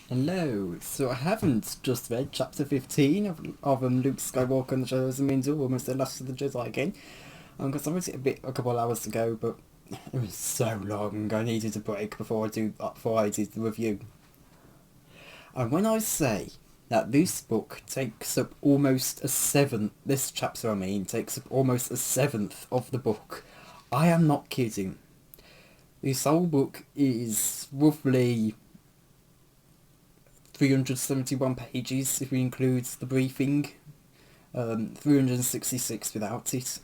Hello. So I haven't just read chapter 15 of Luke Skywalker and the Shadows of Mindor, almost the last of the Jedi again. Because I read it a couple of hours ago, but it was so long. I needed a break before I did the review. And when I say that this book takes up almost a seventh, this chapter I mean, takes up almost a seventh of the book, I am not kidding. This whole book is roughly 371 pages if we include the briefing, 366 without it.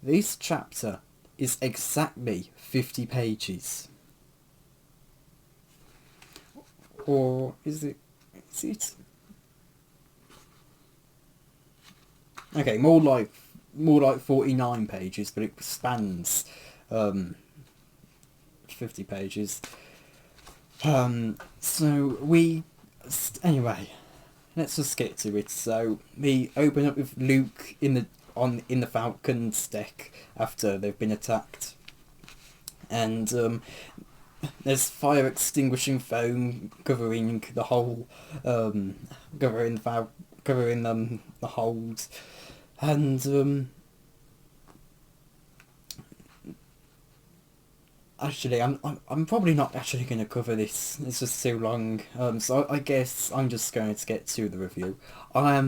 This chapter is exactly 50 pages. Or is it? Is it? Okay, more like 49 pages, but it spans 50 pages. So anyway, let's just get to it. So we open up with Luke in the Falcon's deck after they've been attacked, and there's fire extinguishing foam covering the whole, covering the hold, and actually, I'm probably not actually going to cover this. It's just too long. So I guess I'm just going to get to the review. I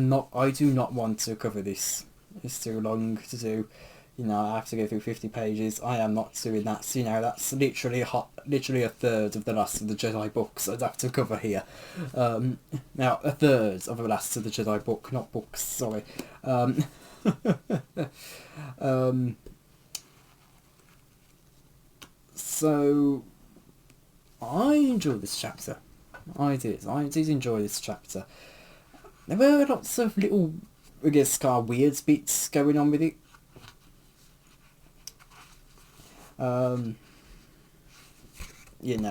do not want to cover this. It's too long to do. I have to go through 50 pages. I am not doing that. So, that's literally a third of the Last of the Jedi books I'd have to cover here. Now, a third of the Last of the Jedi book, not books. Sorry. Um, so I enjoyed this chapter. I did. I did enjoy this chapter. There were lots of little, I guess, kind of weird bits going on with it.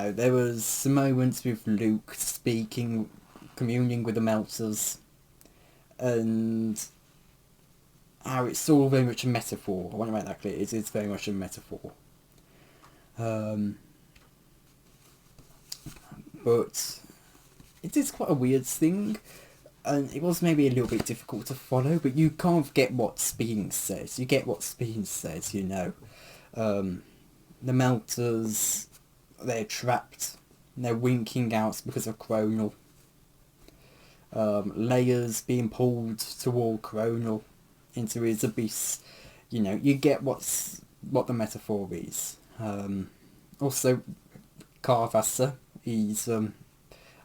There was some moments with Luke speaking, communing with the Melters, and how it's all very much a metaphor. I want to make that clear. It is very much a metaphor. But it is quite a weird thing, and it was maybe a little bit difficult to follow, but you can't get what's being said. You get what's being said, The Melters, they're trapped. They're winking out because of Chronal. Layers being pulled toward Chronal into his abyss. You get what the metaphor is. Also, Carvasser, he's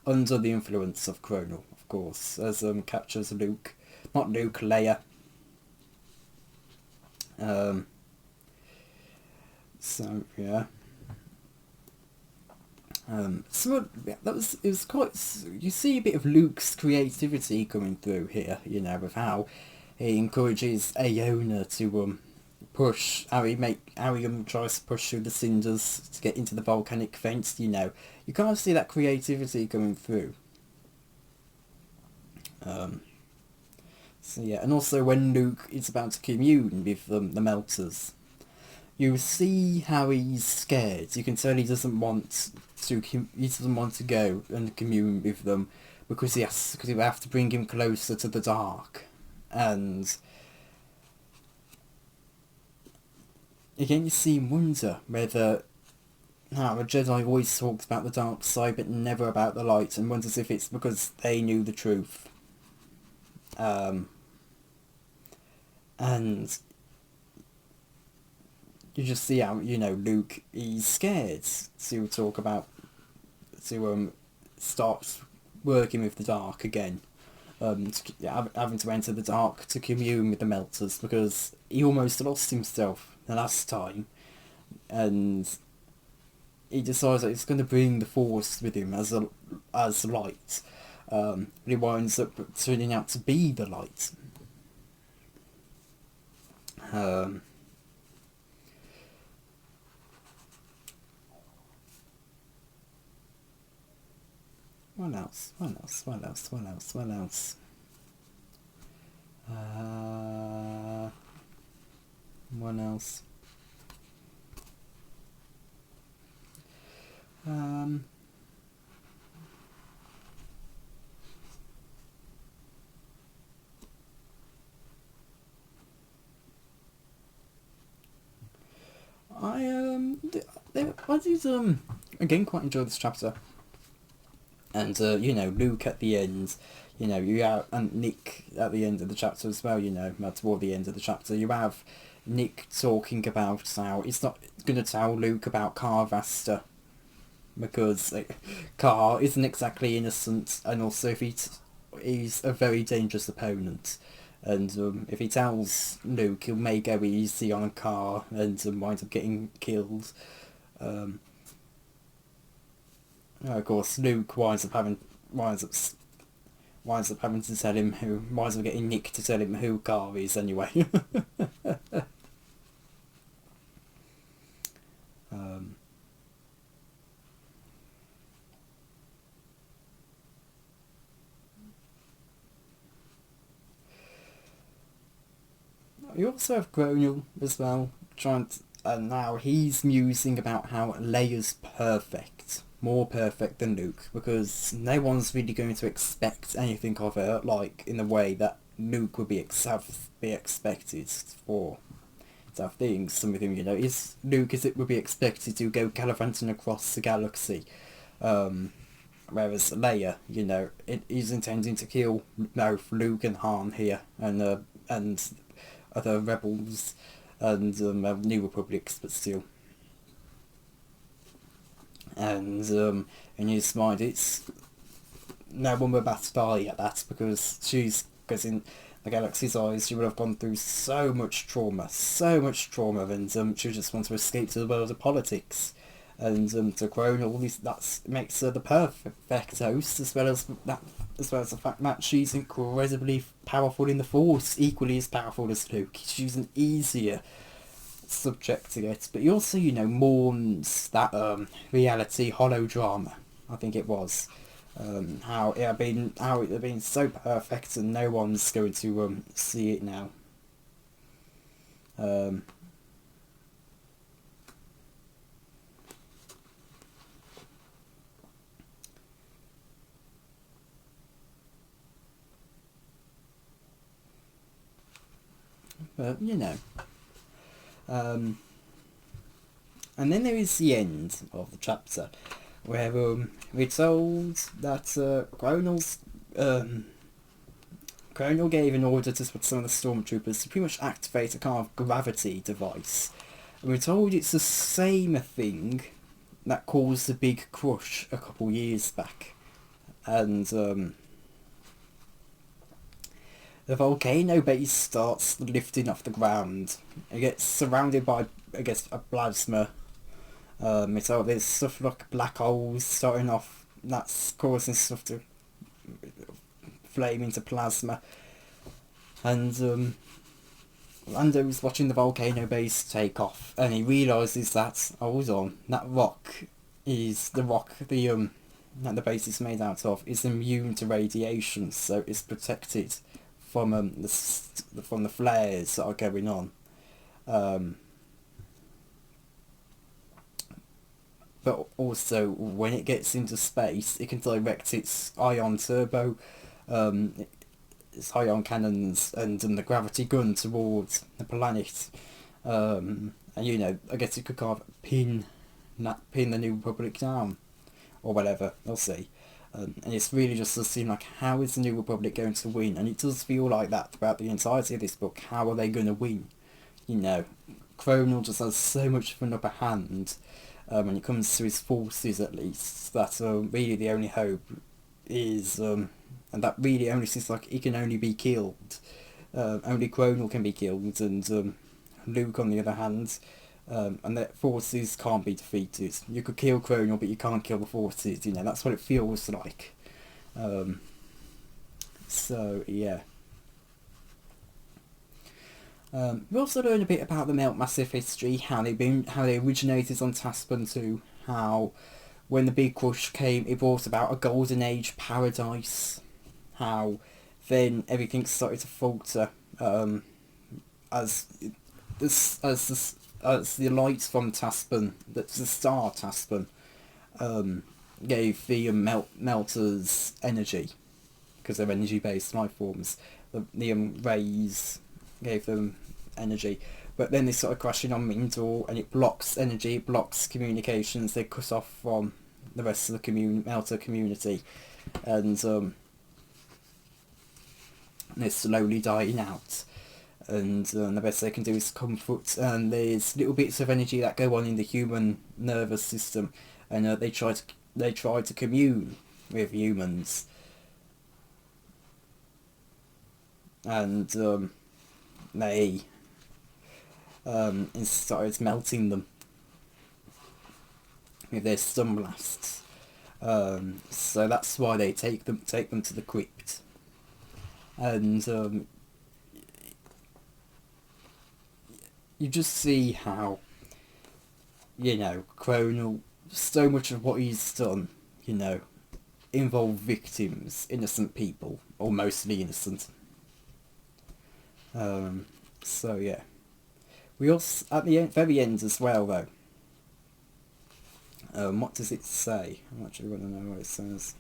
under the influence of Chronal, of course, as captures Luke. Not Luke, Leia. So yeah. It was quite. You see a bit of Luke's creativity coming through here, with how he encourages Aona to push. How he tries to push through the cinders to get into the volcanic vents. You kind of see that creativity coming through. So yeah, and also when Luke is about to commune with the Melters, you see how he's scared. You can tell he doesn't want to go and commune with them because he will have to bring him closer to the dark. And again, you see him wonder whether a Jedi always talks about the dark side but never about the light, and wonders if it's because they knew the truth. And you just see how Luke, he's scared to talk about start working with the dark again, having to enter the dark to commune with the Melters because he almost lost himself the last time, and he decides that it's going to bring the Force with him as light. But he winds up turning out to be the light. What else? What else? What else? What else? What else? What else? I did again quite enjoy this chapter. And you know, Luke at the end, you know, you have, and Nick at the end of the chapter as well, you know, toward the end of the chapter, you have Nick talking about how he's not going to tell Luke about Carvasta, because Car isn't exactly innocent, and also if he's a very dangerous opponent, and if he tells Luke, he may go easy on Car and wind up getting killed. Of course, Luke winds up having to tell him winds up getting Nick to tell him who Car is anyway. You also have Gronal as well, and now he's musing about how Leia's perfect, more perfect than Luke, because no one's really going to expect anything of her, like in the way that Luke would be expected for to have things. Some of them, you know, is it would be expected to go gallivanting across the galaxy, whereas Leia, you know, is intending to kill both Luke and Han here, and other rebels and New Republics, but still. And in his mind, it's no one would bat an eye at that, because in the galaxy's eyes, she would have gone through so much trauma, and she just wants to escape to the world of politics. And to Gronal, that makes her the perfect host, as well as the fact that she's incredibly powerful in the Force, equally as powerful as Luke. She's an easier subject to get, but he also, you know, mourns that reality holodrama, I think it was, how it had been so perfect and no one's going to see it now. But, you know. And then there is the end of the chapter, where we're told that Gronal gave an order to some of the stormtroopers to pretty much activate a kind of gravity device. And we're told it's the same thing that caused the big crush a couple years back. And the volcano base starts lifting off the ground. It gets surrounded by, I guess, a plasma. There's stuff like black holes starting off. That's causing stuff to flame into plasma. And Lando's watching the volcano base take off, and he realises that, hold on, that rock is the rock that the base is made out of is immune to radiation, so it's protected from the flares that are going on. But also, when it gets into space, it can direct its ion turbo, its ion cannons, and the gravity gun towards the planet. And you know, I guess it could kind of pin the New Republic down, or whatever. We'll see. And it's really just to seem like, how is the New Republic going to win? And it does feel like that throughout the entirety of this book. How are they going to win? You know, Gronal just has so much of an upper hand when it comes to his forces, at least, that really the only hope is, and that really only seems like he can only be killed. Only Gronal can be killed, and Luke, on the other hand, and the forces can't be defeated. You could kill Gronal, but you can't kill the forces. You know, that's what it feels like. So yeah. We also learn a bit about the Melt Massive history, how they originated on Taspan 2, how when the Big Crush came, it brought about a golden age paradise, how then everything started to falter as the light from Taspan, that's the star Taspan, gave the melters energy, because they're energy-based life forms. The rays gave them energy, but then they started crashing on Mindor, and it blocks energy, it blocks communications. They cut off from the rest of the Melter community, and they're slowly dying out. And the best they can do is comfort. And there's little bits of energy that go on in the human nervous system, and they try to commune with humans. And they started melting them with their stun blasts. So that's why they take them to the crypt. And you just see how, Chronal, so much of what he's done, involve victims, innocent people, or mostly innocent. So yeah. We also, at the very end as well though, what does it say? I actually want to know what it says.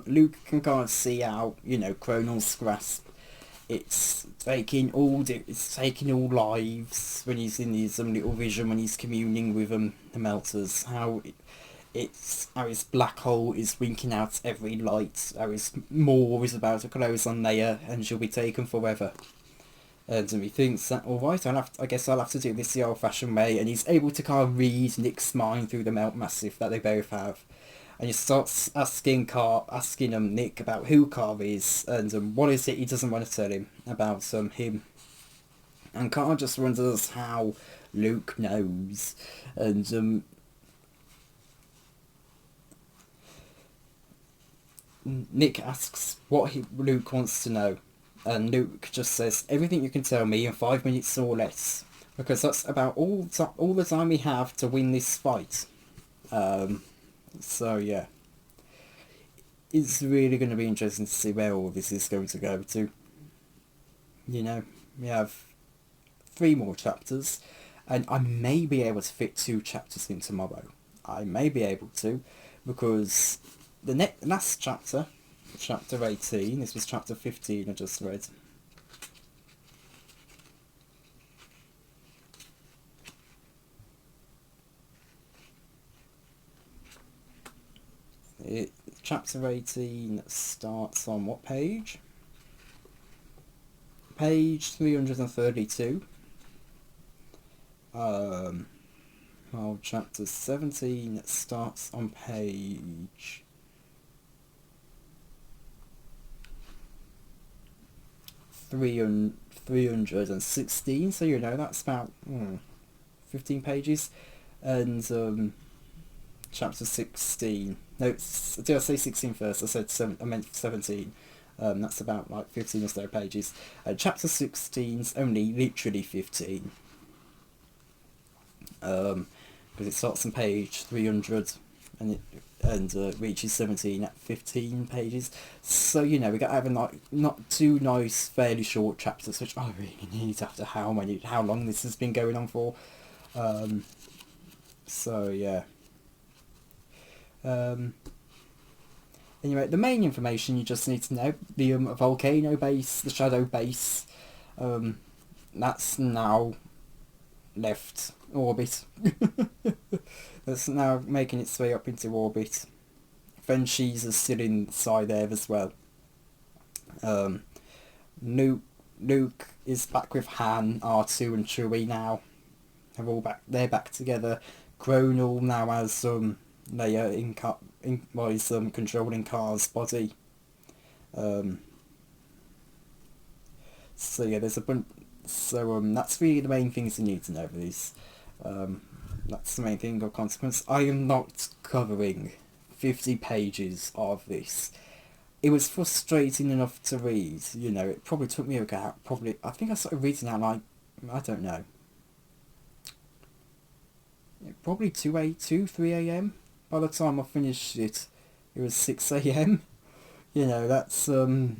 Luke can kind of see how, Chronal's grasp, it's taking all lives when he's in his little vision, when he's communing with the Melters, how his black hole is winking out every light, how his maw is about to close on Leia and she'll be taken forever. And he thinks that, alright, I guess I'll have to do this the old-fashioned way, and he's able to kind of read Nick's mind through the Melt Massive that they both have. And he starts asking Nick about who Carr is, and what is it he doesn't want to tell him about him. And Carr just wonders how Luke knows. And Nick asks what Luke wants to know. And Luke just says, everything you can tell me in 5 minutes or less. Because that's about all the time we have to win this fight. So yeah, it's really going to be interesting to see where all this is going to go to. We have 3 more chapters, and I may be able to fit 2 chapters in tomorrow. I may be able to, because the last chapter, chapter 18, this was chapter 15 I just read. Chapter 18 starts on what page? Page 332. Well, chapter 17 starts on page 316, so that's about 15 pages. And chapter 16, no, did I say 16 first? I said I meant 17. That's about like 15 or so pages. Chapter 16's only literally 15, because it starts on page 300 and reaches 17 at 15 pages. So we got to have not 2 nice, fairly short chapters, which I really need after how long this has been going on for. So yeah. Anyway, the main information you just need to know: the volcano base, the shadow base, that's now left orbit. That's now making its way up into orbit. Frenchies are still inside there as well. Luke is back with Han, R2 and Chewie now. They're back together. Chronal now has Leia is controlling Car's body. So yeah, there's a bunch. So that's really the main things you need to know for this. That's the main thing of consequence. I am not covering 50 pages of this. It was frustrating enough to read. It probably took me I think I started reading at I don't know. Probably 3 a.m. By the time I finished it, it was 6 a.m. That's 4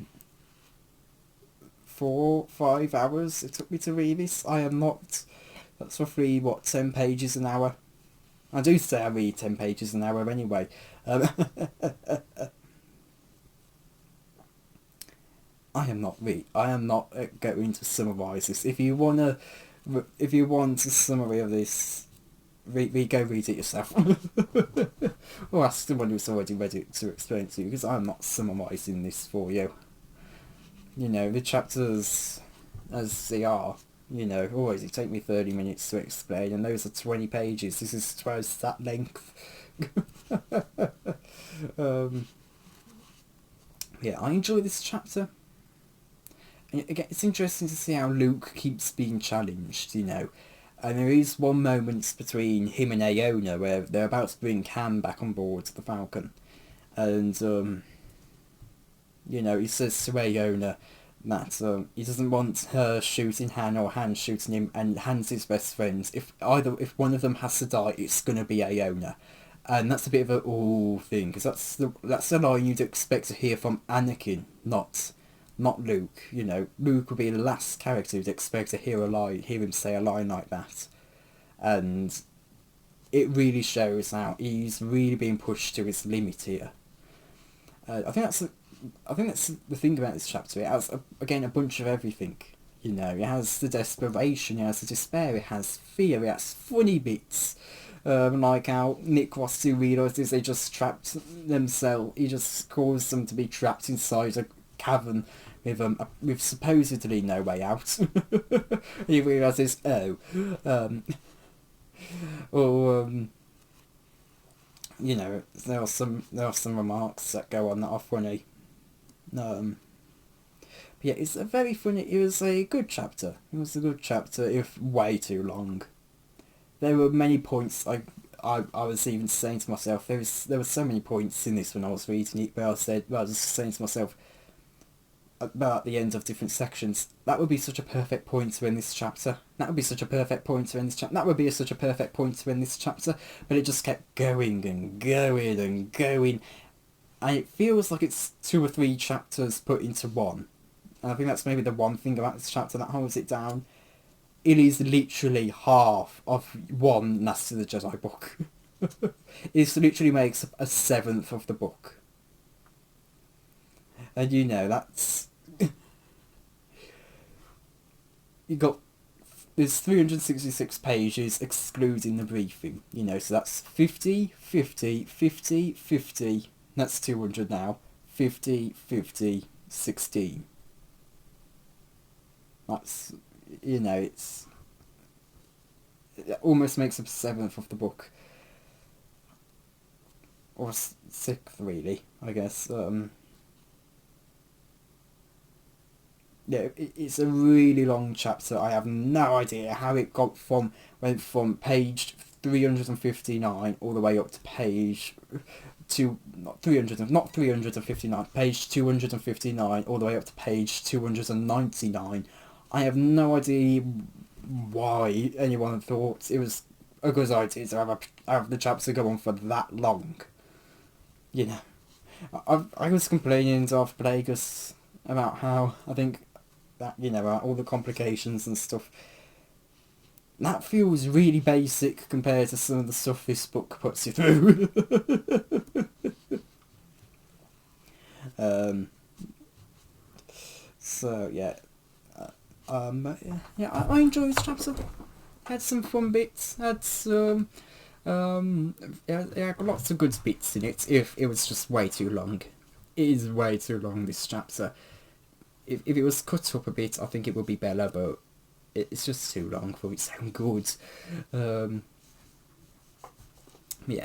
4-5 hours it took me to read this. I am not... That's roughly, what, 10 pages an hour? I do say I read 10 pages an hour anyway. I am not going to summarise this. If you want a summary of this, go read it yourself. Or ask someone who's already read it to explain it to you, because I'm not summarising this for you. You know, the chapters as they are, you know, always it take me 30 minutes to explain, and those are 20 pages. This is twice that length. Yeah, I enjoy this chapter. And again, it's interesting to see how Luke keeps being challenged, you know. And there is one moment between him and Aona where they're about to bring Han back on board the Falcon. And, you know, he says to Aona that he doesn't want her shooting Han or Han shooting him, and Han's his best friend. If one of them has to die, it's going to be Aona. And that's a bit of a thing, because that's the line you'd expect to hear from Anakin, not Luke. You know, Luke would be the last character you'd expect to hear him say a line like that. And it really shows how he's really being pushed to his limit here. I think that's the thing about this chapter. It has again a bunch of everything. You know, it has the desperation, it has the despair, it has fear, it has funny bits. Like how Nick Rossi realises they just trapped themselves. He just caused them to be trapped inside a cavern with supposedly no way out. He realises, you know, there are some remarks that go on that are funny. But yeah, it's a very funny. It was a good chapter. It was a good chapter, if way too long. There were many points I was even saying to myself, there were so many points in this when I was reading it where I was just saying to myself about the end of different sections, that would be such a perfect point to end this chapter. That would be such a perfect point to end this chapter. That would be such a perfect point to end this chapter. But it just kept going and going and going. And it feels like it's 2 or 3 chapters put into one. And I think that's maybe the one thing about this chapter that holds it down. It is literally half of one Master of the Jedi book. It literally makes a 7th of the book. And you know, that's... There's 366 pages excluding the briefing. You know, so that's 50, 50, 50, 50. That's 200 now. 50, 50, 16. That's... You know, it almost makes a 7th of the book. Or 6th, really, I guess. Yeah, it's a really long chapter. I have no idea how it went from page 359 all the way up to page... not 359, page 259 all the way up to page 299. I have no idea why anyone thought it was a good idea to have the chapter go on for that long. You know, I was complaining to Darth Plagueis about how I think that, you know, all the complications and stuff, that feels really basic compared to some of the stuff this book puts you through. So yeah. Yeah, I enjoyed this chapter. Had some fun bits. Had lots of good bits in it. If it was just way too long, it is way too long. This chapter. If it was cut up a bit, I think it would be better. But it's just too long for its own good. Yeah,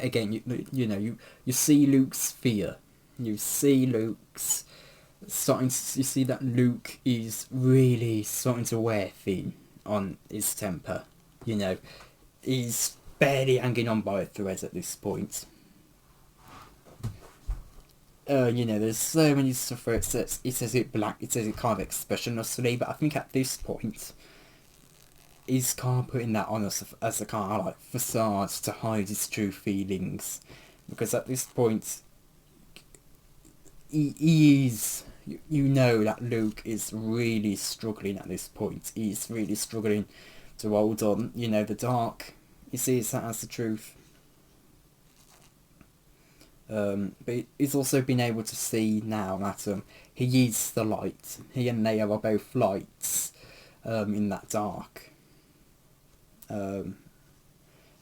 again, you know, you see Luke's fear. You see Luke's you see that Luke is really starting to wear thin on his temper. You know, he's barely hanging on by a thread at this point. You know, there's so many stuff where it says it kind of expressionlessly, but I think at this point he's kind of putting that on as a kind of like facade to hide his true feelings, because at this point he is, you know that Luke is really struggling at this point. He's really struggling to hold on. You know, the dark, he sees that as the truth. But he's also been able to see now that he is the light. He and Leia are both lights in that dark.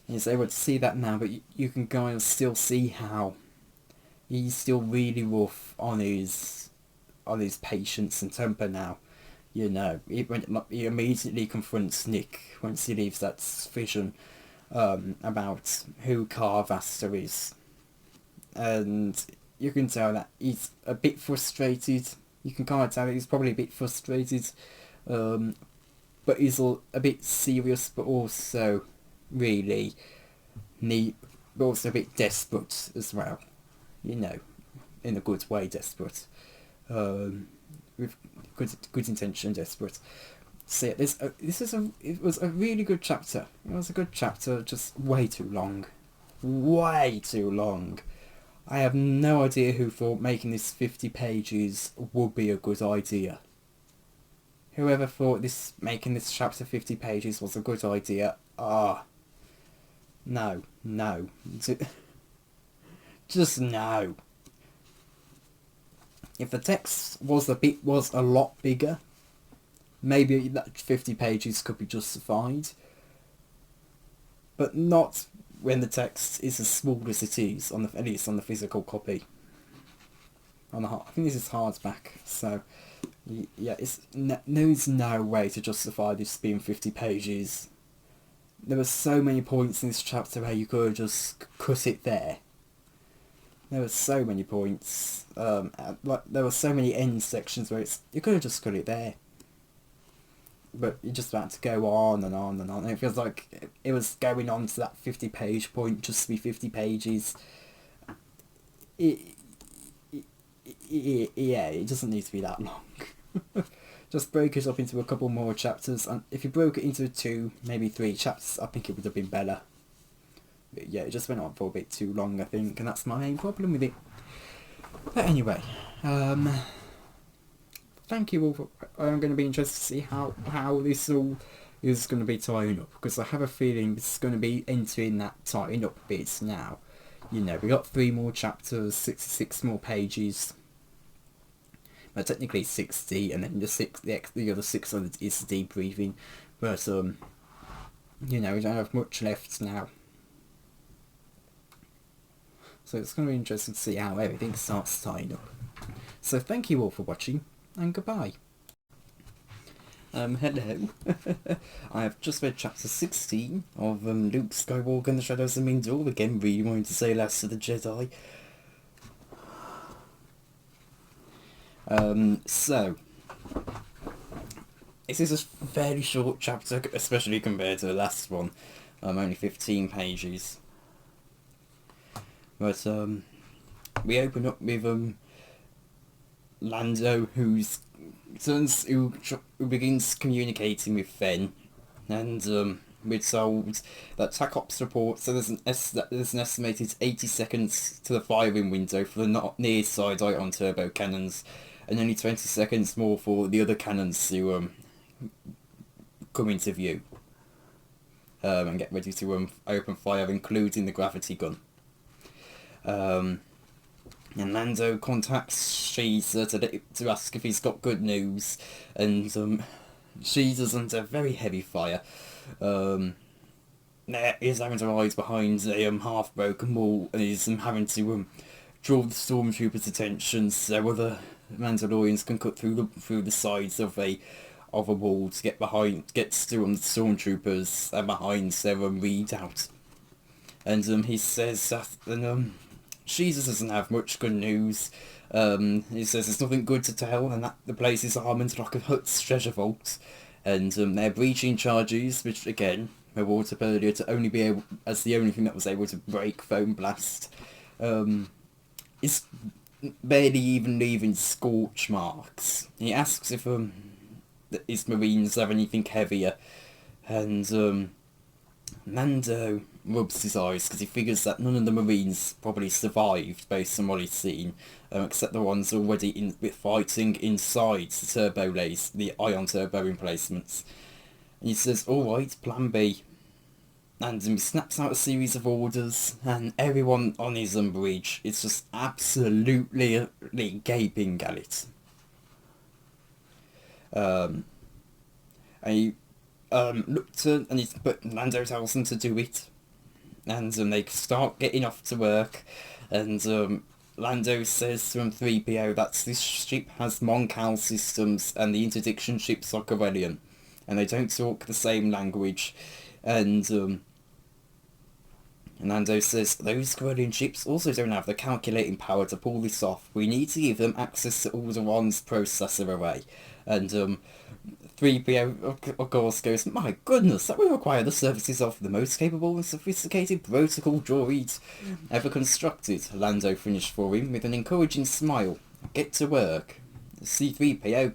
He's able to see that now, but you can kind of still see how he's still really rough on his patience and temper now. You know, he immediately confronts Nick once he leaves that vision about who Car Vaster is. And you can tell that he's a bit frustrated. You can kind of tell that he's probably a bit frustrated. But he's a bit serious, but also really neat, but also a bit desperate as well. You know, in a good way, desperate. With good intention, desperate. So yeah, it was a really good chapter. It was a good chapter, just way too long. Way too long. I have no idea who thought making this 50 pages would be a good idea. Whoever thought making this chapter 50 pages was a good idea, no. Just no. If the text was a lot bigger, maybe that 50 pages could be justified. But not when the text is as small as it is, at least on the physical copy. I think this is hardback, so yeah, there's no way to justify this being 50 pages. There were so many points in this chapter where you could have just cut it there. There were so many points, there were so many end sections where you could have just cut it there. But you just had to go on and on and on. And it feels like it was going on to that 50 page point just to be 50 pages. Yeah, it doesn't need to be that long. Just break it up into a couple more chapters, and if you broke it into 2, maybe 3 chapters, I think it would have been better. But yeah, it just went on for a bit too long, I think, and that's my main problem with it. But anyway, thank you all. I'm going to be interested to see how this all is going to be tying up, because I have a feeling this is going to be entering that tying up bit now. You know, we got 3 more chapters, 66 more pages. Well, technically 60, and then the other 600 is debriefing. But you know, we don't have much left now. So it's going to be interesting to see how everything starts tying up. So thank you all for watching, and goodbye. Hello. I have just read chapter 16 of Luke Skywalker and the Shadows of Mindor. Again, really wanting to say Last of the Jedi. So this is a fairly short chapter, especially compared to the last one. Only 15 pages. But we open up with Lando, who begins communicating with Fen, and we're told that TAC Ops reports so there's an estimated 80 seconds to the firing window for the near side ion turbo cannons, and only 20 seconds more for the other cannons to come into view and get ready to open fire, including the gravity gun. And Lando contacts Sheeza to ask if he's got good news, and Sheeza's under very heavy fire. He's having to hide behind a half-broken wall, and he's having to draw the stormtroopers' attention so other Mandalorians can cut through the sides of a wall to get through on the stormtroopers and behind their readout. And he says that Jesus doesn't have much good news. He says there's nothing good to tell, and that the place is armed like a Hutt's treasure vault, and they're breaching charges, which again were brought up earlier to only be able as the only thing that was able to break foam blast. It's barely even leaving scorch marks. He asks if his Marines have anything heavier, and Mando rubs his eyes because he figures that none of the Marines probably survived based on what he's seen, except the ones already fighting inside the turbo lays, the ion turbo emplacements. And he says, "Alright, plan B." And he snaps out a series of orders, and everyone on his bridge is just absolutely gaping at it. And he but Lando tells them to do it, and they start getting off to work, and Lando says to 3PO that this ship has Moncal systems and the interdiction ships are Corellian, and they don't talk the same language, and Lando says those Corellian ships also don't have the calculating power to pull this off. We need to give them access to Alderaan's processor array, and 3PO, of course, goes, "My goodness, that would require the services of the most capable and sophisticated protocol droid ever constructed." Lando finished for him with an encouraging smile. "Get to work." C-3PO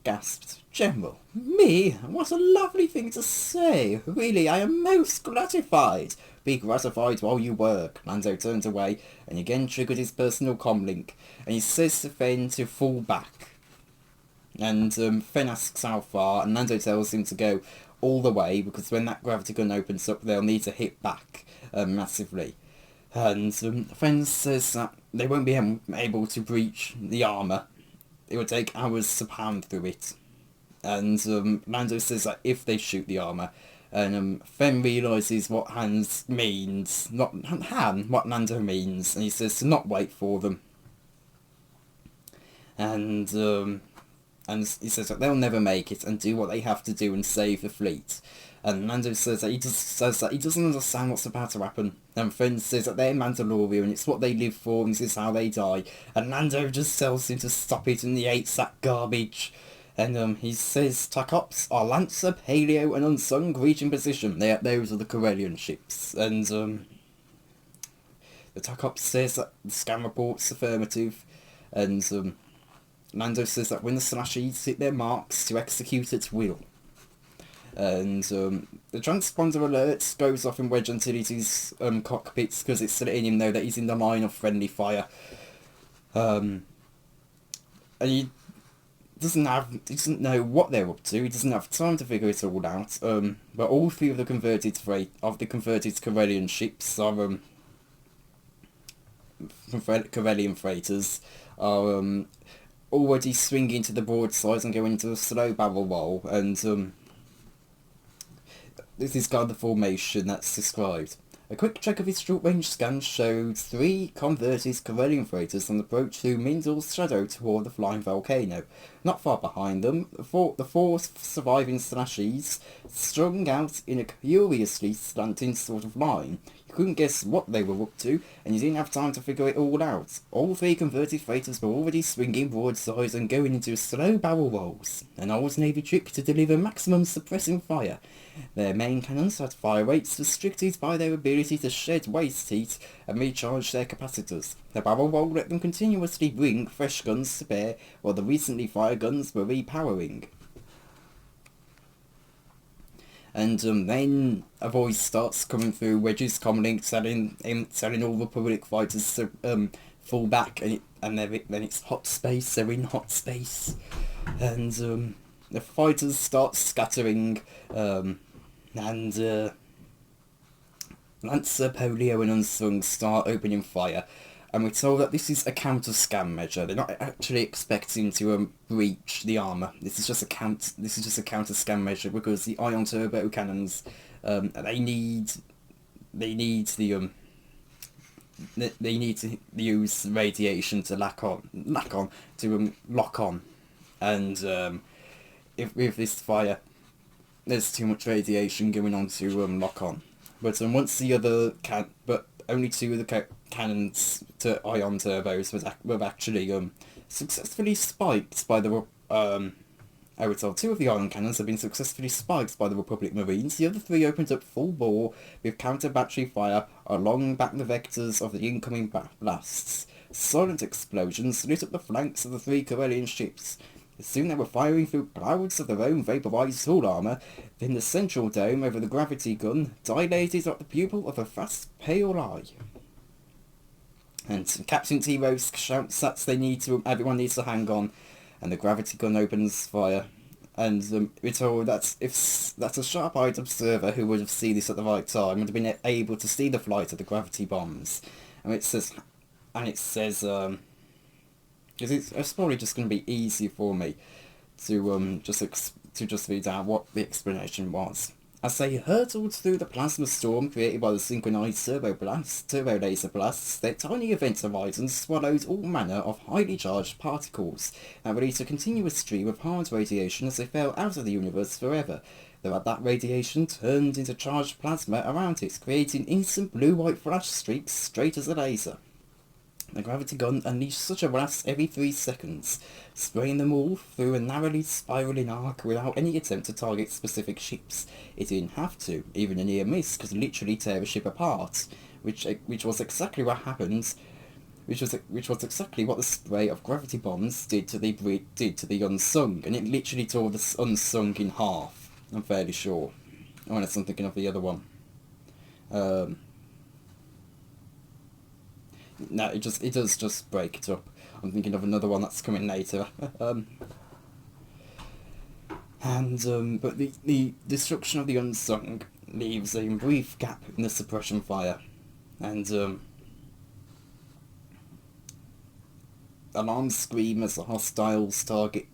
gasped. "General, me? What a lovely thing to say. Really, I am most gratified." "Be gratified while you work." Lando turned away and again triggered his personal comlink, and he says to Fenn to fall back. And Fenn asks how far, and Lando tells him to go all the way, because when that gravity gun opens up, they'll need to hit back massively. And Fenn says that they won't be able to breach the armour. It would take hours to pound through it. And Lando says that if they shoot the armour, and Fenn realises what Hans means, not Han, what Lando means, and he says to not wait for them. And he says that they'll never make it, and do what they have to do and save the fleet. And Lando says that he doesn't understand what's about to happen. And Fenn says that they're Mandalorian, it's what they live for, and this is how they die. And Lando just tells him to stop it, and he hates that garbage. And he says TACOPS are Lancer, Paleo, and Unsung reach in position. Those are the Corellian ships. And the TACOPS says that the scan report's affirmative. And Lando says that when the Slashies hit their marks, to execute at will. And the transponder alert goes off in Wedge Antility's cockpits, because it's letting him know that he's in the line of friendly fire. And he doesn't know what they're up to. He doesn't have time to figure it all out. But all three of the converted Corellian ships are Corellian freighters are already swinging to the broadside and going into a slow barrel roll, and this is kind of the formation that's described. A quick check of his short-range scan showed 3 converted Corellian freighters on approach through Mindor's shadow toward the flying volcano. Not far behind them, the four surviving Slashies strung out in a curiously slanting sort of line. You couldn't guess what they were up to, and you didn't have time to figure it all out. All 3 converted freighters were already swinging broadsides and going into slow barrel rolls, an old Navy trick to deliver maximum suppressing fire. Their main cannons had fire rates restricted by their ability to shed waste heat and recharge their capacitors. The barrel roll let them continuously bring fresh guns to bear, while the recently fired guns were repowering. And then a voice starts coming through Wedge's comlink telling all Republic fighters to fall back, and then it's hot space, they're in hot space. And the fighters start scattering, and Lancer, Polio and Unsung start opening fire, and we're told that this is a counter-scam measure. They're not actually expecting to breach the armour. This is just a counter-scam measure, because the ion turbo cannons, they need to use radiation to lock on, and if with this fire, there's too much radiation going on to lock on. But once the other but only 2 of the cannons to ion turbos were actually successfully spiked by the I was told 2 of the ion cannons have been successfully spiked by the Republic Marines. The other 3 opened up full bore with counter battery fire along back the vectors of the incoming blasts. Silent explosions lit up the flanks of the 3 Corellian ships. Soon they were firing through clouds of their own vaporized hull armour. Then the central dome over the gravity gun dilated like the pupil of a vast pale eye. And Captain T-Rose shouts that everyone needs to hang on, and the gravity gun opens fire. And we're told that that's a sharp-eyed observer who would have seen this at the right time would have been able to see the flight of the gravity bombs. And it says, because it's probably just going to be easier for me to just read out what the explanation was. As they hurtled through the plasma storm created by the synchronized turbo laser blasts, their tiny event horizons swallowed all manner of highly charged particles and released a continuous stream of hard radiation as they fell out of the universe forever. Though that radiation turned into charged plasma around it, creating instant blue-white flash streaks straight as a laser. The gravity gun unleashed such a blast every 3 seconds, spraying them all through a narrowly spiralling arc without any attempt to target specific ships. It didn't have to. Even a near miss could literally tear a ship apart, which was exactly what happened. Which was exactly what the spray of gravity bombs did to the unsung, and it literally tore the unsung in half. I'm fairly sure. Oh, unless I'm thinking of the other one. No, it does just break it up. I'm thinking of another one that's coming later. But the destruction of the unsung leaves a brief gap in the suppression fire, and alarms scream as the hostile target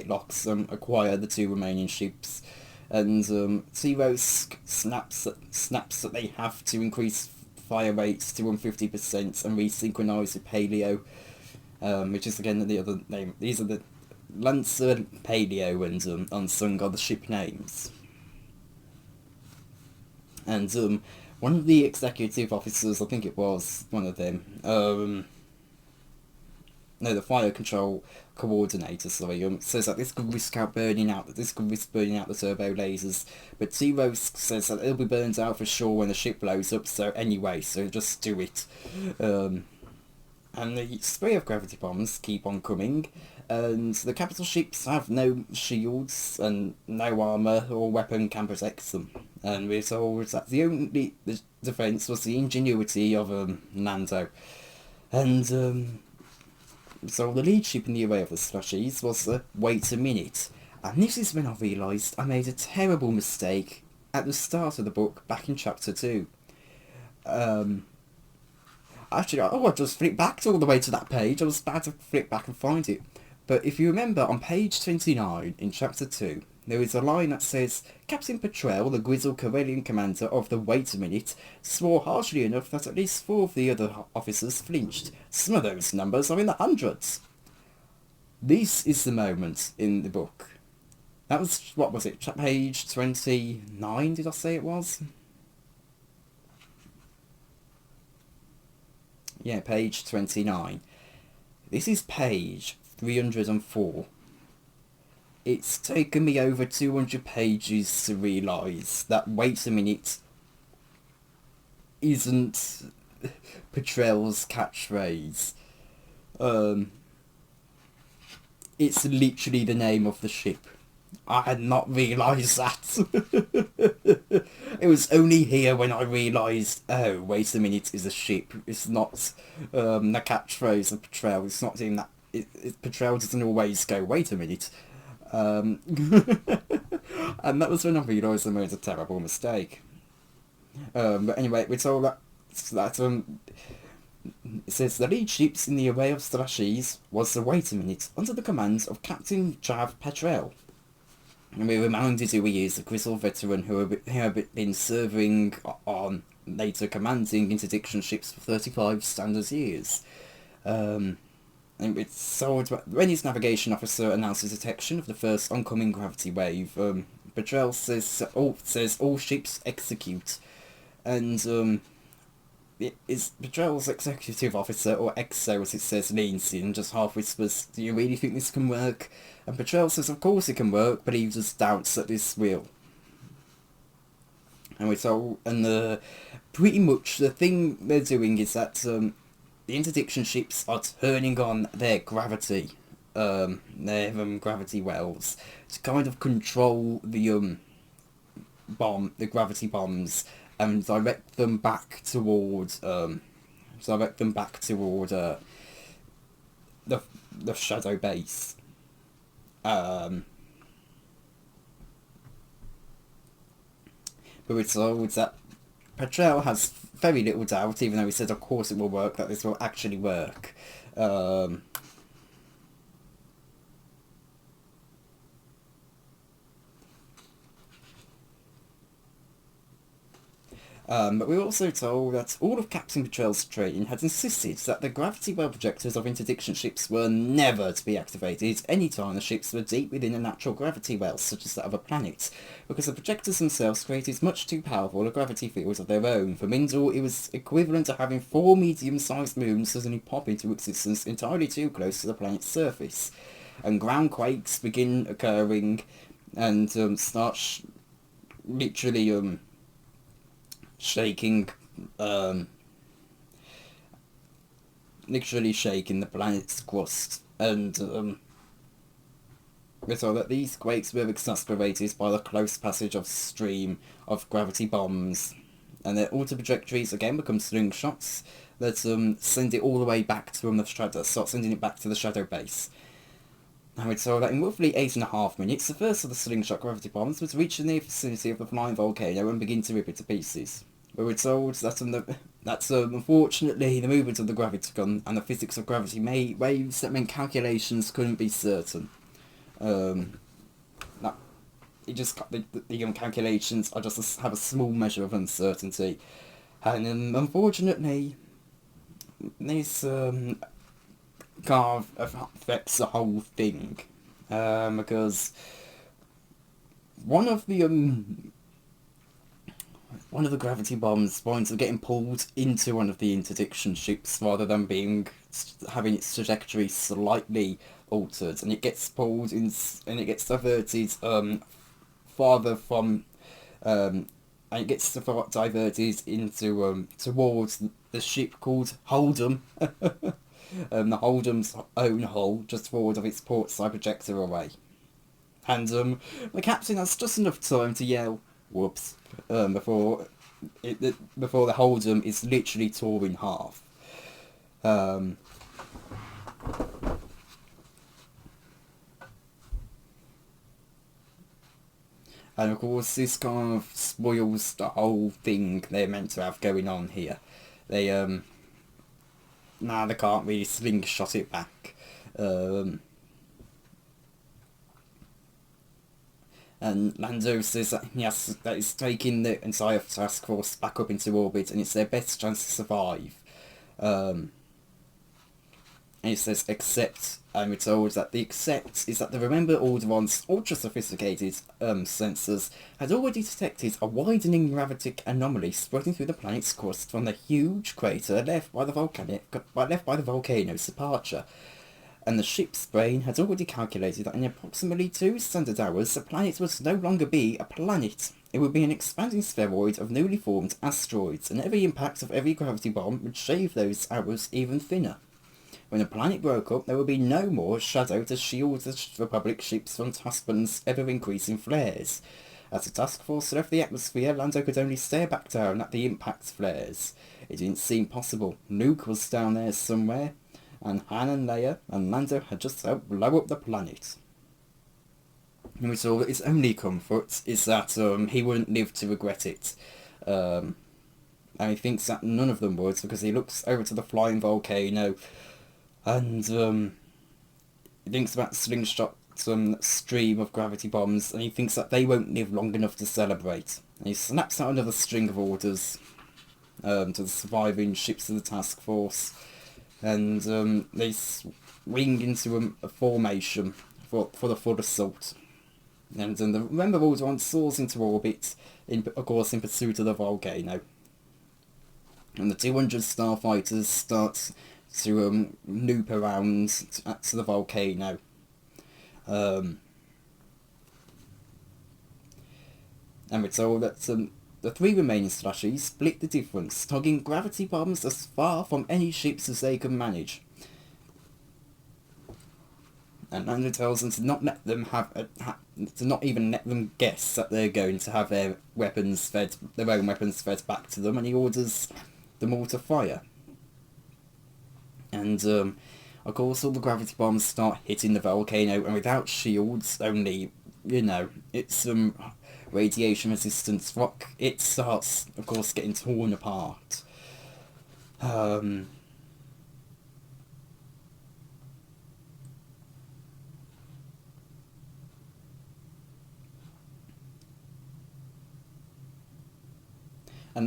locks acquire the 2 remaining ships, and T-Rose snaps that they have to increase fire rates to 150% and resynchronize with Paleo, which is again the other name. These are the Lancer, Paleo, and Unsung are the ship names. And one of the executive officers, I think it was one of them, the fire control coordinator, says that this could risk burning out the turbo lasers, but T-Rose says that it'll be burned out for sure when the ship blows up, so just do it. And the spray of gravity bombs keep on coming, and the capital ships have no shields and no armour or weapon can protect them. And we're told that the only defence was the ingenuity of Nando. And so the lead ship in the array of the slushies was Wait a Minute. And this is when I realised I made a terrible mistake at the start of the book, back in chapter 2. Actually, I just flipped back all the way to that page. I was about to flip back and find it. But if you remember, on page 29 in chapter 2, there is a line that says, Captain Petrel, the grizzled Corellian commander of the Wait a Minute, swore harshly enough that at least 4 of the other officers flinched. Some of those numbers are in the hundreds. This is the moment in the book. That was, what was it, page 29, did I say it was? Yeah, page 29. This is page 304. It's taken me over 200 pages to realise that Wait a Minute isn't Petrel's catchphrase. It's literally the name of the ship. I had not realised that. It was only here when I realised, oh, Wait a Minute is a ship. It's not the catchphrase of Petrel. It's not in that. Petrel doesn't always go, wait a minute. And that was when I realised I made a terrible mistake. But anyway, we're told that it says the lead ships in the array of slushies was the Wait a Minute under the command of Captain Jav Petrel. And we're reminded who he is, a grizzled veteran who had been serving on, later commanding interdiction ships for 35 standard years. And it's told when his navigation officer announces detection of the first oncoming gravity wave, Petrel says all ships execute, and it is Petrel's executive officer, or EXO as it says, leans in and just half whispers, "Do you really think this can work?" And Petrel says, "Of course it can work, but he just doubts that this will." And we're told, and pretty much the thing they're doing is that the interdiction ships are turning on their gravity. their gravity wells to kind of control the gravity bombs, and direct them back toward the shadow base. But we're told that Petrel has very little doubt, even though he said of course it will work, that this will actually work. But we were also told that all of Captain Petrel's training had insisted that the gravity well projectors of interdiction ships were never to be activated any time the ships were deep within a natural gravity well, such as that of a planet, because the projectors themselves created much too powerful a gravity field of their own. For Mindor, it was equivalent to having 4 medium-sized moons suddenly pop into existence entirely too close to the planet's surface, and ground quakes begin occurring, and start literally shaking the planet's crust, and we're told that these quakes were exacerbated by the close passage of stream of gravity bombs, and their auto trajectories again become slingshots that send it all the way back to the shadow, start sending it back to the shadow base. And we're told that in roughly 8.5 minutes, the first of the slingshot gravity bombs would reach the near vicinity of the flying volcano and begin to rip it to pieces. But we're told that unfortunately the movement of the graviton and the physics of gravity waves that meant calculations couldn't be certain. The calculations are just have a small measure of uncertainty, and unfortunately this kind of affects the whole thing, because one of the gravity bombs winds up getting pulled into one of the interdiction ships rather than having its trajectory slightly altered, and it gets pulled in, and it gets diverted farther from and it gets diverted into towards the ship called Hold'em. The Hold'em's own hull, just forward of its port side projector array. And the captain has just enough time to yell, "Whoops," before the Hold'em is literally torn in half. And of course this kind of spoils the whole thing they're meant to have going on here. They they can't really slingshot it back. And Lando says that it's taking the entire task force back up into orbit, and it's their best chance to survive. And he says, except, and we're told that the except is that the Remember Alderin's ultra-sophisticated sensors had already detected a widening gravitic anomaly spreading through the planet's crust from the huge crater left by the volcano's departure. And the ship's brain had already calculated that in approximately 2 standard hours, the planet would no longer be a planet. It would be an expanding spheroid of newly formed asteroids, and every impact of every gravity bomb would shave those hours even thinner. When the planet broke up, there would be no more shadow to shield the Republic ships from Taspan's ever-increasing flares. As the task force left the atmosphere, Lando could only stare back down at the impact flares. It didn't seem possible. Luke was down there somewhere, and Han and Leia and Lando had just helped blow up the planet. And we saw that his only comfort is that he wouldn't live to regret it. And he thinks that none of them would, because he looks over to the flying volcano, and he thinks about the slingshot stream of gravity bombs, and he thinks that they won't live long enough to celebrate. And he snaps out another string of orders to the surviving ships of the task force, and they swing into a formation for the full assault. And the Remember Alderaan soars into orbit, of course in pursuit of the volcano. And the 200 starfighters start to loop around to the volcano. And we're told that the 3 remaining slashies split the difference, tugging gravity bombs as far from any ships as they can manage. And Lando tells them to not let them to not even let them guess that they're going to have their own weapons fed back to them, and he orders them all to fire. And of course, all the gravity bombs start hitting the volcano, and without shields, only it's radiation resistant rock. It starts, of course, getting torn apart. And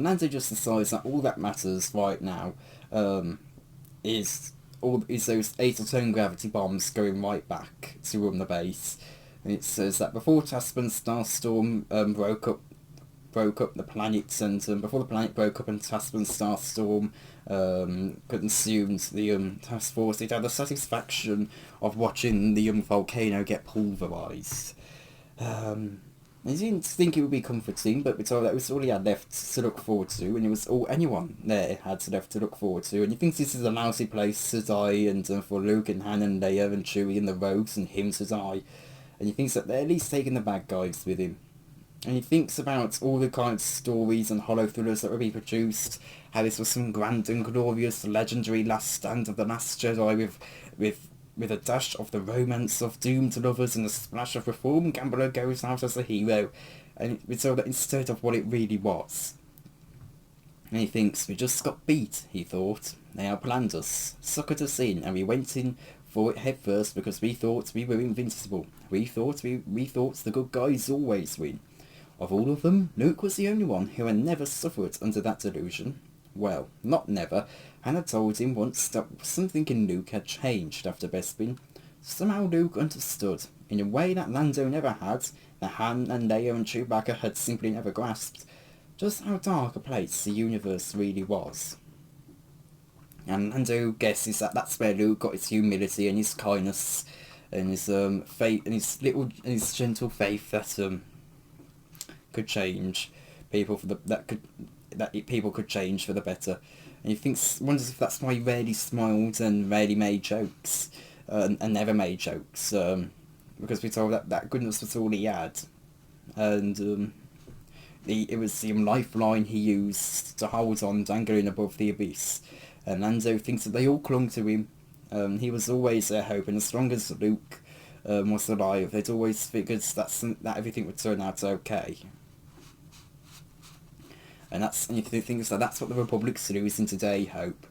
Lando just decides that all that matters right now is those 8 or 10 gravity bombs going right back to run the base. And it says that before Tasman's Starstorm broke up the planet, and before the planet broke up and Tasman's Starstorm consumed the task force, it had the satisfaction of watching the volcano get pulverised. I didn't think it would be comforting, but that was all he had left to look forward to, and it was all anyone there had left to look forward to. And he thinks this is a lousy place to die, and for Luke and Han and Leia and Chewie and the Rogues and him to die. And he thinks that they're at least taking the bad guys with him. And he thinks about all the kind of stories and hollow thrillers that would be produced, how this was some grand and glorious, legendary last stand of the Last Jedi with a dash of the romance of doomed lovers and a splash of reformed gambler goes out as a hero, and we saw that instead of what it really was. And he thinks, we just got beat, he thought. They outplanned us, suckered us in, and we went in for it head first because we thought we were invincible. We thought the good guys always win. Of all of them, Luke was the only one who had never suffered under that delusion. Well, not never. Hannah told him once that something in Luke had changed after Bespin. Somehow Luke understood, in a way that Lando never had, that Han and Leia and Chewbacca had simply never grasped, just how dark a place the universe really was. And Lando guesses that that's where Luke got his humility and his kindness and his faith and his gentle faith that could change people people could change for the better. And he wonders if that's why he rarely smiled and rarely made jokes, and never made jokes, because we're told that goodness was all he had, and it was the lifeline he used to hold on, dangling above the abyss. And Lando thinks that they all clung to him. He was always their hope, and as long as Luke was alive, they'd always figured that everything would turn out okay. And he thinks that that's what the Republic's losing today, hope.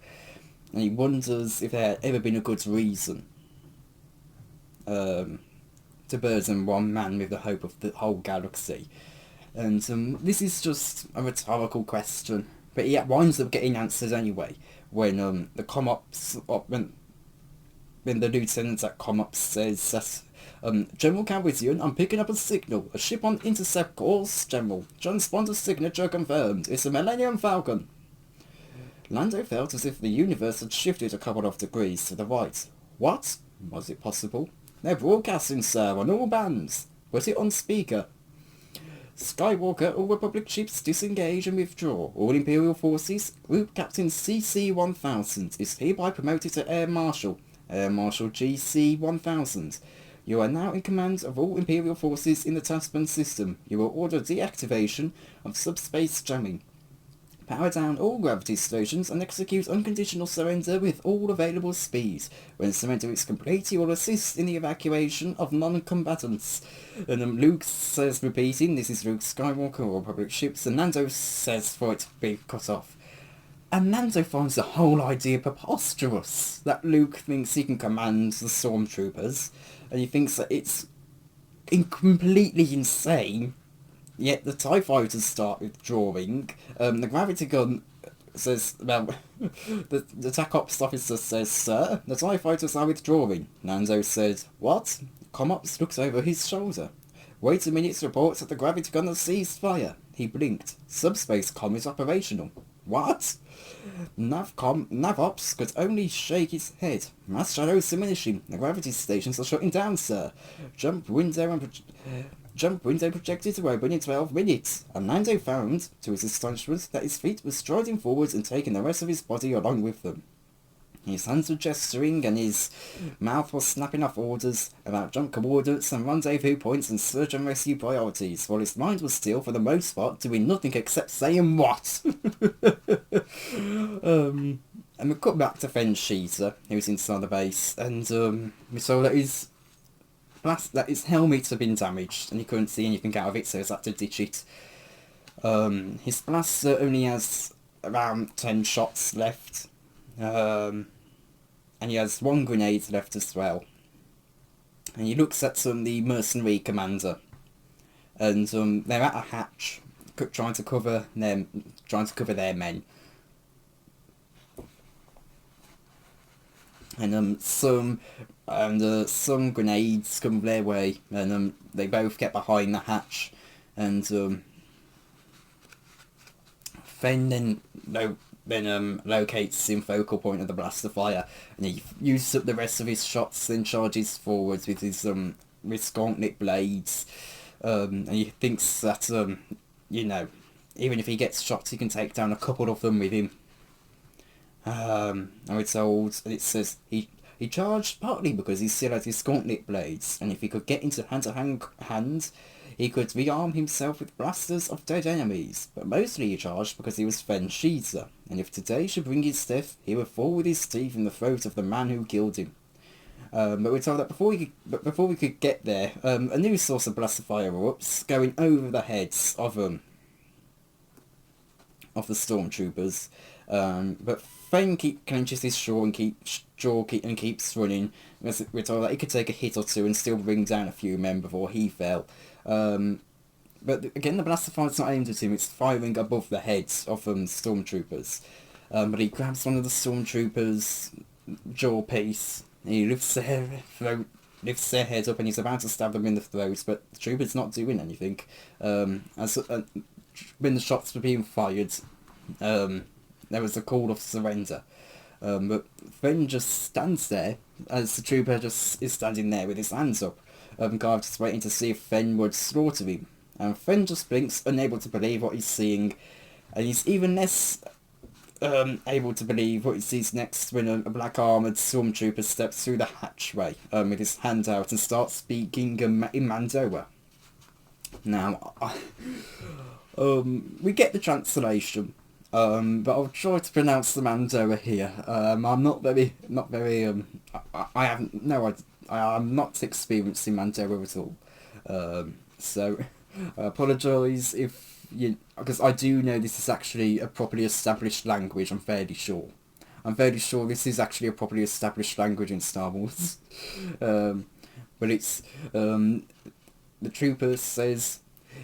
And he wonders if there had ever been a good reason to burden one man with the hope of the whole galaxy. And this is just a rhetorical question, but it winds up getting answered anyway when the ComOps, when the lieutenant at ComOps says that General Calrissian, I'm picking up a signal. A ship on intercept course, General. Transponder signature confirmed. It's a Millennium Falcon. Lando felt as if the universe had shifted a couple of degrees to the right. What? Was it possible? They're broadcasting, sir, on all bands. Put it on speaker. Skywalker, all Republic ships disengage and withdraw. All Imperial forces, Group Captain CC-1000 is hereby promoted to Air Marshal. Air Marshal GC-1000. You are now in command of all Imperial forces in the Tasman system. You will order deactivation of subspace jamming. Power down all gravity stations and execute unconditional surrender with all available speed. When surrender is complete, you will assist in the evacuation of non-combatants. And Luke says, repeating, this is Luke Skywalker, all Republic ships, and Lando says for it to be cut off. And Lando finds the whole idea preposterous, that Luke thinks he can command the stormtroopers, and he thinks that it's completely insane. Yet the TIE fighters start withdrawing. The gravity gun says, well, the TAC Ops officer says, sir, the TIE fighters are withdrawing. Lando said, what? ComOps looks over his shoulder. Wait a minute, reports that the gravity gun has ceased fire. He blinked. Subspace comm is operational. What? NavOps could only shake his head. Mass shadows diminishing. The gravity stations are shutting down, sir. Jump window projected to open in 12 minutes. And Lando found, to his astonishment, that his feet were striding forwards and taking the rest of his body along with them. His hands were gesturing and his mouth was snapping off orders about jump coordinates and rendezvous points and search and rescue priorities, while his mind was still, for the most part, doing nothing except saying what. And we cut back to Fen Sheeter, who's inside the base, and we saw that his helmet had been damaged and he couldn't see anything out of it, so he's had to ditch it. His blaster only has around 10 shots left, and he has 1 grenade left as well. And he looks at the mercenary commander, and they're at a hatch trying to cover their men. And some grenades come their way, and they both get behind the hatch, and Fen then locates the focal point of the blaster fire, and he uses up the rest of his shots, then charges forwards with his gauntlet blades, and he thinks that even if he gets shot, he can take down a couple of them with him. And we're told, and it says he charged partly because he still had his gauntlet blades, and if he could get into hand, he could rearm himself with blasters of dead enemies, but mostly he charged because he was Fen Sheeter, and if today should bring his death, he would fall with his teeth in the throat of the man who killed him. But we're told that before we could get there, a new source of blaster fire erupts, going over the heads of the stormtroopers. But Fen clenches his jaw and keeps running. We're told that he could take a hit or two and still bring down a few men before he fell. But again, the blaster fire's not aimed at him, it's firing above the heads of stormtroopers. But he grabs one of the stormtroopers' jaw piece, and he lifts their head up, and he's about to stab them in the throat, but the trooper's not doing anything. When the shots were being fired, there was a call of surrender. But Fen just stands there as the trooper just is standing there with his hands up. Garv just waiting to see if Fen would slaughter him. And Fen just blinks, unable to believe what he's seeing. And he's even less able to believe what he sees next when a black armoured stormtrooper steps through the hatchway with his hand out and starts speaking in Mindor. Now, we get the translation. But I'll try to pronounce the Mindor here. I'm not very. I have no idea. I'm not experienced in Mindor at all. So I apologise because I do know this is actually a properly established language. I'm fairly sure this is actually a properly established language in Star Wars. But it's the trooper says,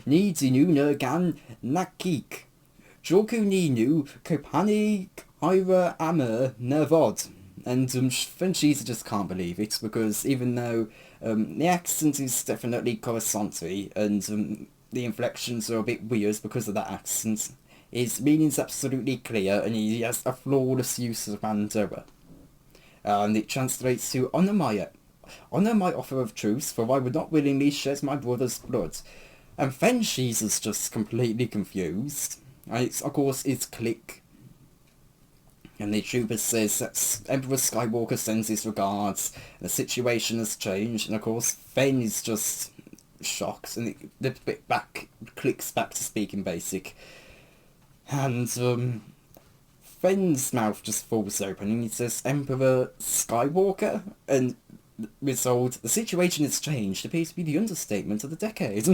"Ni dinu nergan nakik. Joku Ninu, Kopani, Ira Amer, Nervod." And Fen Sheeter just can't believe it, because even though the accent is definitely Coruscanty, and the inflections are a bit weird because of that accent, his meaning's absolutely clear, and he has a flawless use of Mindor. And it translates to, honour my offer of truce, for I would not willingly shed my brother's blood. And Fen Sheeter's just completely confused. And of course, it's Click. And the trooper says that Emperor Skywalker sends his regards, and the situation has changed, and of course, Fen is just shocked, and the bit back clicks back to speaking basic. And Fen's mouth just falls open, and he says, "Emperor Skywalker?" And we're told the situation has changed appears to be the understatement of the decade.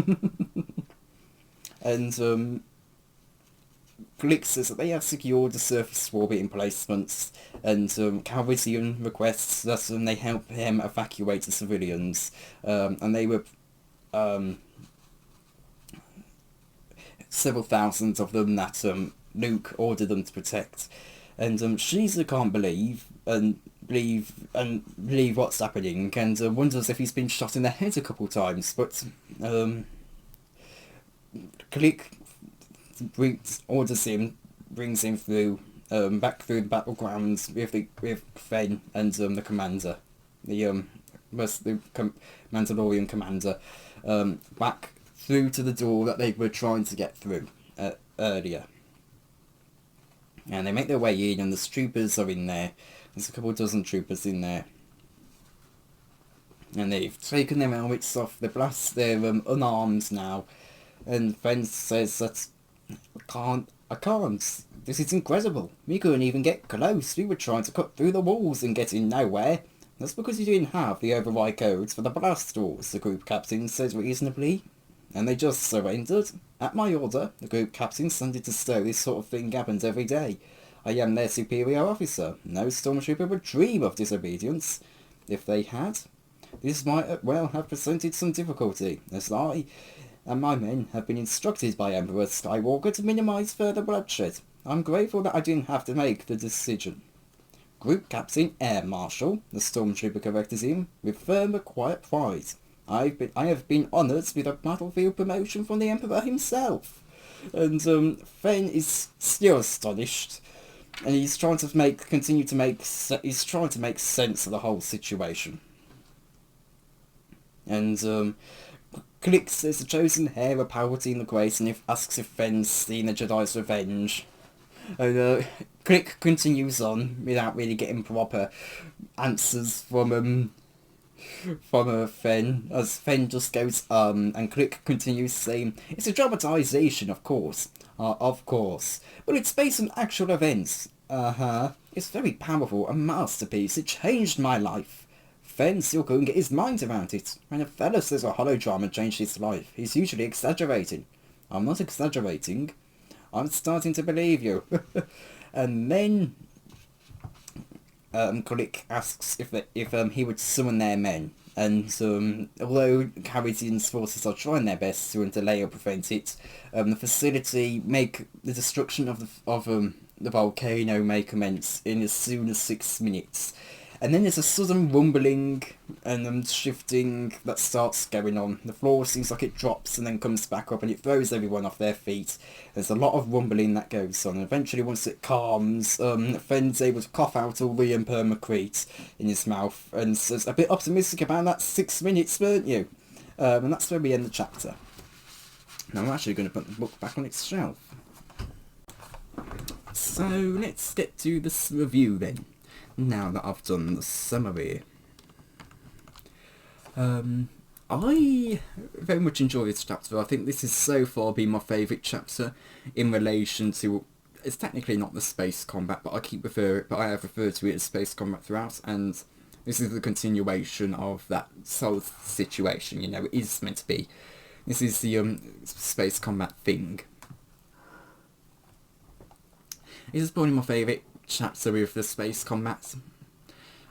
And Glick says that they have secured the surface orbit emplacements, and Calrissian requests that they help him evacuate the civilians, and they were several thousands of them that Luke ordered them to protect, and Sheezer can't believe what's happening, and wonders if he's been shot in the head a couple times, but Click orders him, brings him through, back through the battlegrounds with Fen and the commander, the Mandalorian commander, back through to the door that they were trying to get through earlier. And they make their way in, and the troopers are in there, There's a couple dozen troopers in there. And they've taken their helmets off, they're unarmed now. And Fen says that, I can't, this is incredible. We couldn't even get close, we were trying to cut through the walls and get in nowhere. That's because you didn't have the override codes for the blast doors, the group captain said reasonably. And they just surrendered. At my order, the group captain decided to stow this sort of thing happens every day. I am their superior officer. No stormtrooper would dream of disobedience. If they had, this might well have presented some difficulty, as I and my men have been instructed by Emperor Skywalker to minimise further bloodshed. I'm grateful that I didn't have to make the decision. Group Captain Air Marshal, the stormtrooper corrected him, with firm but quiet pride. I have been honoured with a battlefield promotion from the Emperor himself. And Fen is still astonished, and he's trying to make sense of the whole situation. And Click says the chosen heir of Palpatine the Great, and asks if Fen's seen the Jedi's revenge. And Click continues on without really getting proper answers from Fen, as Fen just goes and Click continues saying, it's a dramatisation, of course, but it's based on actual events. It's very powerful, a masterpiece, it changed my life. Fen still couldn't get his mind around it. When a fella says a holodrama changed his life, he's usually exaggerating. I'm not exaggerating. I'm starting to believe you. And then Click asks if he would summon their men. And although Carradian's forces are trying their best to delay or prevent it, the facility make the destruction of the volcano may commence in as soon as 6 minutes. And then there's a sudden rumbling and shifting that starts going on. The floor seems like it drops and then comes back up, and it throws everyone off their feet. There's a lot of rumbling that goes on. And eventually, once it calms, Fen's able to cough out all the impermacrete in his mouth, and says, a bit optimistic about that 6 minutes, weren't you? And that's where we end the chapter. Now I'm actually going to put the book back on its shelf. So let's get to this review then. Now that I've done the summary. I very much enjoy this chapter. I think this has so far been my favourite chapter in relation to, it's technically not the space combat, but I have referred to it as space combat throughout, and this is the continuation of that whole situation, it is meant to be. This is the space combat thing. This is probably my favourite chapter with the space combat.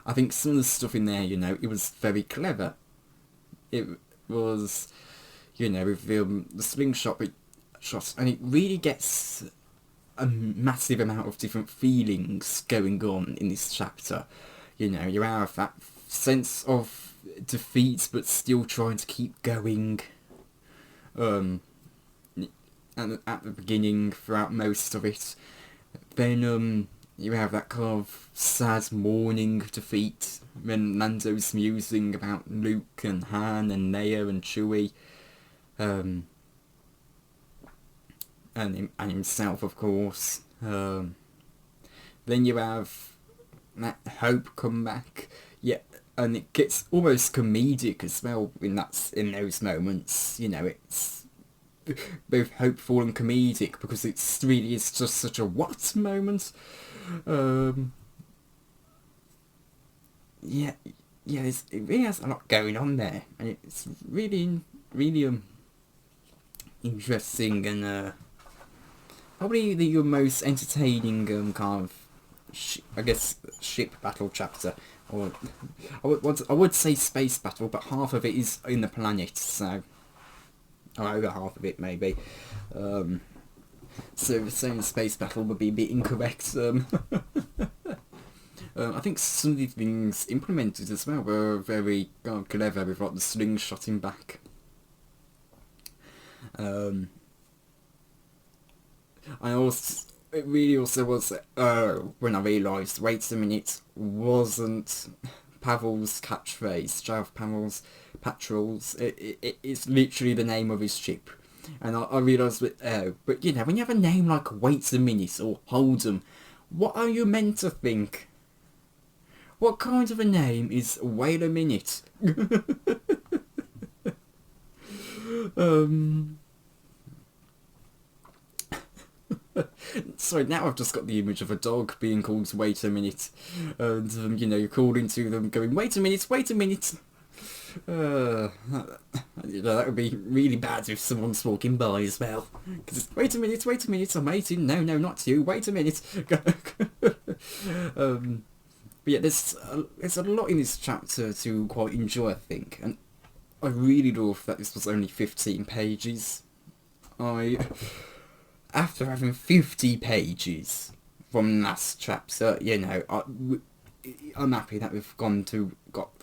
I think some of the stuff in there, it was very clever. It was, with the slingshot shots, and it really gets a massive amount of different feelings going on in this chapter. You have that sense of defeat, but still trying to keep going. And at the beginning, throughout most of it, then you have that kind of sad mourning defeat when Lando's musing about Luke and Han and Leia and Chewie, and himself, of course. Then you have that Hope come back, and it gets almost comedic as well in those moments. It's both hopeful and comedic because it's really is just such a what moment. It really has a lot going on there, and it's really interesting, and probably the most entertaining kind of ship battle chapter, or I would say space battle, but half of it is in the planet, so or over half of it maybe. So saying space battle would be a bit incorrect. I think some of the things implemented as well were very clever, with like the slingshotting back. It really also was when I realised, wait a minute, wasn't Pavel's catchphrase, Jav Patrol's, it's literally the name of his ship. And I realised that, but when you have a name like Wait a Minute or Hold 'em, what are you meant to think? What kind of a name is Wait a Minute? Sorry, now I've just got the image of a dog being called Wait a Minute, and you know, you're calling to them going, wait a minute, wait a minute. You know, that would be really bad if someone's walking by as well. Because wait a minute, I'm waiting. No, not you. Wait a minute. But yeah, there's a lot in this chapter to quite enjoy, I think, and I really love that this was only 15 pages. After having 50 pages from last chapter, you know, I'm happy that we've got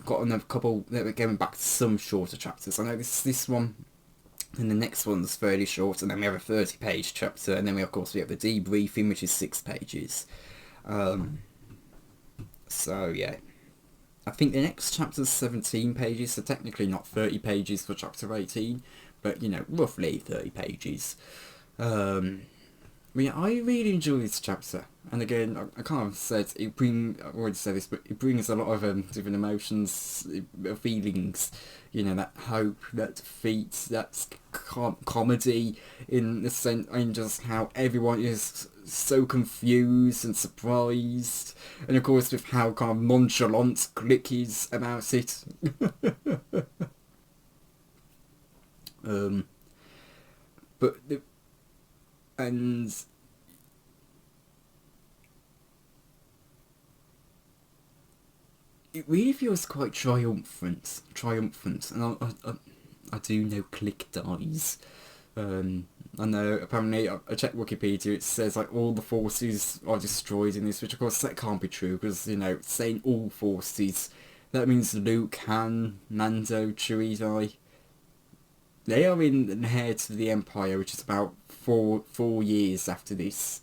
another couple, that we're going back to some shorter chapters. I know this one and the next one's fairly short, and then we have a 30-page chapter, and then we have the debriefing, which is 6 pages. So yeah, I think the next chapter's 17 pages, so technically not 30 pages for chapter 18, but you know, roughly 30 pages. Yeah, I really enjoy this chapter, and again, I kind of said I already said this, but it brings a lot of different emotions, feelings, you know, that hope, that defeat, that comedy, in the sense, in just how everyone is so confused and surprised, and of course with how kind of nonchalant Glick is about it. And it really feels quite triumphant, and I do know Glick dies. I know, apparently, I checked Wikipedia, it says like all the forces are destroyed in this, which of course that can't be true, because, you know, saying all forces, that means Luke, Han, Mando, Chewie die. They are in the heir to the Empire, which is about four years after this.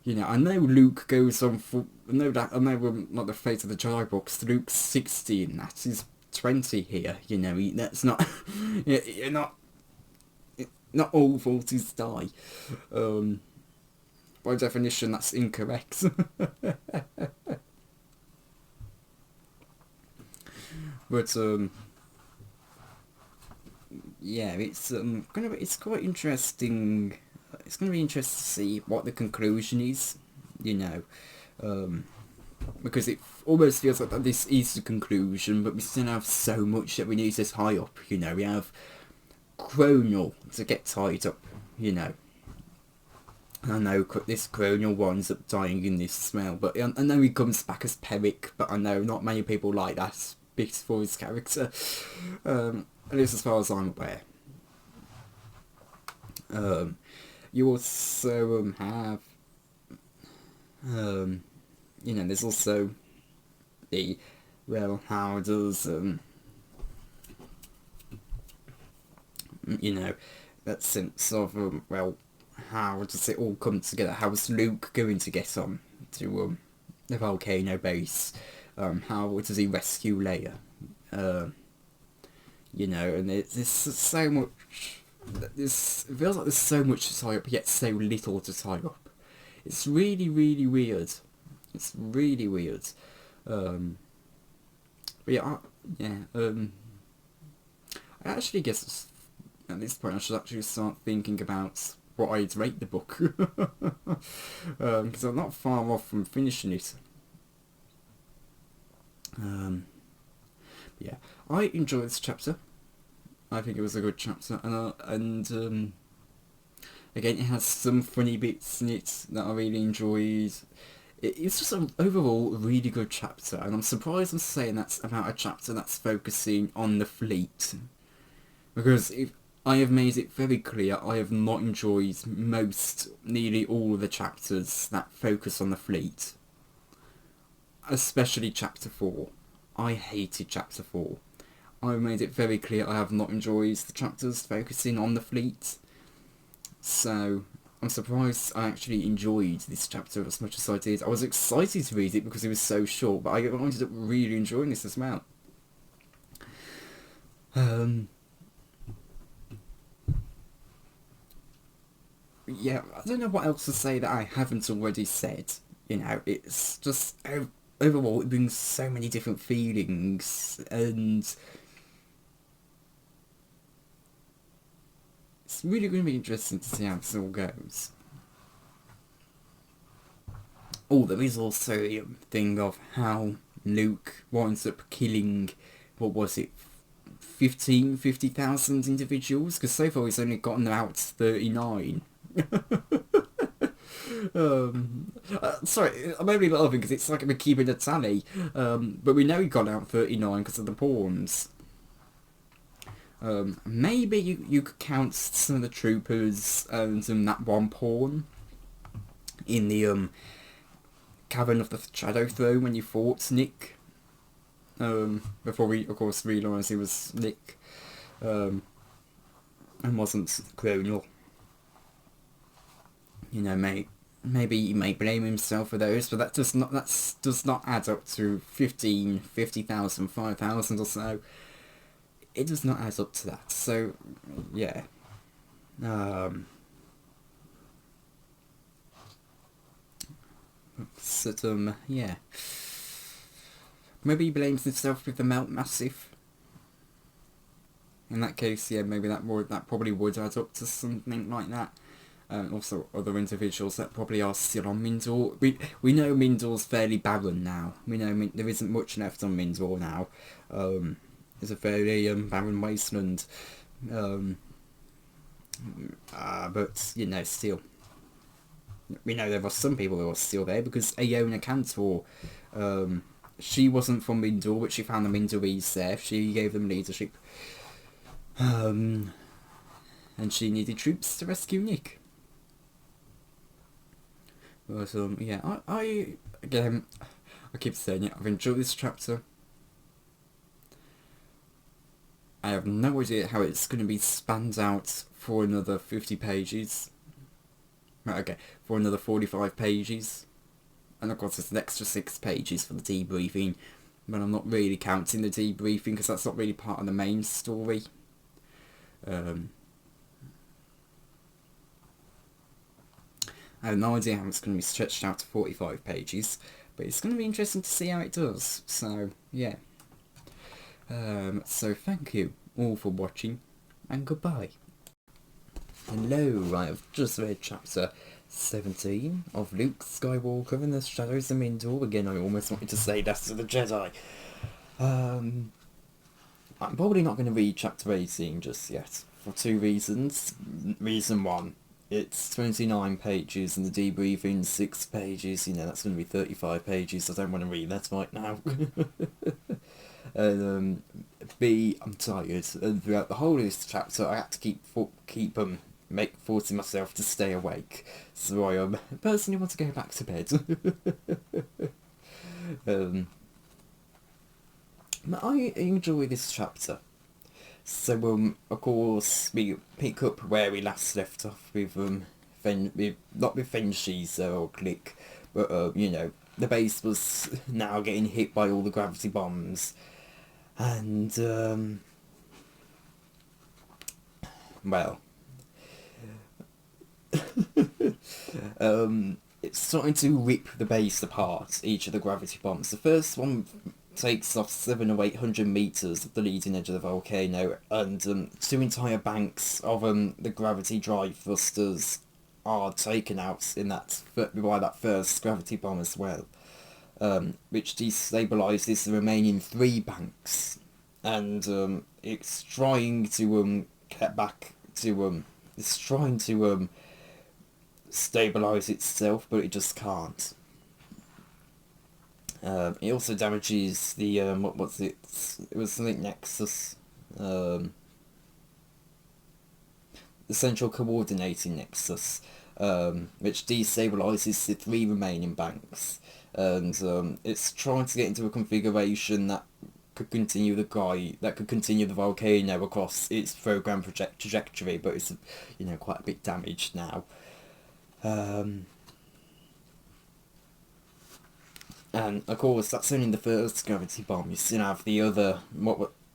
You know, I know Luke goes on for... I know not the fate of the Jedi books. Luke's 60 and that is 20 here. You know, that's not... You're not... Not all forces die. By definition, that's incorrect. But, yeah, it's quite interesting. It's gonna be interesting to see what the conclusion is, you know, because it almost feels like that this is the conclusion, but we still have so much that we need to tie up. You know, we have Chronal to get tied up. You know, I know this Chronal winds up dying in this smell, but I know he comes back as Peric, but I know not many people like that bit for his character. At least as far as I'm aware. You also have, you know, there's also the, well, how does, you know, that sense of, well, how does it all come together? How is Luke going to get on to the volcano base? How does he rescue Leia? You know, and there's so much... it feels like there's so much to tie up, yet so little to tie up. It's really, really weird. It's really weird. But yeah, I actually guess at this point I should actually start thinking about what I'd rate the book. Because I'm not far off from finishing it. Yeah, I enjoyed this chapter. I think it was a good chapter, and again, it has some funny bits in it that I really enjoyed. It's just an overall really good chapter, and I'm surprised I'm saying that's about a chapter that's focusing on the fleet, because I have made it very clear I have not enjoyed nearly all of the chapters that focus on the fleet, especially chapter 4. I hated chapter 4. I've made it very clear I have not enjoyed the chapters focusing on the fleet. So, I'm surprised I actually enjoyed this chapter as much as I did. I was excited to read it because it was so short, but I ended up really enjoying this as well. Yeah, I don't know what else to say that I haven't already said. You know, it's just overall it brings so many different feelings, and it's really going to be interesting to see how this all goes. Oh, there is also the thing of how Luke winds up killing, what was it, 50,000 individuals? Because so far he's only gotten out 39. Sorry, I'm only laughing because it's like we're keeping a tally. But we know he got out 39 because of the pawns. Maybe you could count some of the troopers and that one pawn in the Cavern of the Shadow Throne when you fought Nick. Before we, of course, realised he was Nick, and wasn't Colonial. You know, maybe he may blame himself for those, but that does not add up to 50,000, 5,000 or so. It does not add up to that. So, yeah. Yeah. Maybe he blames himself with the Melt Massive. In that case, yeah, maybe that probably would add up to something like that. Also, other individuals that probably are still on Mindor. We know Mindor's fairly barren now. We know there isn't much left on Mindor now. It's a fairly barren wasteland. But, you know, still. We know there are some people who are still there because Aona Cantor, she wasn't from Mindor, but she found the Mindorese there. She gave them leadership. And she needed troops to rescue Nick. But, yeah, I keep saying it, I've enjoyed this chapter. I have no idea how it's going to be spanned out for another 50 pages. Right, okay, for another 45 pages. And of course there's an extra 6 pages for the debriefing. But I'm not really counting the debriefing because that's not really part of the main story. I have no idea how it's going to be stretched out to 45 pages. But it's going to be interesting to see how it does. So, yeah. So thank you all for watching, and goodbye. Hello, I've just read chapter 17 of Luke Skywalker and the Shadows of Mindor. Again, I almost wanted to say Last of the Jedi. I'm probably not going to read chapter 18 just yet, for 2 reasons. Reason 1, it's 29 pages and the debriefing 6 pages, you know, that's going to be 35 pages, so I don't want to read that right now. And B, I'm tired, and throughout the whole of this chapter I had to keep forcing myself to stay awake, so I personally want to go back to bed. But I enjoy this chapter. So of course we pick up where we last left off with not with Fenshi's or Click, but you know, the base was now getting hit by all the gravity bombs. And, well, it's starting to rip the base apart, each of the gravity bombs. The first one takes off 700 or 800 metres of the leading edge of the volcano, and 2 entire banks of the gravity drive thrusters are taken out by that first gravity bomb as well. Which destabilises the remaining 3 banks, and it's trying to get back to it's trying to stabilise itself, but it just can't. It also damages the what was it? It was something Nexus, the central coordinating nexus, which destabilises the 3 remaining banks. And it's trying to get into a configuration that could continue the volcano across its program trajectory, but it's, you know, quite a bit damaged now. And of course that's only the first gravity bomb. You still have the other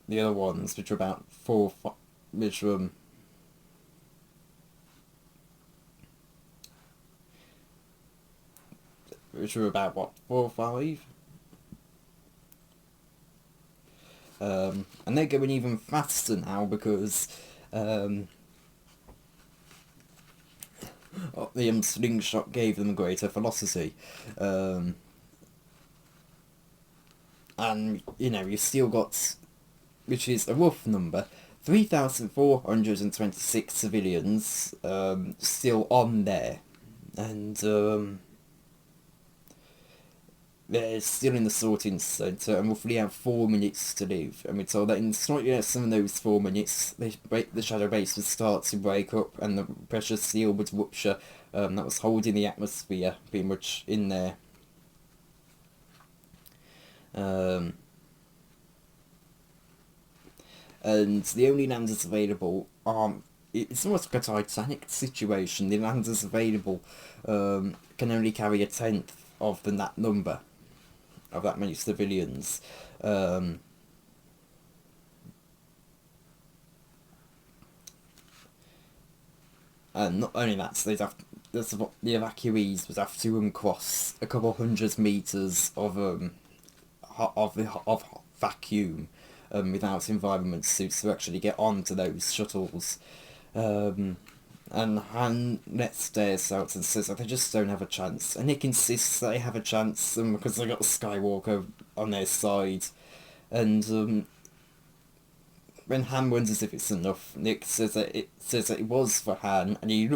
the other ones, which are about 4 or 5, which were about, what, 4 or 5? And they're going even faster now because the slingshot gave them greater velocity. And, you know, you've still got, which is a rough number, 3,426 civilians still on there. And they're still in the sorting centre and roughly have 4 minutes to live. And we're told that in slightly less than those 4 minutes, the shadow base would start to break up and the pressure seal would rupture that was holding the atmosphere pretty much in there. And the only landers available are... It's almost like a Titanic situation. The landers available can only carry a tenth of that number, of that many civilians. And not only that, so the evacuees would have to cross a couple hundred meters of vacuum without environment suits to actually get onto those shuttles. And Han stares out and says that they just don't have a chance. And Nick insists that they have a chance because they got Skywalker on their side. And when Han wonders if it's enough, Nick says that it was for Han, and he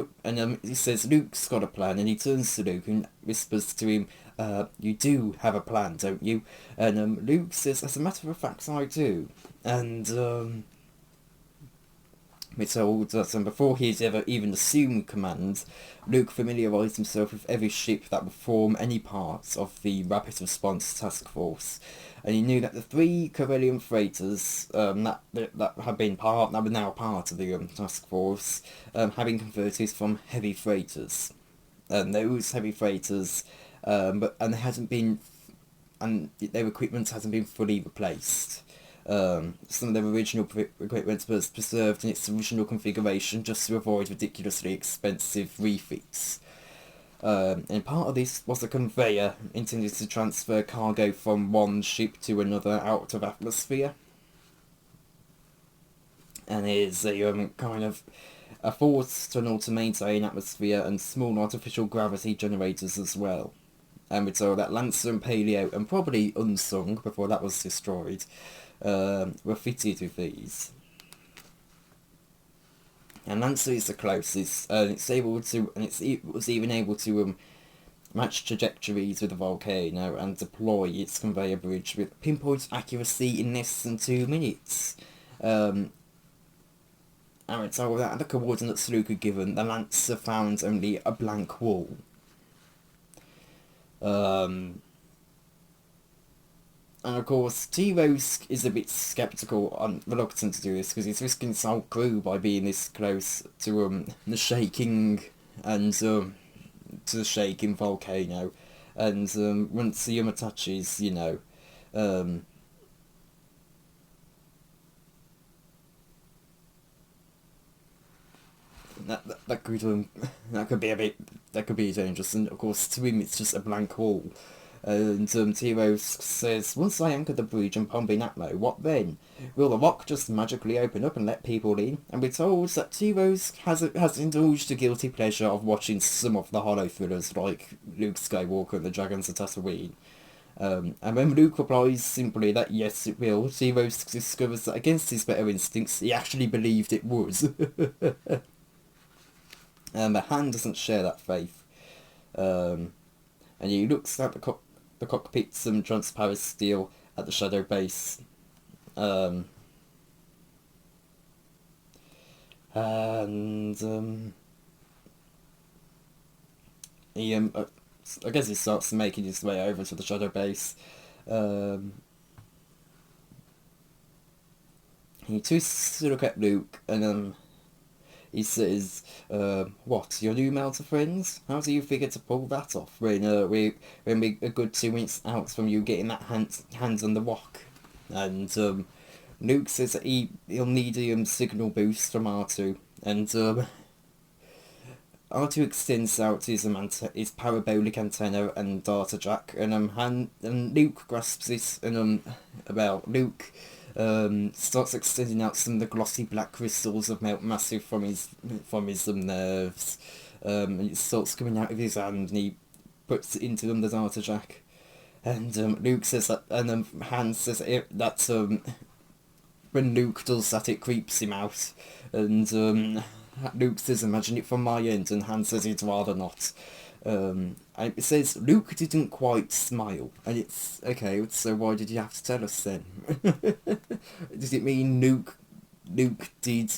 says Luke's got a plan, and he turns to Luke and whispers to him, "You do have a plan, don't you?" And Luke says, "As a matter of fact, I do." And we're told that before he'd ever even assumed command, Luke familiarised himself with every ship that would form any part of the Rapid Response Task Force, and he knew that the 3 Corellian freighters that were now part of the task force had been converted from heavy freighters, and those heavy freighters, and their equipment hasn't been fully replaced. Some of their original equipment was preserved in its original configuration just to avoid ridiculously expensive refits. And part of this was a conveyor intended to transfer cargo from one ship to another out of atmosphere. And is a kind of a force tunnel to maintain atmosphere and small artificial gravity generators as well. And we're told that Lancer and Paleo, and probably Unsung before that was destroyed, were fitted with these. And Lancer is the closest, and it was even able to match trajectories with the volcano and deploy its conveyor bridge with pinpoint accuracy in less than 2 minutes. And it's all that the coordinates Luke had given, the Lancer found only a blank wall. And of course, T-Rose is a bit sceptical and reluctant to do this because he's risking his whole crew by being this close to the shaking and to the shaking volcano. And once the attaches, you know, that could be dangerous. And of course, to him, it's just a blank wall. And T-Rose says, "Once I anchor the bridge and pump in Atmo, what then? Will the rock just magically open up and let people in?" And we're told that T-Rose has indulged the guilty pleasure of watching some of the hollow thrillers like Luke Skywalker and the Dragons of Tatooine. And when Luke replies simply that yes it will, T-Rose discovers that against his better instincts, he actually believed it would. But Han doesn't share that faith. And he looks at the cockpits and transparent steel at the shadow base. I guess he starts making his way over to the shadow base. He twists to look at Luke and he says, "What, your new Melter friends? How do you figure to pull that off when we're a good 2 minutes out from you getting that hands on the rock?" And Luke says that he'll need a signal boost from R2, and R2 extends out his parabolic antenna and data jack, and Luke grasps this, and Luke starts extending out some of the glossy black crystals of Melt Massive from his nerves. And it starts coming out of his hand, and he puts it into the data jack. And Luke says that, and Han says that when Luke does that, it creeps him out. And Luke says, "Imagine it from my end," and Han says he'd rather not. And it says Luke didn't quite smile, and it's okay. So why did you have to tell us then? Does it mean Luke did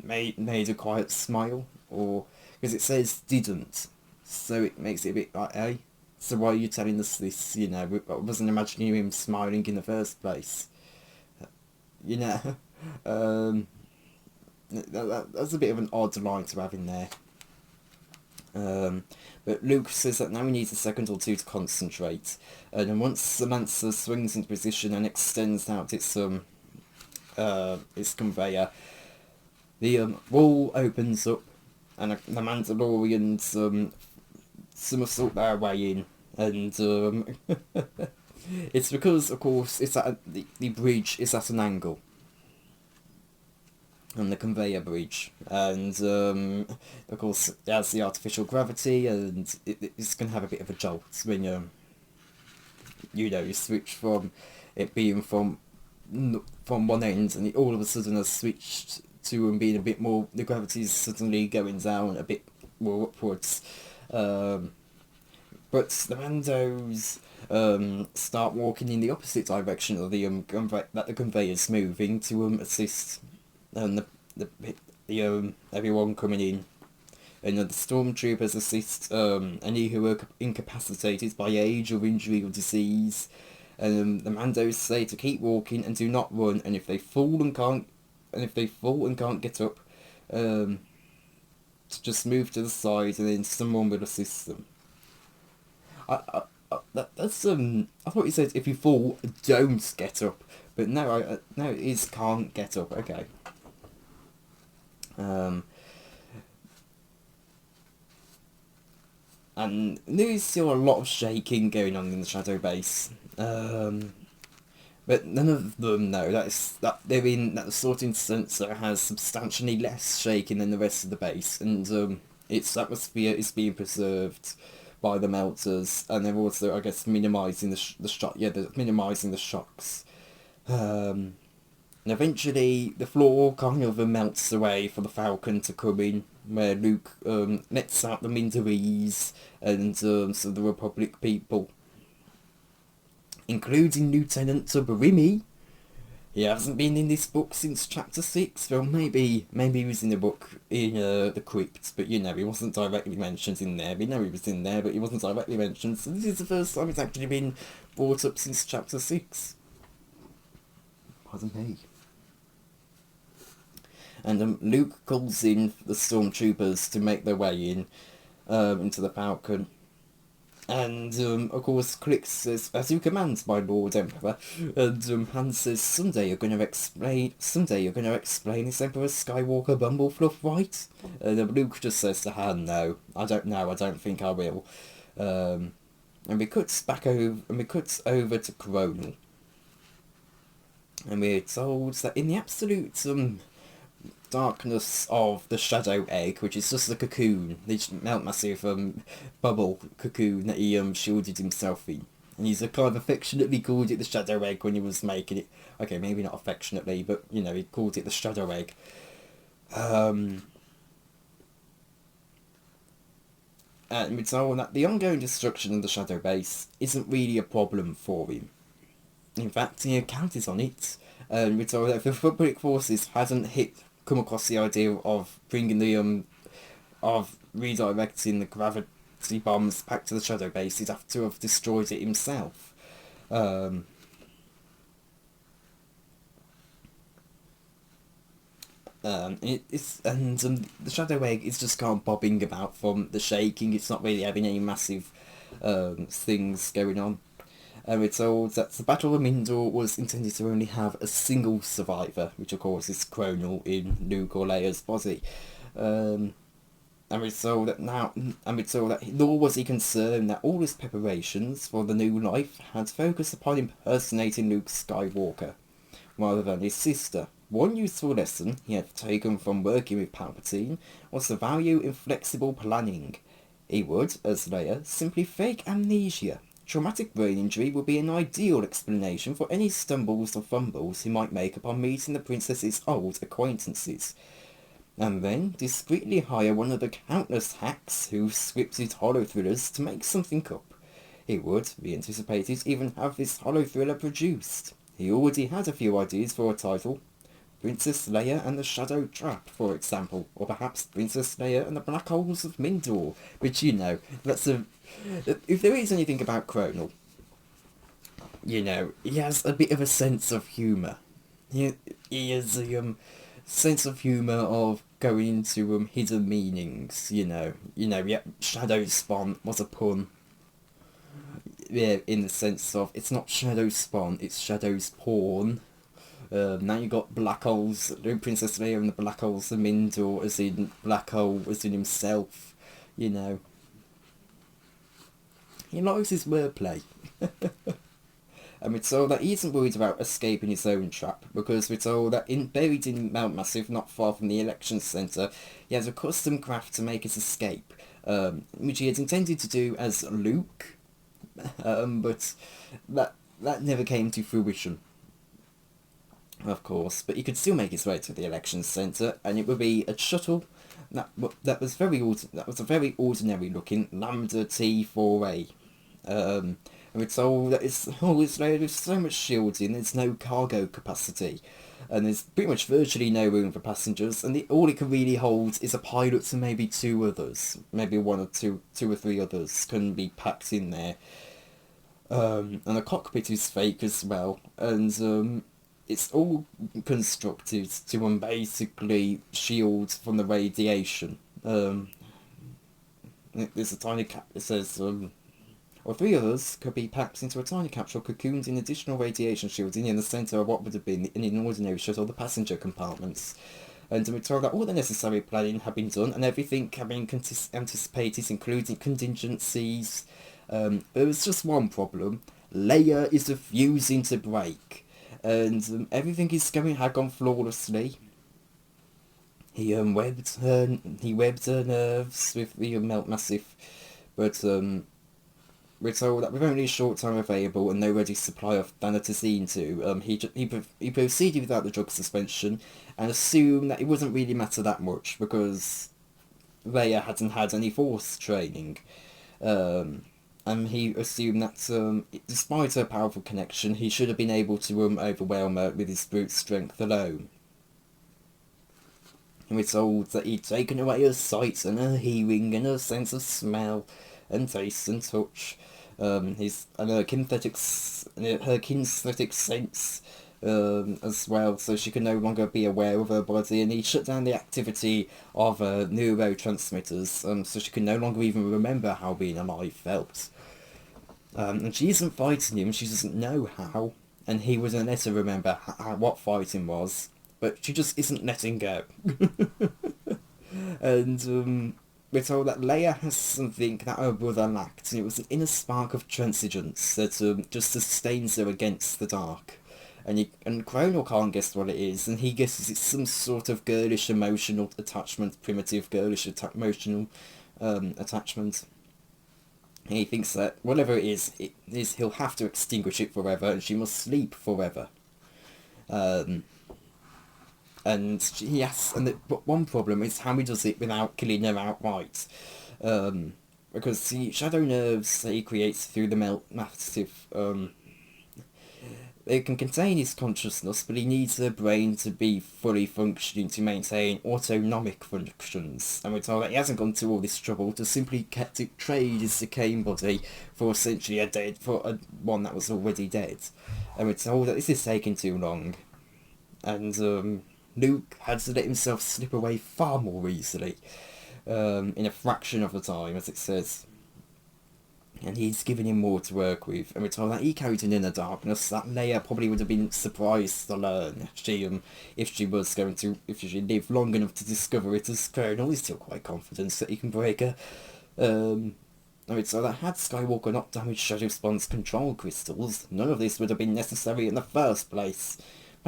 made a quiet smile, or because it says didn't, so it makes it a bit like, hey, so why are you telling us this? You know, I wasn't imagining him smiling in the first place. You know, that's a bit of an odd line to have in there. But Luke says that now he needs a second or two to concentrate, and then once the Lancer swings into position and extends out its conveyor, the wall opens up, and the Mandalorians somersault their way in, and it's because, of course, it's at the bridge is at an angle. On the conveyor bridge, and of course it has the artificial gravity, and it's going to have a bit of a jolt when you switch from it being from one end, and it all of a sudden has switched to being a bit more, the gravity is suddenly going down a bit more upwards, but the Mandos start walking in the opposite direction of the that the conveyor's moving to assist. And the everyone coming in, and the stormtroopers assist any who are incapacitated by age or injury or disease, and the Mandos say to keep walking and do not run, and if they fall and can't get up, to just move to the side, and then someone will assist them. That's I thought you said if you fall, don't get up, but no, no, it is can't get up. Okay. And there is still a lot of shaking going on in the Shadow Base, but none of them know that the sorting sensor has substantially less shaking than the rest of the base, and its atmosphere is being preserved by the melters, and they're also, I guess, minimising they're minimising the shocks. And eventually, the floor kind of melts away for the Falcon to come in, where Luke lets out the Mindorese and some of the Republic people, including Lieutenant Tuberimi. He hasn't been in this book since chapter 6. Well, maybe he was in the book in the crypt, but he wasn't directly mentioned in there. We know he was in there, but he wasn't directly mentioned. So this is the first time it's actually been brought up since chapter 6. Pardon me. And Luke calls in the stormtroopers to make their way in into the Falcon. And of course, Click says, "As you command, my Lord Emperor." And Han says, "Someday you're going to explain this Emperor Skywalker bumblefluff, right?" And Luke just says to Han, "No, I don't know. I don't think I will." And we cut over to Coronal, and we're told that in the absolute darkness of the Shadow Egg, which is just a cocoon, the Melt Massive bubble cocoon that he shielded himself in. And he's kind of affectionately called it the Shadow Egg when he was making it. Okay, maybe not affectionately, but he called it the Shadow Egg. And we're told that the ongoing destruction of the Shadow Base isn't really a problem for him. In fact, he counted on it. We're told that if the Republic forces hadn't come across the idea of bringing of redirecting the gravity bombs back to the Shadow Base, he'd have to have destroyed it himself. The Shadow Egg is just kind of bobbing about from the shaking. It's not really having any massive things going on. And we're told that the Battle of Mindor was intended to only have a single survivor, which of course is Coronal in Luke or Leia's body. And we're told that nor was he concerned that all his preparations for the new life had focused upon impersonating Luke Skywalker, rather than his sister. One useful lesson he had taken from working with Palpatine was the value in flexible planning. He would, as Leia, simply fake amnesia. Traumatic brain injury would be an ideal explanation for any stumbles or fumbles he might make upon meeting the princess's old acquaintances. And then discreetly hire one of the countless hacks who scripted holo thrillers to make something up. He would, we anticipated, even have this holo thriller produced. He already had a few ideas for a title. Princess Leia and the Shadow Trap, for example, or perhaps Princess Leia and the Black Holes of Mindor, which, you know, that's a... If there is anything about Cronal, you know, he has a bit of a sense of humour. He has a sense of humour of going into hidden meanings, you know, yeah, Shadow Spawn was a pun. Yeah, in the sense of, it's not Shadow Spawn, it's Shadow's porn. Now you got Black Holes, Princess Leia and the Black Holes of Mindor, as in Black Hole, as in himself, you know. He likes his wordplay. And we're told that he isn't worried about escaping his own trap, because we're told that buried in Mount Massive, not far from the election centre, he has a custom craft to make his escape, which he had intended to do as Luke, but that never came to fruition. Of course, but he could still make his way to the election centre, and it would be a shuttle that was a very ordinary looking Lambda T4A. And we're told that it's always loaded with so much shielding, there's no cargo capacity, and there's pretty much virtually no room for passengers, and all it can really hold is a pilot and maybe two others, maybe two or three others can be packed in there. And the cockpit is fake as well, and it's all constructed to basically shield from the radiation. There's a tiny cap. It says, or three of us could be packed into a tiny capsule cocooned in additional radiation shielding in the centre of what would have been in an ordinary shuttle, the passenger compartments. And we're told that all the necessary planning had been done and everything had been anticipated, including contingencies. There was just one problem. Leia is refusing to break. And everything is had gone flawlessly. He webbed her nerves with the Melt Massive, but we're told that with only a short time available and no ready supply of Thanatazine he proceeded without the drug suspension and assumed that it wouldn't really matter that much because Leia hadn't had any force training. And he assumed that, despite her powerful connection, he should have been able to overwhelm her with his brute strength alone. And we're told that he'd taken away her sight and her hearing and her sense of smell and taste and touch, her kinesthetic sense as well, so she could no longer be aware of her body, and he shut down the activity of neurotransmitters, so she could no longer even remember how being alive felt. And she isn't fighting him, she doesn't know how, and he wouldn't let her remember what fighting was, but she just isn't letting go. And we're told that Leia has something that her brother lacked, and it was an inner spark of transigence that just sustains her against the dark. And Cronal can't guess what it is, and he guesses it's some sort of girlish emotional attachment, primitive girlish emotional attachment. He thinks that whatever it is, he'll have to extinguish it forever, and she must sleep forever. But one problem is how he does it without killing her outright. Because the shadow nerves that he creates through the Melt Massive, they can contain his consciousness, but he needs her brain to be fully functioning to maintain autonomic functions. And we're told that he hasn't gone to all this trouble to simply trade his decaying body for essentially one that was already dead. And we're told that this is taking too long. And Luke had to let himself slip away far more easily, in a fraction of the time, as it says. And he's given him more to work with, and we're told that he carried an inner darkness that Leia probably would have been surprised to learn if she lived long enough to discover it, as Colonel is still quite confident that he can break her. And we're told that had Skywalker not damaged Shadow Spawn's control crystals, none of this would have been necessary in the first place.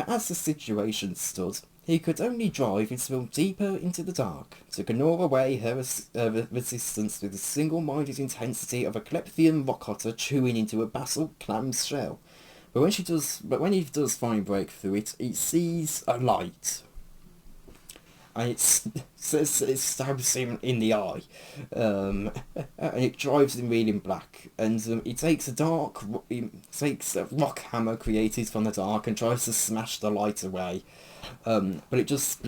But as the situation stood, he could only drive his film deeper into the dark, to gnaw away her resistance with the single-minded intensity of a Klepthian rockotter chewing into a basalt clam's shell. But when he does finally break through it, he sees a light. And it stabs him in the eye, and it drives him reeling black. And he takes a rock hammer created from the dark and tries to smash the light away, but it just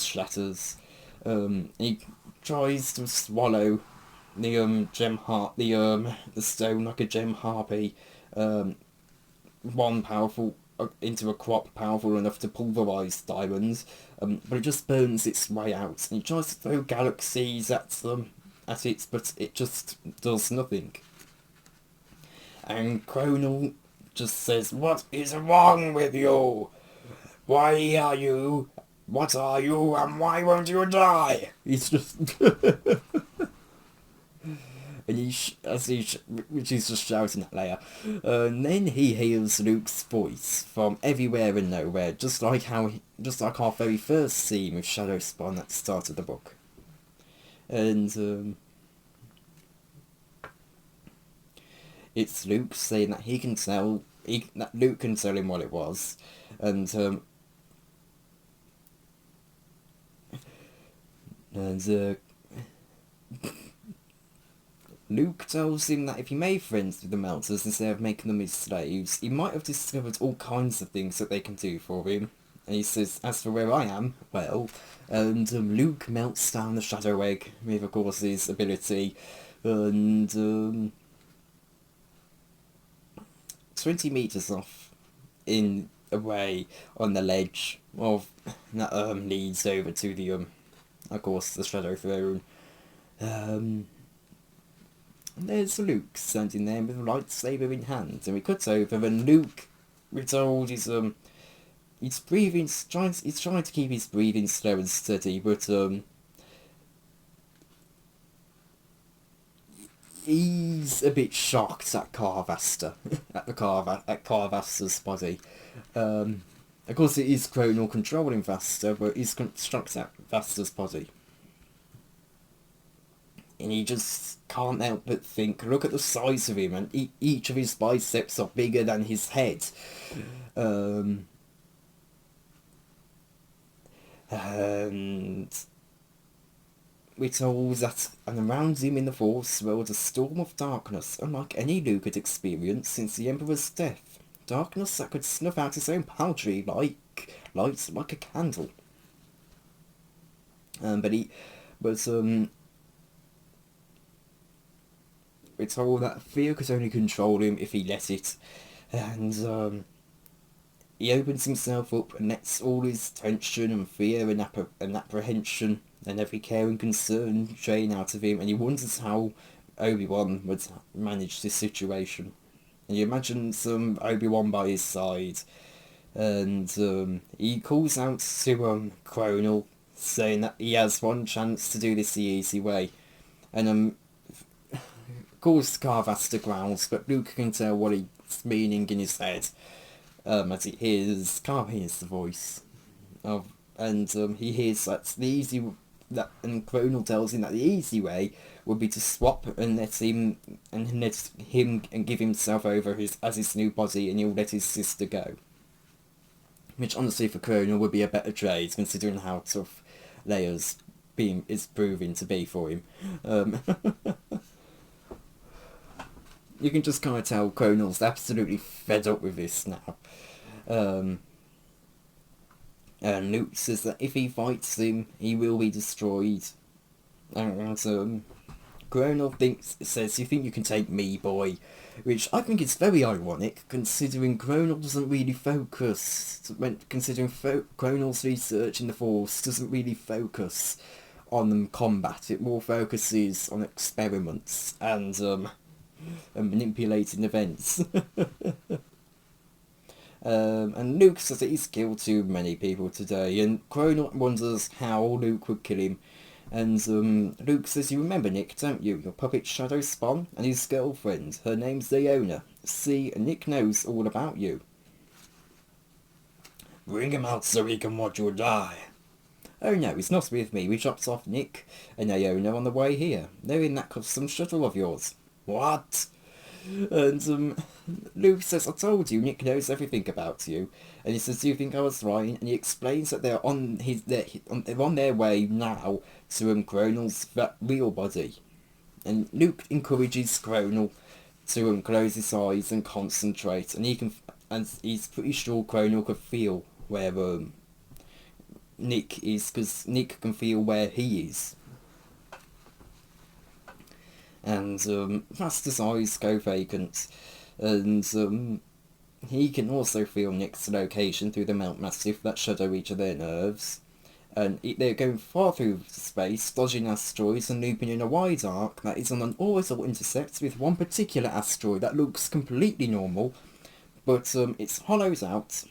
shatters. He tries to swallow the the stone like a gem harpy, into a crop powerful enough to pulverise diamonds, but it just burns its way out. And he tries to throw galaxies at it, but it just does nothing. And Cronal just says, "What is wrong with you? Why are you? What are you? And why won't you die?" He's just... and which he's just shouting at Leia. And then he hears Luke's voice from everywhere and nowhere, just like our very first scene with Shadow Spawn at the start of the book. And it's Luke saying that that Luke can tell him what it was, and Luke tells him that if he made friends with the Melters instead of making them his slaves, he might have discovered all kinds of things that they can do for him. And he says, "As for where I am, well," and Luke melts down the Shadow Egg with, of course, his ability, and 20 metres away on the ledge that leads over to the of course, the Shadow Throne. There's Luke standing there with a lightsaber in hand, and we cut over, and Luke, we're told, he's breathing, he's trying to keep his breathing slow and steady, but he's a bit shocked at Carvasta, at Carvasta's body. Of course, it is Cronal controlling Vasta, but he's shocked at Vasta's body. And he just can't help but think, look at the size of him, and each of his biceps are bigger than his head. And we're told that, and around him in the Force swirled a storm of darkness, unlike any Luke had experienced since the Emperor's death. Darkness that could snuff out its own paltry light like a candle. We're told that fear could only control him if he let it, and he opens himself up and lets all his tension and fear and apprehension and every care and concern drain out of him, and he wonders how Obi-Wan would manage this situation. And you imagine some Obi-Wan by his side, and he calls out to Cronal, saying that he has one chance to do this the easy way, and of course Carvasta growls, but Luke can tell what he's meaning in his head, as he hears the voice of, and he hears and Cronal tells him that the easy way would be to swap and let him give himself over as his new body, and he'll let his sister go. Which honestly for Cronal would be a better trade, considering how tough Leia's is proving to be for him. You can just kind of tell Cronal's absolutely fed up with this now. And Luke says that if he fights him, he will be destroyed. And Cronal says, "You think you can take me, boy?" Which I think is very ironic, considering Cronal doesn't really focus, Cronal's research in the Force doesn't really focus on combat. It more focuses on experiments and manipulating events. And Luke says that he's killed too many people today, and Cronal wonders how Luke would kill him. And Luke says, "You remember Nick, don't you? Your puppet Shadow Spawn and his girlfriend. Her name's Leona. See, Nick knows all about you." Bring him out so he can watch you die. Oh no, he's not with me. We dropped off Nick and Naona on the way here. They're in that custom shuttle of yours. What? And Luke says, I told you, Nick knows everything about you. And he says, do you think I was right? And he explains that they're on their way now to Cronal's real body. And Luke encourages Cronal to close his eyes and concentrate, and he's pretty sure Cronal could feel where Nick is, because Nick can feel where he is. And Vaster's eyes go vacant, and he can also feel Nick's location through the Mount Massive that shadow each of their nerves. And they're going far through space, dodging asteroids and looping in a wide arc that is on an orbital intersect with one particular asteroid that looks completely normal, but it's hollowed out.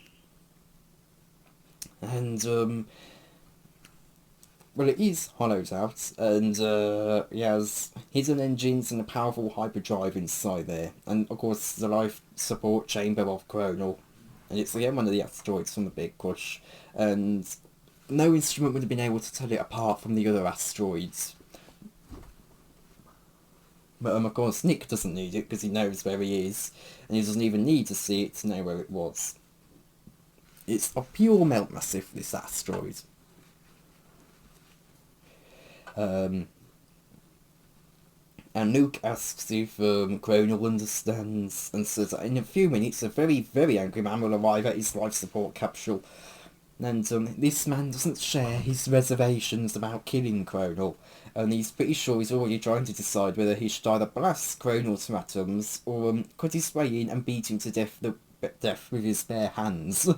And well, it is hollowed out, and he has hidden engines and a powerful hyperdrive inside there, and of course the life support chamber of Cronal, and it's again one of the asteroids from the Big Crush, and no instrument would have been able to tell it apart from the other asteroids. But of course Nick doesn't need it because he knows where he is, and he doesn't even need to see it to know where it was. It's a pure melt massive, this asteroid. And Luke asks if Cronal understands, and says that in a few minutes a very, very angry man will arrive at his life support capsule. And this man doesn't share his reservations about killing Cronal, and he's pretty sure he's already trying to decide whether he should either blast Cronal to atoms or cut his way in and beat him to death with his bare hands.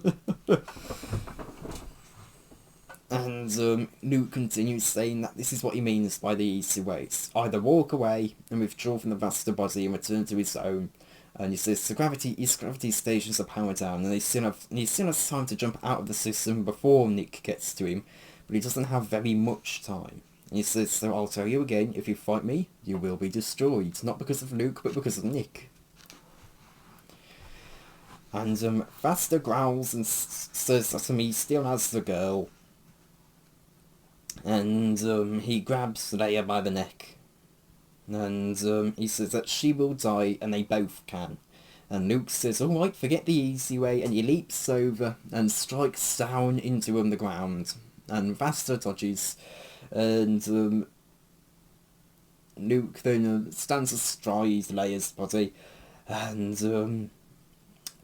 And Luke continues saying that this is what he means by the easy way. It's either walk away and withdraw from the vaster body and return to his own. And he says his gravity stations are powered down, and he still has time to jump out of the system before Nick gets to him, but he doesn't have very much time. And he says, so I'll tell you again, if you fight me, you will be destroyed. Not because of Luke, but because of Nick. And Vaster growls and says that he still has the girl. And he grabs Leia by the neck. And he says that she will die and they both can. And Luke says, alright, forget the easy way, and he leaps over and strikes down into the ground. And Vaster dodges, and Luke then stands astride Leia's body, and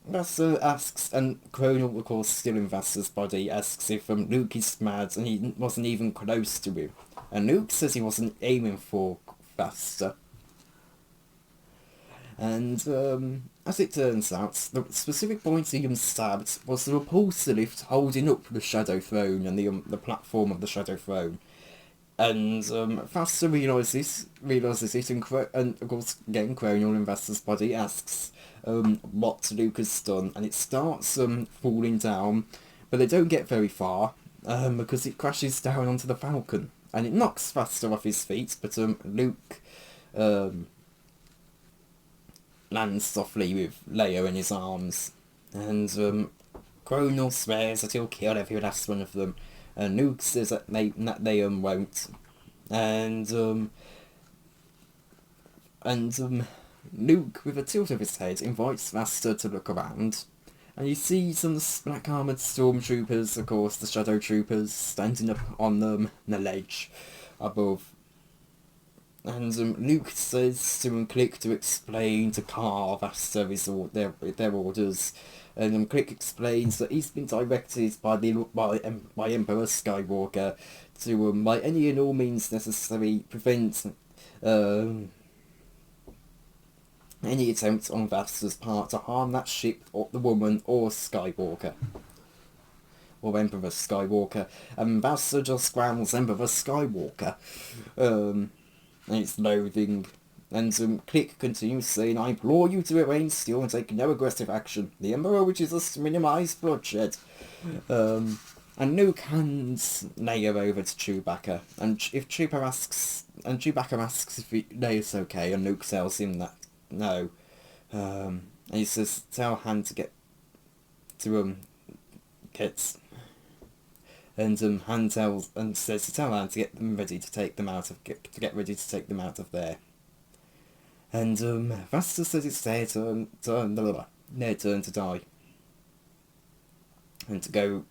Vaster asks, and Cronal, of course, still in Vaster's body, asks if Luke is mad, and he wasn't even close to him. And Luke says he wasn't aiming for Vaster. And as it turns out, the specific point he stabbed was the repulsor lift holding up the Shadow Throne and the platform of the Shadow Throne. And Vaster realises it, and of course again Cronal in Vaster's body asks what Luke has done, and it starts falling down, but they don't get very far because it crashes down onto the Falcon, and it knocks Vaster off his feet, but Luke lands softly with Leia in his arms, and Cronal swears that he'll kill every last one of them, and Luke says that they won't, and Luke, with a tilt of his head, invites Vaster to look around, and you see some black armoured stormtroopers, of course the Shadow Troopers, standing up on the ledge above. And Luke says to Click to explain to Car Vaster their orders, and Click explains that he's been directed by Emperor Skywalker to by any and all means necessary prevent any attempt on Vaster's part to harm that ship or the woman or Skywalker. Or Emperor Skywalker. And Vaster just growls Emperor Skywalker. And it's loathing. And Click continues saying, I implore you to remain still and take no aggressive action. The Emperor wishes us to minimise bloodshed. And Luke hands Leia over to Chewbacca. And Chewbacca asks if Leia's okay, and Luke tells him that no. And he says, tell Han to tickets. And Han tells and says to tell Han to get them ready to take them out of get ready to take them out of there. And Vaster says it's their turn to die. And to go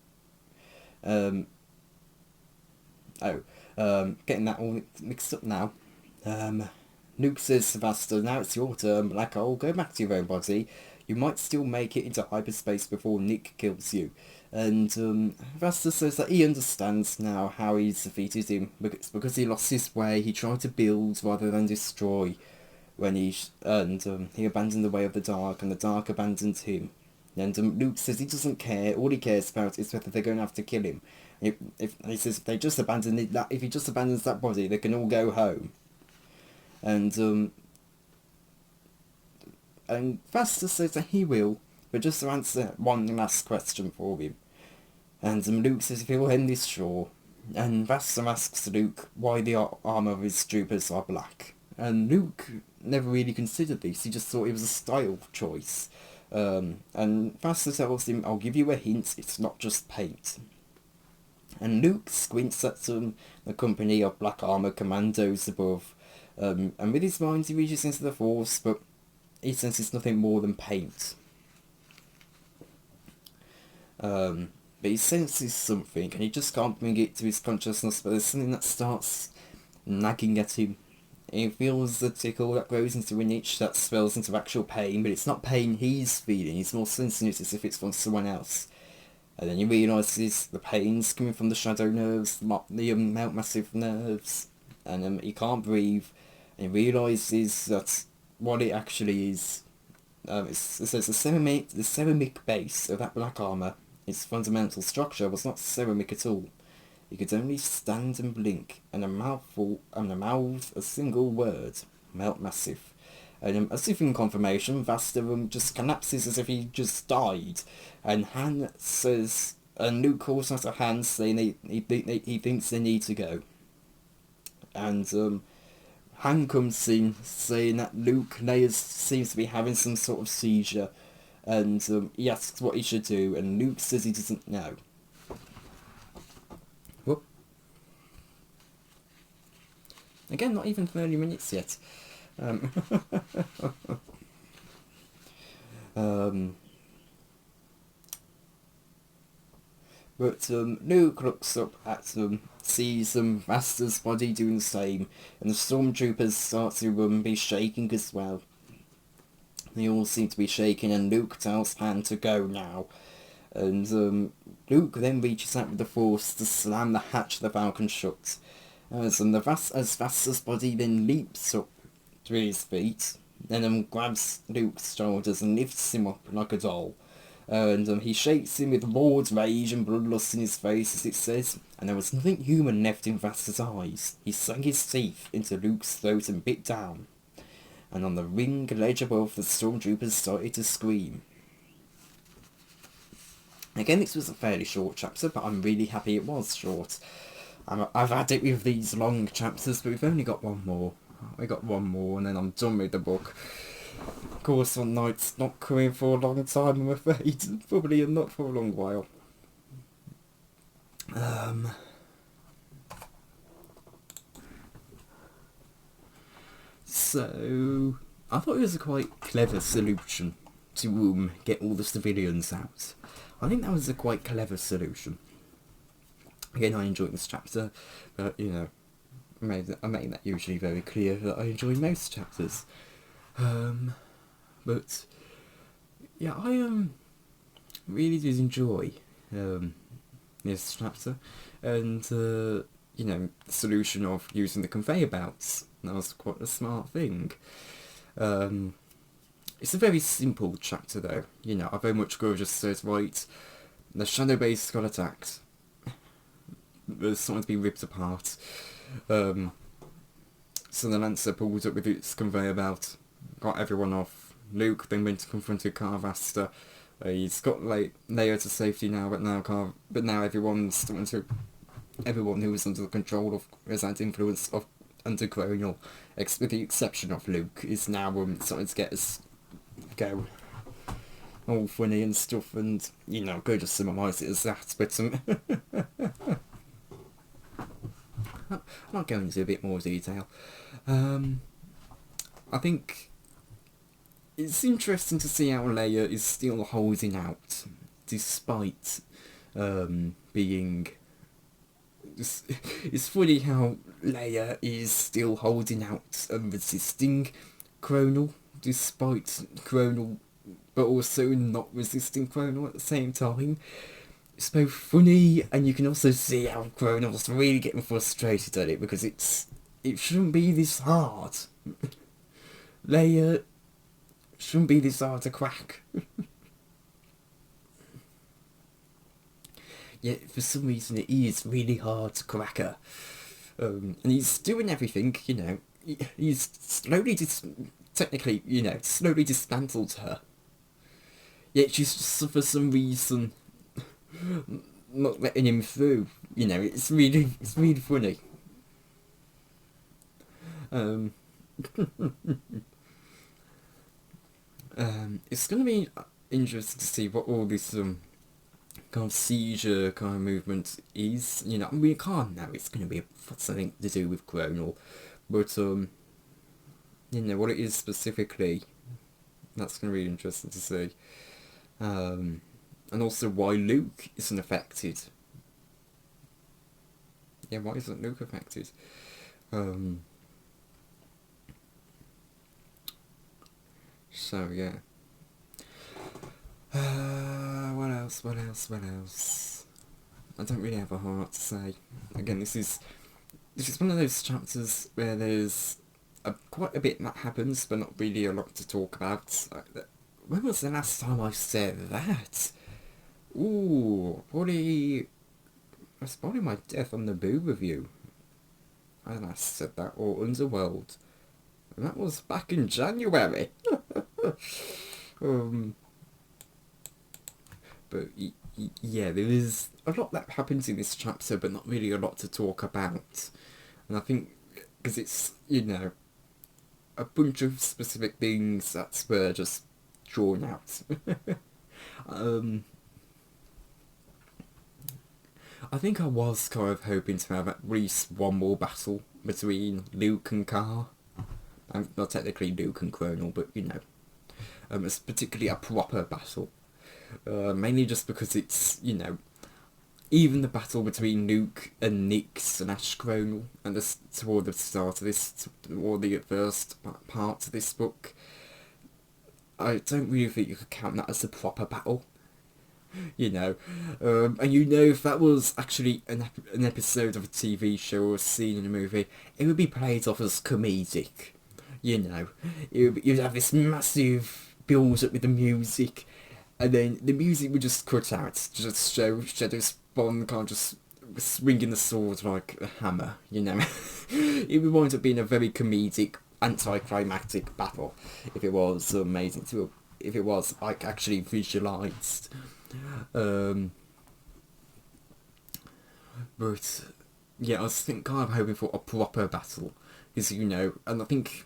getting that all mixed up now. Luke says to Vaster, now it's your turn, Black Hole, go back to your own body. You might still make it into hyperspace before Nick kills you. And Vaster says that he understands now how he's defeated him, because he lost his way. He tried to build rather than destroy, when he abandoned the way of the dark, and the dark abandoned him. And Luke says he doesn't care. All he cares about is whether they're going to have to kill him. If he says if he just abandons that body, they can all go home. And Vaster says that he will, but just to answer one last question for him. And Luke says if he will end this, sure. And Vaster asks Luke why the armour of his troopers are black. And Luke never really considered this. He just thought it was a style choice. And Vaster tells him, I'll give you a hint, it's not just paint. And Luke squints at the company of black armour commandos above. And with his mind he reaches into the Force, but he senses nothing more than paint. But he senses something, and he just can't bring it to his consciousness, but there's something that starts nagging at him. He feels the tickle that grows into an itch that swells into actual pain, but it's not pain he's feeling, he's more sensing it as if it's from someone else. And then he realises the pain's coming from the shadow nerves, the melt massive nerves, and he can't breathe, and he realises that what it actually is, it says the ceramic base of that black armour, its fundamental structure was not ceramic at all. He could only stand and blink, and mouth a single word, melt massive. And as if in confirmation, Vaster just collapses as if he just died. And Han says, and Luke calls out to Han saying he thinks they need to go. And Han comes in saying that Leia seems to be having some sort of seizure. And he asks what he should do, and Luke says he doesn't know. Whoop. Again, not even 30 minutes yet. But Luke looks up at sees Vaster's body doing the same, and the stormtroopers start to be shaking as well. They all seem to be shaking, and Luke tells Han to go now. And Luke then reaches out with the Force to slam the hatch of the Falcon shut. As Vaster's body then leaps up to his feet, and grabs Luke's shoulders and lifts him up like a doll. And he shakes him with bored rage and bloodlust in his face, as it says, and there was nothing human left in Vaster's eyes. He sank his teeth into Luke's throat and bit down. And on the ring ledge above, the stormtroopers started to scream. Again, this was a fairly short chapter, but I'm really happy it was short. I've had it with these long chapters, but we've only got one more. We got one more, and then I'm done with the book. Of course, One Night's not coming for a long time, I'm afraid. Probably not for a long while. So, I thought it was a quite clever solution to get all the civilians out. I think that was a quite clever solution. Again, I enjoyed this chapter, but, you know, I make that usually very clear that I enjoy most chapters. But, yeah, I really did enjoy this chapter, and, you know, the solution of using the conveyor belts. That was quite a smart thing. It's a very simple chapter though, you know, I very much go just says, right, the shadow base got attacked. There's something to be ripped apart. So the Lancer pulled up with its conveyor belt, got everyone off. Luke then went to confront Car Vaster. He's got like Leia to safety now, but now everyone who was under the control of Resent influence of undercolonial, with the exception of Luke, is now starting to get us go. all funny and stuff, and you know, go just summarise it as that. But I'll go into a bit more detail. I think it's interesting to see how Leia is still holding out, despite being... It's funny how Leia is still holding out and resisting Cronal, despite Cronal, but also not resisting Cronal at the same time. It's both funny, and you can also see how Cronal's really getting frustrated at it, because it shouldn't be this hard. Leia shouldn't be this hard to crack. Yet for some reason it is really hard to crack her. And he's doing everything, you know. He's slowly slowly dismantled her. Yet she's just, for some reason, not letting him through. You know, it's really funny. It's going to be interesting to see what all this kind of seizure kind of movement is. You know, we can't know it's going to be something to do with Cronal, but you know what it is specifically. That's going to be interesting to see. And also why Luke isn't affected. Yeah, why isn't Luke affected? So yeah. What else? I don't really have a whole lot to say. Again, this is one of those chapters where there's quite a bit that happens, but not really a lot to talk about. When was the last time I said that? Ooh, that's probably my Death on the Boo review. I last said that, or Underworld. And that was back in January. But yeah, there is a lot that happens in this chapter, but not really a lot to talk about. And I think, because it's, you know, a bunch of specific things that were just drawn out. I think I was kind of hoping to have at least one more battle between Luke and Car. Not technically Luke and Cronal, but you know, it's particularly a proper battle. Mainly just because it's, you know, even the battle between Luke and Nix and Ash Cronal, and toward the start of this, or the first part of this book, I don't really think you could count that as a proper battle. You know, and you know, if that was actually an episode of a TV show or a scene in a movie, it would be played off as comedic. You know, you'd have this massive build-up with the music, and then the music would just cut out, just show Shadow Spawn kind of just swinging the sword like a hammer, you know. It would wind up being a very comedic, anticlimactic battle if it was amazing if it was like actually visualised. But yeah, I was kind of hoping for a proper battle, because you know, and I think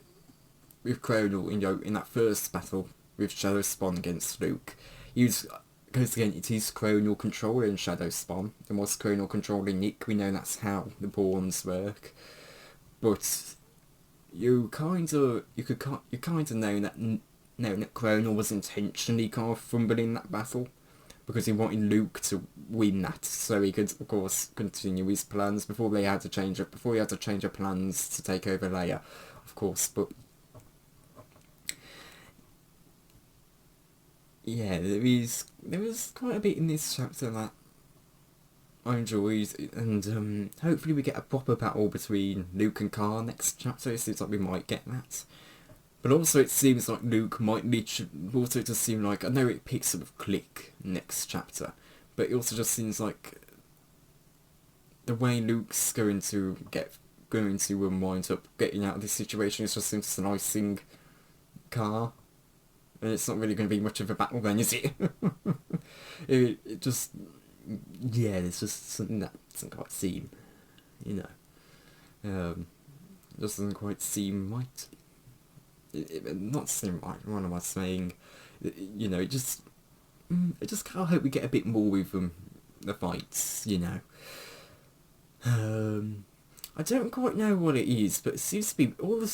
with Cronal, you know, in that first battle with Shadow Spawn against Luke, because again it is Cronal controlling Shadow Spawn, and was Cronal controlling Nick. We know that's how the pawns work, but you kind of know that Cronal was intentionally kind of fumbling that battle, because he wanted Luke to win that, so he could, of course, continue his plans before he had to change her plans to take over Leia, of course. But yeah, there was quite a bit in this chapter that I enjoyed, and hopefully we get a proper battle between Luke and Car next chapter. It seems like we might get that. But also it seems like Luke might literally... Also it does seem like... I know it picks up with Click next chapter, but it also just seems like the way Luke's going to wind up getting out of this situation is just icing Car. And it's not really going to be much of a battle then, is it? it just... Yeah, there's just something that doesn't quite seem... You know... doesn't quite seem right. Not seem right, what am I saying? You know, it just... I just kind of hope we get a bit more with the fights, you know. I don't quite know what it is, but it seems to be all the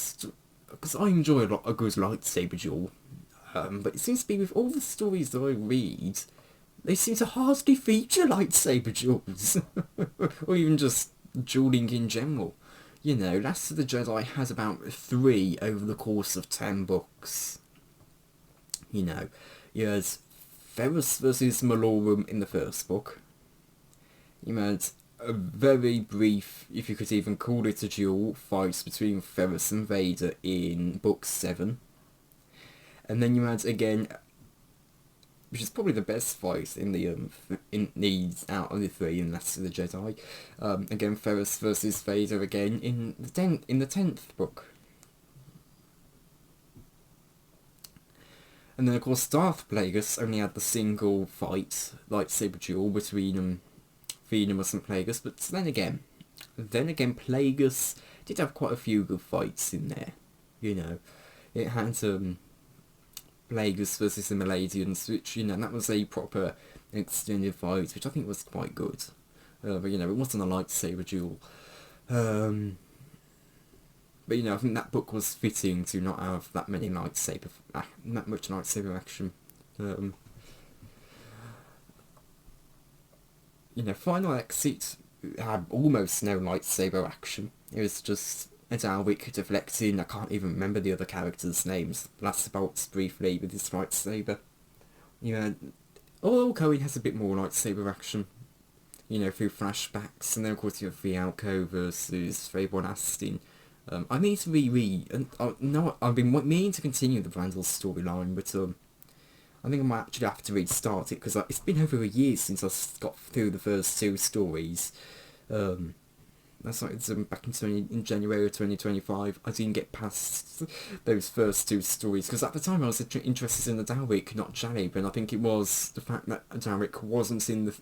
because I enjoy a good lightsaber duel. But it seems to be with all the stories that I read, they seem to hardly feature lightsaber duels, or even just dueling in general. You know, Last of the Jedi has about 3 over the course of 10 books. You know, you had Ferrus versus Malorum in the first book. You had a very brief, if you could even call it a duel, fight between Ferrus and Vader in book 7. And then you had again, which is probably the best fight in the out of the 3 in Last of the Jedi. Again, Ferrus versus Vader again in the 10th book. And then of course Darth Plagueis only had the single fight, lightsaber duel between Venomous and Plagueis, but then again Plagueis did have quite a few good fights in there. You know, it had Plagueis versus the Maladians, which, you know, that was a proper extended fight, which I think was quite good. But, you know, it wasn't a lightsaber duel. But, you know, I think that book was fitting to not have that much lightsaber action. You know, Final Exit had almost no lightsaber action. It was just a Dalwick deflecting. I can't even remember the other characters' names. Blasterbolts briefly with his lightsaber. You know, although Cohen has a bit more lightsaber action. You know, through flashbacks, and then of course you have Vialco versus Faybon Astin. I need to reread, and I've been meaning to continue the Brandel storyline, but I think I might actually have to restart it, because it's been over a year since I got through the first 2 stories. I started back in January 2025. I didn't get past those first 2 stories, because at the time I was interested in the Dalwick, not Jalib, and I think it was the fact that Dalwick wasn't in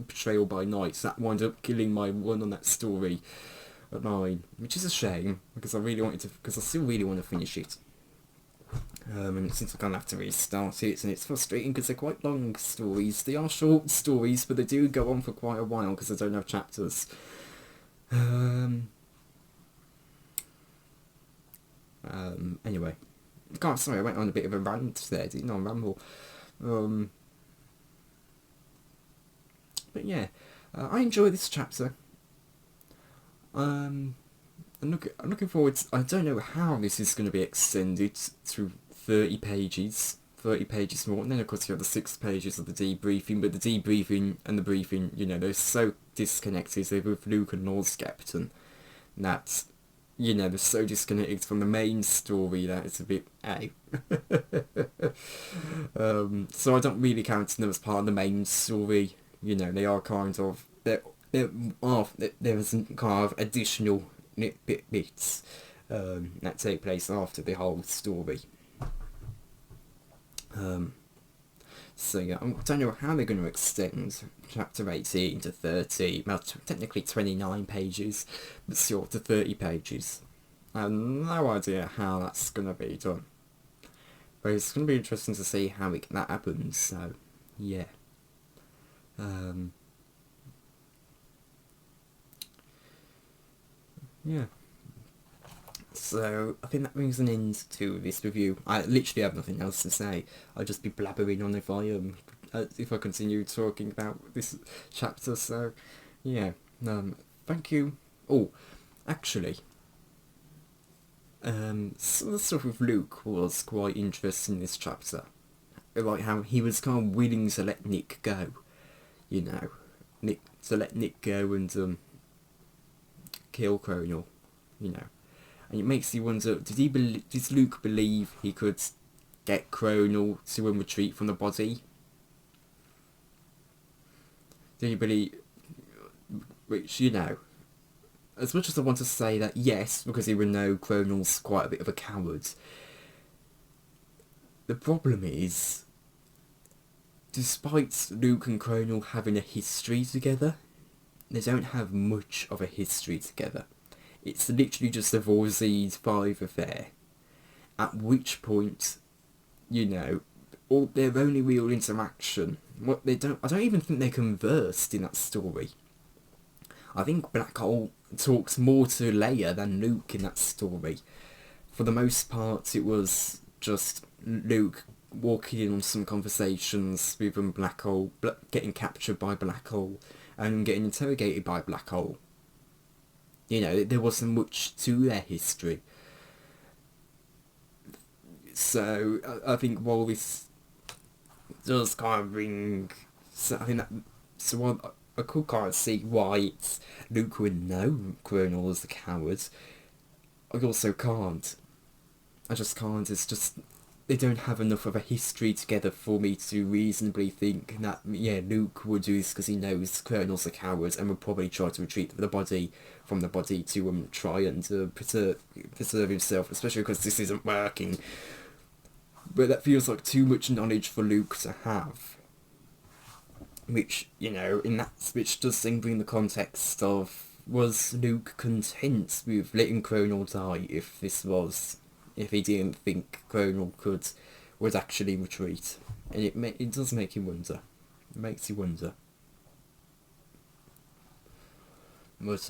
Betrayal by Night that wound up killing my run on that story at 9, which is a shame, because I still really want to finish it. And since I'm going to have to restart it, and it's frustrating because they're quite long stories. They are short stories, but they do go on for quite a while because I don't have chapters. Anyway. God, sorry, I went on a bit of a rant there, didn't I? Ramble. But yeah, I enjoy this chapter. I'm looking forward to, I don't know how this is going to be extended to 30 pages. 30 pages more, and then of course you have the 6 pages of the debriefing, but the debriefing and the briefing, you know, they're so disconnected. They're with Luke and Lord Skepton, that, you know, they're so disconnected from the main story that it's a bit so I don't really count them as part of the main story. You know, they are kind of, there's some kind of additional bits that take place after the whole story. So yeah, I don't know how they're going to extend chapter 18 to 30, well, technically 29 pages, but still to 30 pages. I have no idea how that's going to be done. But it's going to be interesting to see how that happens, so yeah. Yeah. So, I think that brings an end to this review. I literally have nothing else to say. I'll just be blabbering on if I continue talking about this chapter, so, yeah. Thank you. Oh, actually, some of the stuff with Luke was quite interesting in this chapter. Like how he was kind of willing to let Nick go, you know. To let Nick go and, kill Cronal, you know. And it makes you wonder, did Luke believe he could get Cronal to retreat from the body? Did he believe, which, you know, as much as I want to say that yes, because he would know Cronal's quite a bit of a coward, the problem is, despite Luke and Cronal having a history together, they don't have much of a history together. It's literally just a Vorzid 5 affair. At which point, you know, all their only real interaction. I don't even think they conversed in that story. I think Black Hole talks more to Leia than Luke in that story. For the most part, it was just Luke walking in on some conversations with Black Hole, getting captured by Black Hole, and getting interrogated by Black Hole. You know, there wasn't much to their history. So I think while this does kind of bring, so I think that, so while I could kind of see why it's Luke would know Colonel as the coward, I also can't. I just can't. It's just they don't have enough of a history together for me to reasonably think that, yeah, Luke would do this because he knows Colonel's a coward and would probably try to retrieve the body from the body to try and preserve himself, especially because this isn't working. But that feels like too much knowledge for Luke to have. Which, you know, which does then bring the context of, was Luke content with letting Colonel die if he didn't think Colonel would actually retreat? And it does make you wonder. It makes you wonder. But,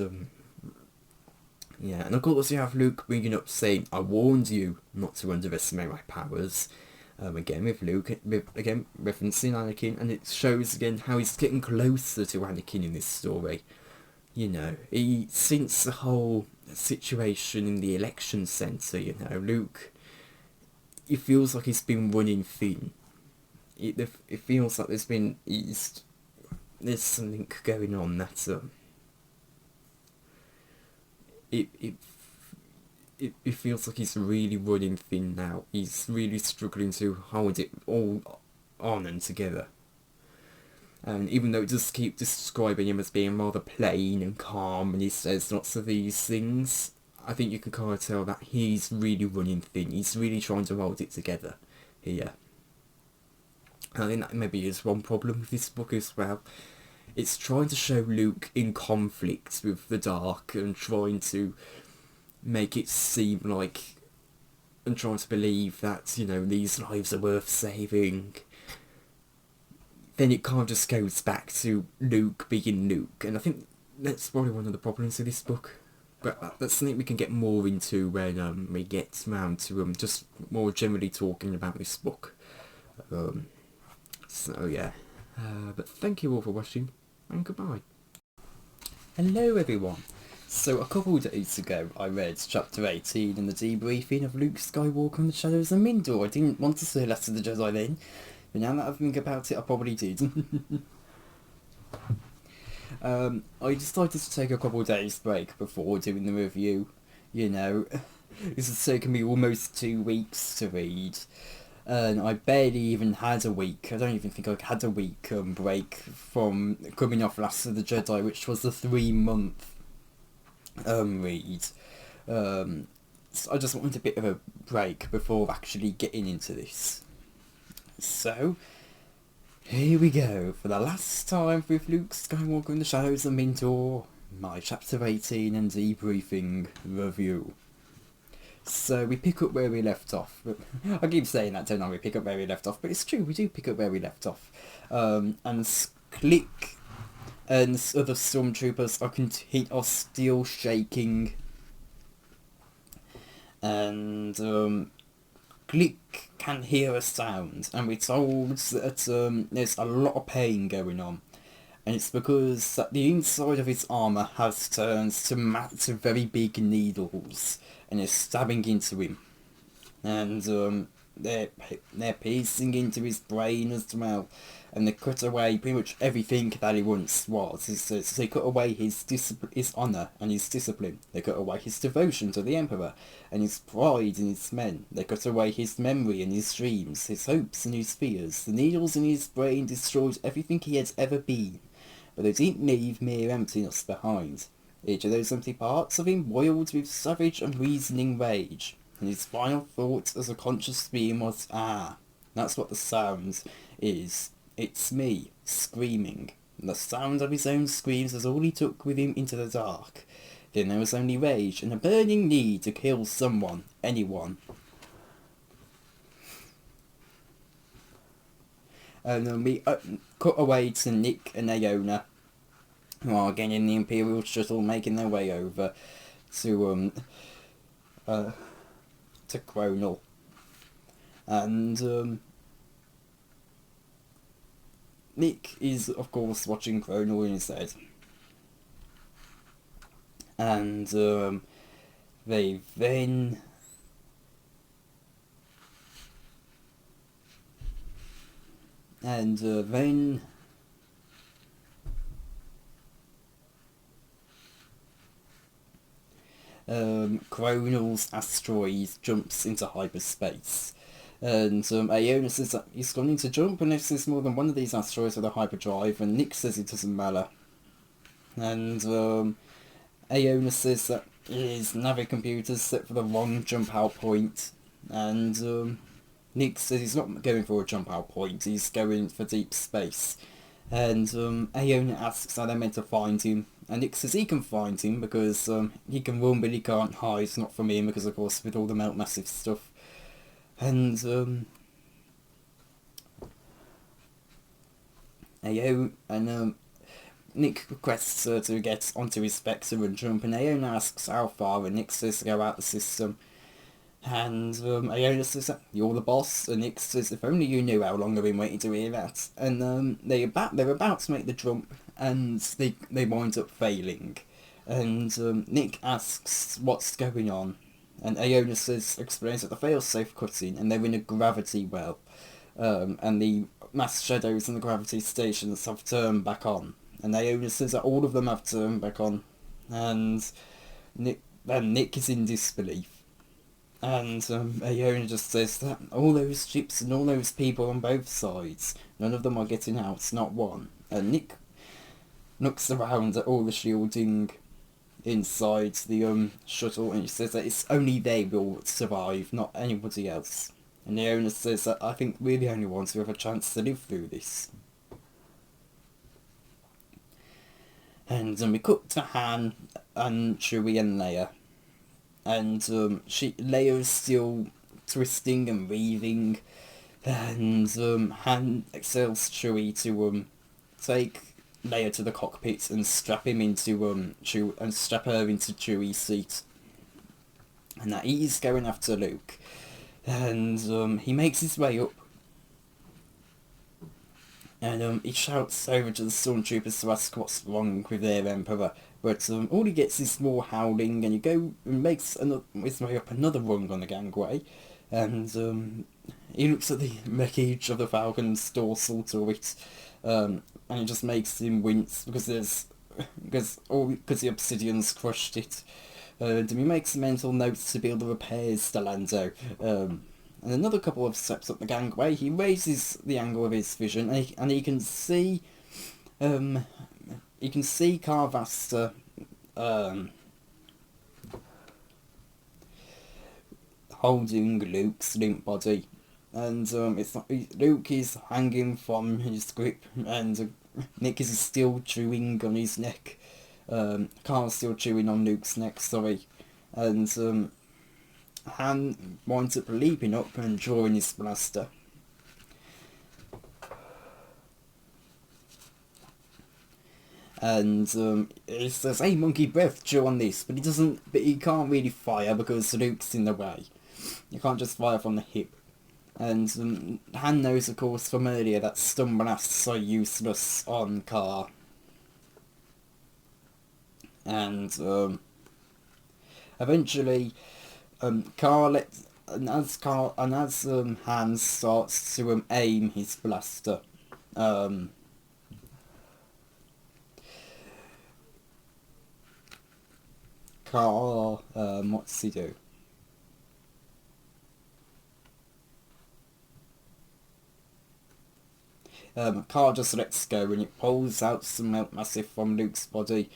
yeah, and of course you have Luke bringing up saying, I warned you not to underestimate my powers. Again with Luke, again referencing Anakin, and it shows again how he's getting closer to Anakin in this story. You know, since the whole situation in the election centre, you know, Luke, it feels like he's been running thin. It feels like there's something going on that it feels like he's really running thin now. He's really struggling to hold it all on and together. And even though it does keep describing him as being rather plain and calm, and he says lots of these things, I think you can kind of tell that he's really running thin. He's really trying to hold it together here. And I think that maybe is one problem with this book as well. It's trying to show Luke in conflict with the dark and trying to make it seem like, and trying to believe that, you know, these lives are worth saving. Then it kind of just goes back to Luke being Luke, and I think that's probably one of the problems with this book. But that's something we can get more into when we get round to just more generally talking about this book. So yeah, but thank you all for watching, and goodbye. Hello everyone. So a couple of days ago I read chapter 18 in the debriefing of Luke Skywalker and the Shadows of Mindor. I didn't want to say Last of the Jedi then, but now that I think about it I probably did. I decided to take a couple of days break before doing the review. You know, this has taken me almost 2 weeks to read, and I barely even had a week. I don't even think I had a week break from coming off Last of the Jedi, which was the 3-month read. So I just wanted a bit of a break before actually getting into this. So here we go, for the last time with Luke Skywalker and the Shadows of Mindor, my chapter 18 and debriefing review. So we pick up where we left off. I keep saying that, don't I? We pick up where we left off, but it's true, we do pick up where we left off. And Click and other stormtroopers are still shaking, and Click can hear a sound, and we're told that there's a lot of pain going on, and it's because that the inside of his armour has turned to very big needles, and is stabbing into him, and they're piercing into his brain as well, and they cut away pretty much everything that he once was. So they cut away his honour and his discipline. They cut away his devotion to the Emperor and his pride in his men. They cut away his memory and his dreams, his hopes and his fears. The needles in his brain destroyed everything he had ever been, but they didn't leave mere emptiness behind. Each of those empty parts of him boiled with savage and reasoning rage, and his final thought as a conscious being was, that's what the sound is. It's me, screaming. And the sound of his own screams was all he took with him into the dark. Then there was only rage and a burning need to kill someone, anyone. And we cut away to Nick and Aona, who are again in the Imperial shuttle, making their way over to Cronal. And Nick is, of course, watching Cronal in his head. And they then Cronal's asteroid jumps into hyperspace. And Aona says that he's going to jump unless there's more than one of these asteroids with a hyperdrive, and Nick says it doesn't matter. And Aona says that his navicomputer's set for the wrong jump out point, and Nick says he's not going for a jump out point, he's going for deep space. And Aona asks how they're meant to find him, and Nick says he can find him because he can run but he can't hide, not from him because of course with all the Melt Massive stuff. And Nick requests her to get onto his Spectre and jump, and Aona asks how far, and Nick says to go out the system. And Aona says that you're the boss, and Nick says if only you knew how long I've been waiting to hear that. And they're about to make the jump, and they wind up failing. And Nick asks what's going on, and Aona explains that the failsafe cut in, and they're in a gravity well, and the mass shadows in the gravity stations have turned back on. And Aona says that all of them have turned back on, and Nick is in disbelief. And Aona just says that all those ships and all those people on both sides, none of them are getting out, not one. And Nick looks around at all the shielding inside the shuttle, and he says that it's only they will survive, not anybody else. And Aona says that I think we're the only ones who have a chance to live through this. And we cut to Han and Chewie and Leia. And Leia's still twisting and weaving, and Han tells Chewie to take Leia to the cockpit and strap her into Chewie's seat, and that he's going after Luke. And he makes his way up, and he shouts over to the stormtroopers to ask what's wrong with their Emperor. But all he gets is more howling, and he makes his way up another rung on the gangway, and he looks at the wreckage of the Falcon's dorsal turret, and it just makes him wince because the obsidian's crushed it. And he makes mental notes to build the repairs to Lando. And another couple of steps up the gangway, he raises the angle of his vision, and he can see. You can see Carvasta holding Luke's limp body, and Luke is hanging from his grip, and Nick is still chewing on his neck. Carl's still chewing on Luke's neck, sorry, and Han winds up leaping up and drawing his blaster. And he says, "Hey, monkey breath, chew on this," but he can't really fire because Luke's in the way. You can't just fire from the hip. And Han knows, of course, from earlier that stun blasts are useless on Car. And eventually, as Han starts to aim his blaster, Car, what does he do? Car just lets go, and it pulls out some Melt Massive from Luke's body.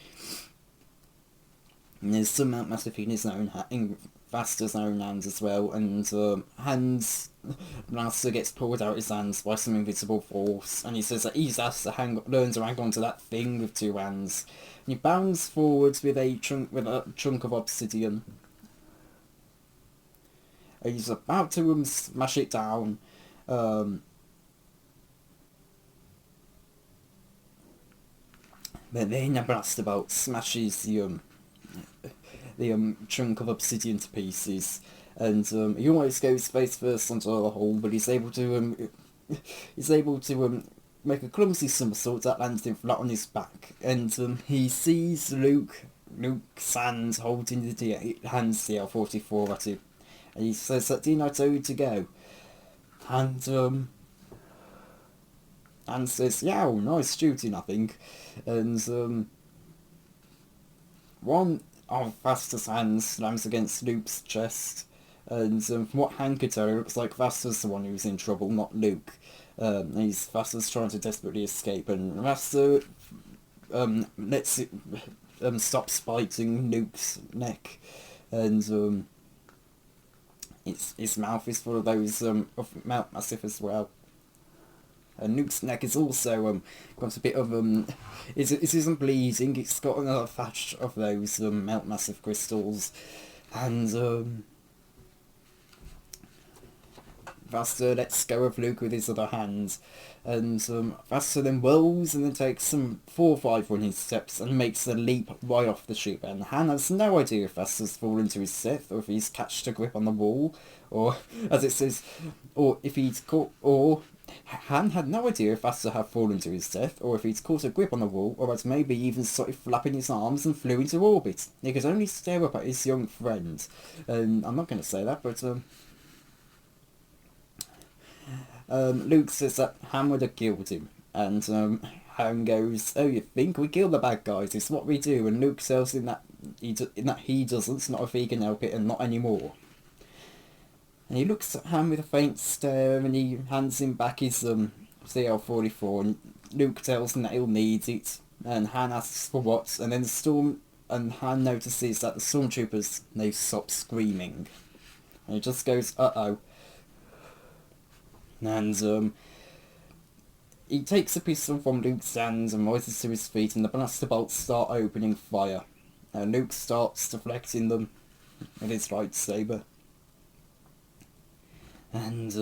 And there's some Melt Massive in his own Vasta's own hands as well, and Han's blaster gets pulled out his hands by some invisible force, and he says that he's asked to learn to hang onto that thing with two hands. And he bounds forwards with a chunk of obsidian. And he's about to smash it down, But then a blaster bolt smashes the chunk of obsidian to pieces, and he almost goes face first onto the hole, but he's able to make a clumsy somersault that lands him flat on his back, and he sees Luke's hands holding hands the L-44 at him, and he says that, "Do you not told you to go?" And says, "Yeah, nice shooting, I think." And one of Vasta's hands slams against Luke's chest, and from what Han could tell, it looks like Vasta's the one who's in trouble, not Luke. Vasta's trying to desperately escape, and Vasta lets it stops biting Luke's neck, and his mouth is full of those of mouth massive as well. And Luke's neck is also got a bit of it isn't bleeding. It's got another thatch of those melt massive crystals, and Vasta lets go of Luke with his other hand, and Vasta then whirls and then takes some 4 or 5 running steps and makes a leap right off the ship. And Han has no idea if Vasta's fallen to his death, or if he's catched a grip on the wall, or as it says, or if he's caught, or Han had no idea if Vasta had fallen to his death, or if he'd caught a grip on the wall, or had maybe even started flapping his arms and flew into orbit. He could only stare up at his young friend. And I'm not going to say that, but Luke says that Han would have killed him, and Han goes, "Oh, you think we kill the bad guys? It's what we do." And Luke tells him that he doesn't, not if he can help it, and not anymore. And he looks at Han with a faint stare, and he hands him back his CL-44, and Luke tells him that he'll need it, and Han asks for what, and then Han notices that the stormtroopers, they stop screaming. And he just goes, "Uh-oh." And he takes a pistol from Luke's hands and rises to his feet, and the blaster bolts start opening fire. And Luke starts deflecting them with his lightsaber. And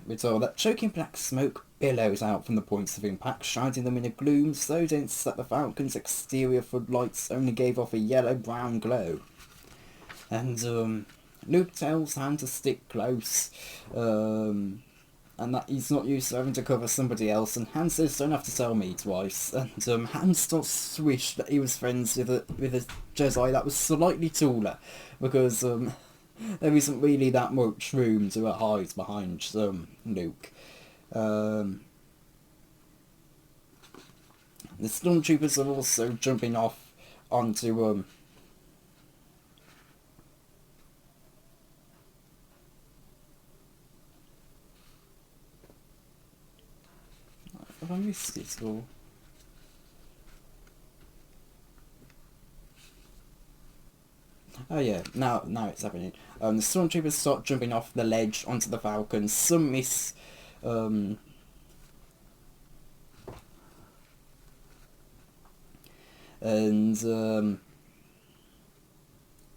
we're told that choking black smoke billows out from the points of impact, shrouding them in a gloom so dense that the Falcon's exterior floodlights only gave off a yellow-brown glow. And Luke tells Han to stick close, and that he's not used to having to cover somebody else, and Han says, "Don't have to tell me twice." And Han starts to wish that he was friends with a Jedi that was slightly taller, because there isn't really that much room to hide behind Luke. The stormtroopers are also jumping off onto have I missed it or? Oh yeah, now it's happening. The stormtroopers start jumping off the ledge onto the Falcon. Some miss, and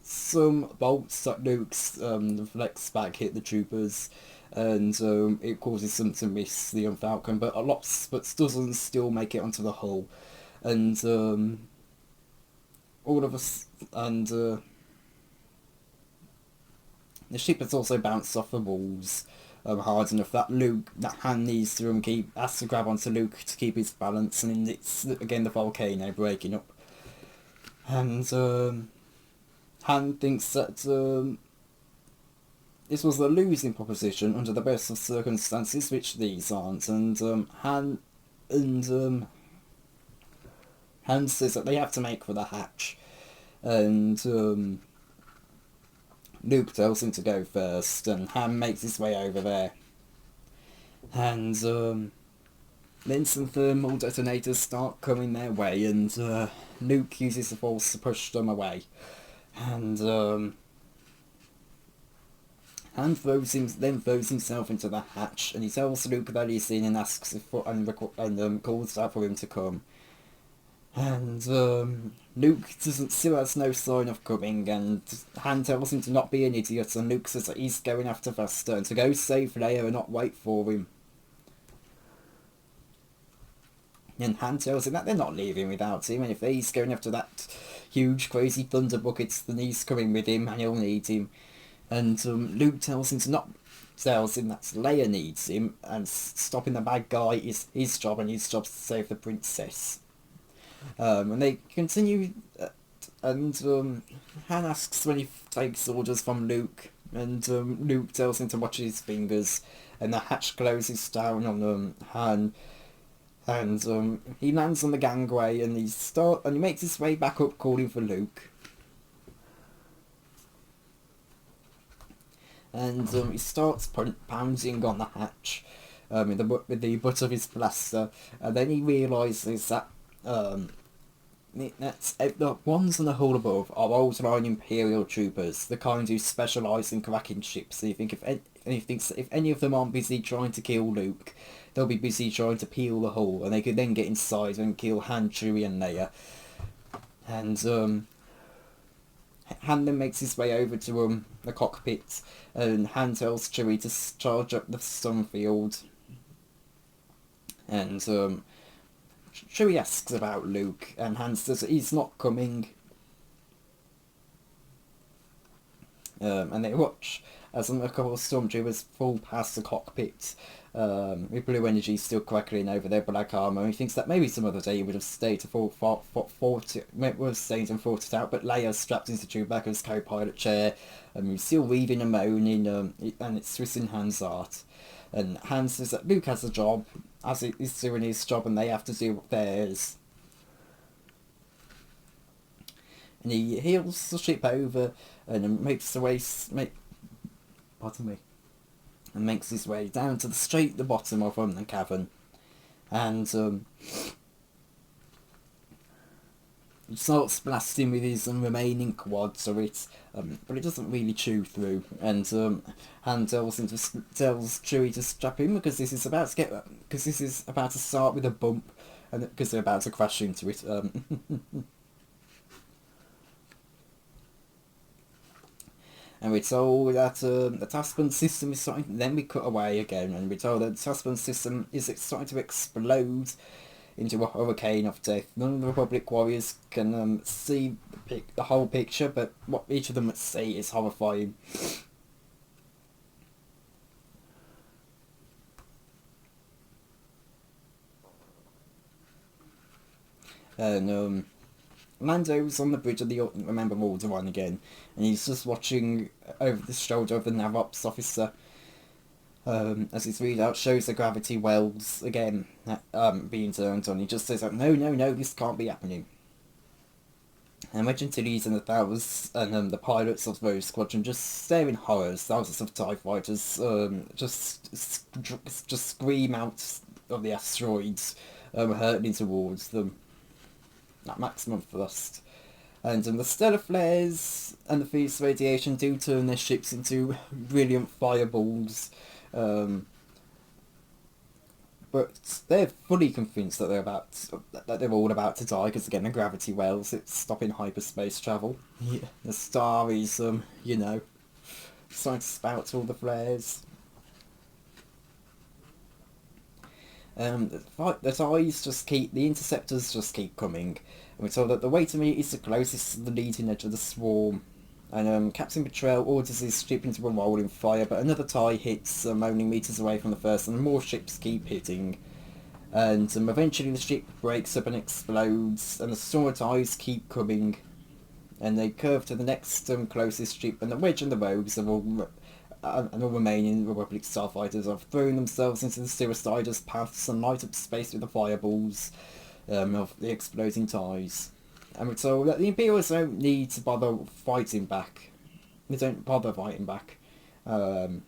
some bolts that Luke's deflects back hit the troopers, and it causes them to miss the Falcon, but doesn't still make it onto the hull, and all of us and. The ship has also bounced off the walls hard enough that Han needs to has to grab onto Luke to keep his balance, and it's again the volcano breaking up. And Han thinks that this was a losing proposition under the best of circumstances, which these aren't. And Han says that they have to make for the hatch, and Luke tells him to go first, and Han makes his way over there. And then some thermal detonators start coming their way, and Luke uses the Force to push them away. And Han throws himself into the hatch, and he tells Luke that he's in and asks calls out for him to come. And Luke still has no sign of coming, and Han tells him to not be an idiot, and Luke says that he's going after Vasta and to go save Leia and not wait for him. And Han tells him that they're not leaving without him, and if he's going after that huge crazy thunder buckets, then he's coming with him and he'll need him. And Luke tells him that Leia needs him, and stopping the bad guy is his job, and his job's to save the princess. And they continue, and Han asks when he takes orders from Luke, and Luke tells him to watch his fingers, and the hatch closes down on Han. And he lands on the gangway, and he makes his way back up, calling for Luke. And he starts pounding on the hatch with the butt of his blaster, and then he realises that the ones in the hull above are old line Imperial troopers, the kind who specialise in cracking ships. And he thinks that if any of them aren't busy trying to kill Luke, they'll be busy trying to peel the hull, and they could then get inside and kill Han, Chewie and Leia. And Han then makes his way over to the cockpit, and Han tells Chewie to charge up the stun field. And Chewie asks about Luke, and Han says that he's not coming. And they watch as a couple of stormtroopers fall past the cockpit, with blue energy still crackling over their black armour. He thinks that maybe some other day he would have stayed to fought it out, but Leia's strapped into Chewbacca's co-pilot chair, and he's still weaving and moaning, and it's twisting Han's art. And Han says that Luke has a job, as he's doing his job, and they have to do theirs. And he heels the ship over, and makes his way down to the bottom of the cavern. And he starts blasting with his remaining quad, so but it doesn't really chew through. And Han tells Chewie to strap in, because this is about to start with a bump, and because they're about to crash into it. And we're told that the Taspon system is starting. Then we cut away again, and we're told that the Taspon system is starting to explode into a hurricane of death. None of the Republic warriors can see the whole picture, but what each of them see is horrifying. And Lando's on the bridge of the Remember Alderaan again, and he's just watching over the shoulder of the NavOps officer as his readout shows the gravity wells again being turned on. He just says, no, this can't be happening. And Wedge Antilles and the Thals and the pilots of the Rogue Squadron just stare in horror as thousands of TIE fighters just scream out of the asteroids, hurtling towards them at maximum thrust. And the stellar flares and the fierce radiation do turn their ships into brilliant fireballs. But they're fully convinced that they're all about to die, because again the gravity wells, it's stopping hyperspace travel. Yeah. The star is starting to spout all the flares. The interceptors just keep coming, and we're told that the way to meet is the closest to the leading edge of the swarm. And Captain Betrayal orders his ship into a rolling fire, but another TIE hits only meters away from the first, and more ships keep hitting. And eventually the ship breaks up and explodes, and the storm of TIEs keep coming. And they curve to the next closest ship, and the Wedge and the Rogues and all remaining Republic starfighters have thrown themselves into the Suicider's paths and light up space with the fireballs of the exploding TIEs. And we're told that the Imperials don't need to bother fighting back. They don't bother fighting back. And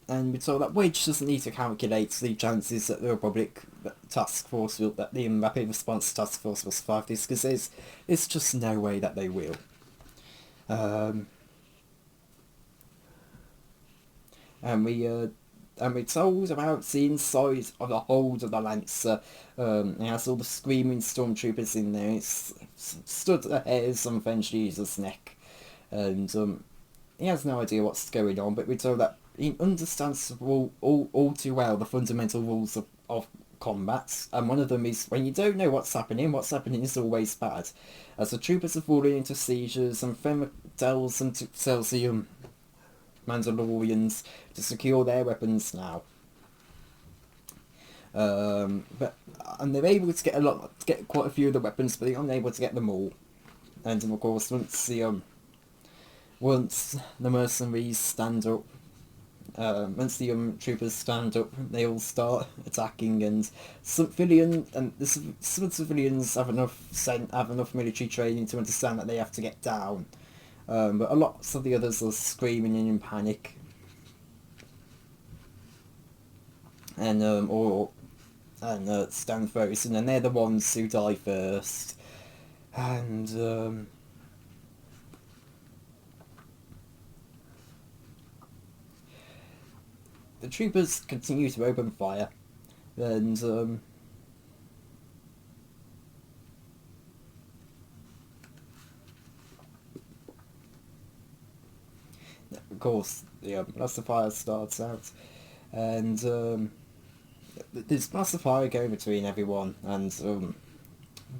we're told that Wedge doesn't need to calculate the chances that the Republic Task Force that the Rapid Response Task Force will survive this, because there's just no way that they will. And we're told about the inside of the hold of the Lancer. It has all the screaming stormtroopers in there. It's stood the hairs on French Jesus' neck. And he has no idea what's going on, but we're told that he understands all too well the fundamental rules of combats, and one of them is when you don't know what's happening is always bad. As the troopers are falling into seizures, and Fenn tells the Mandalorians to secure their weapons now. And they're able to get quite a few of the weapons, but they're unable to get them all. And of course, once the mercenaries stand up, once the troopers stand up, they all start attacking, and some civilians have enough military training to understand that they have to get down. But a lot of the others are screaming in panic, and stand frozen, and they're the ones who die first. And the troopers continue to open fire, and of course as the fire starts out, and there's massive fire going between everyone, and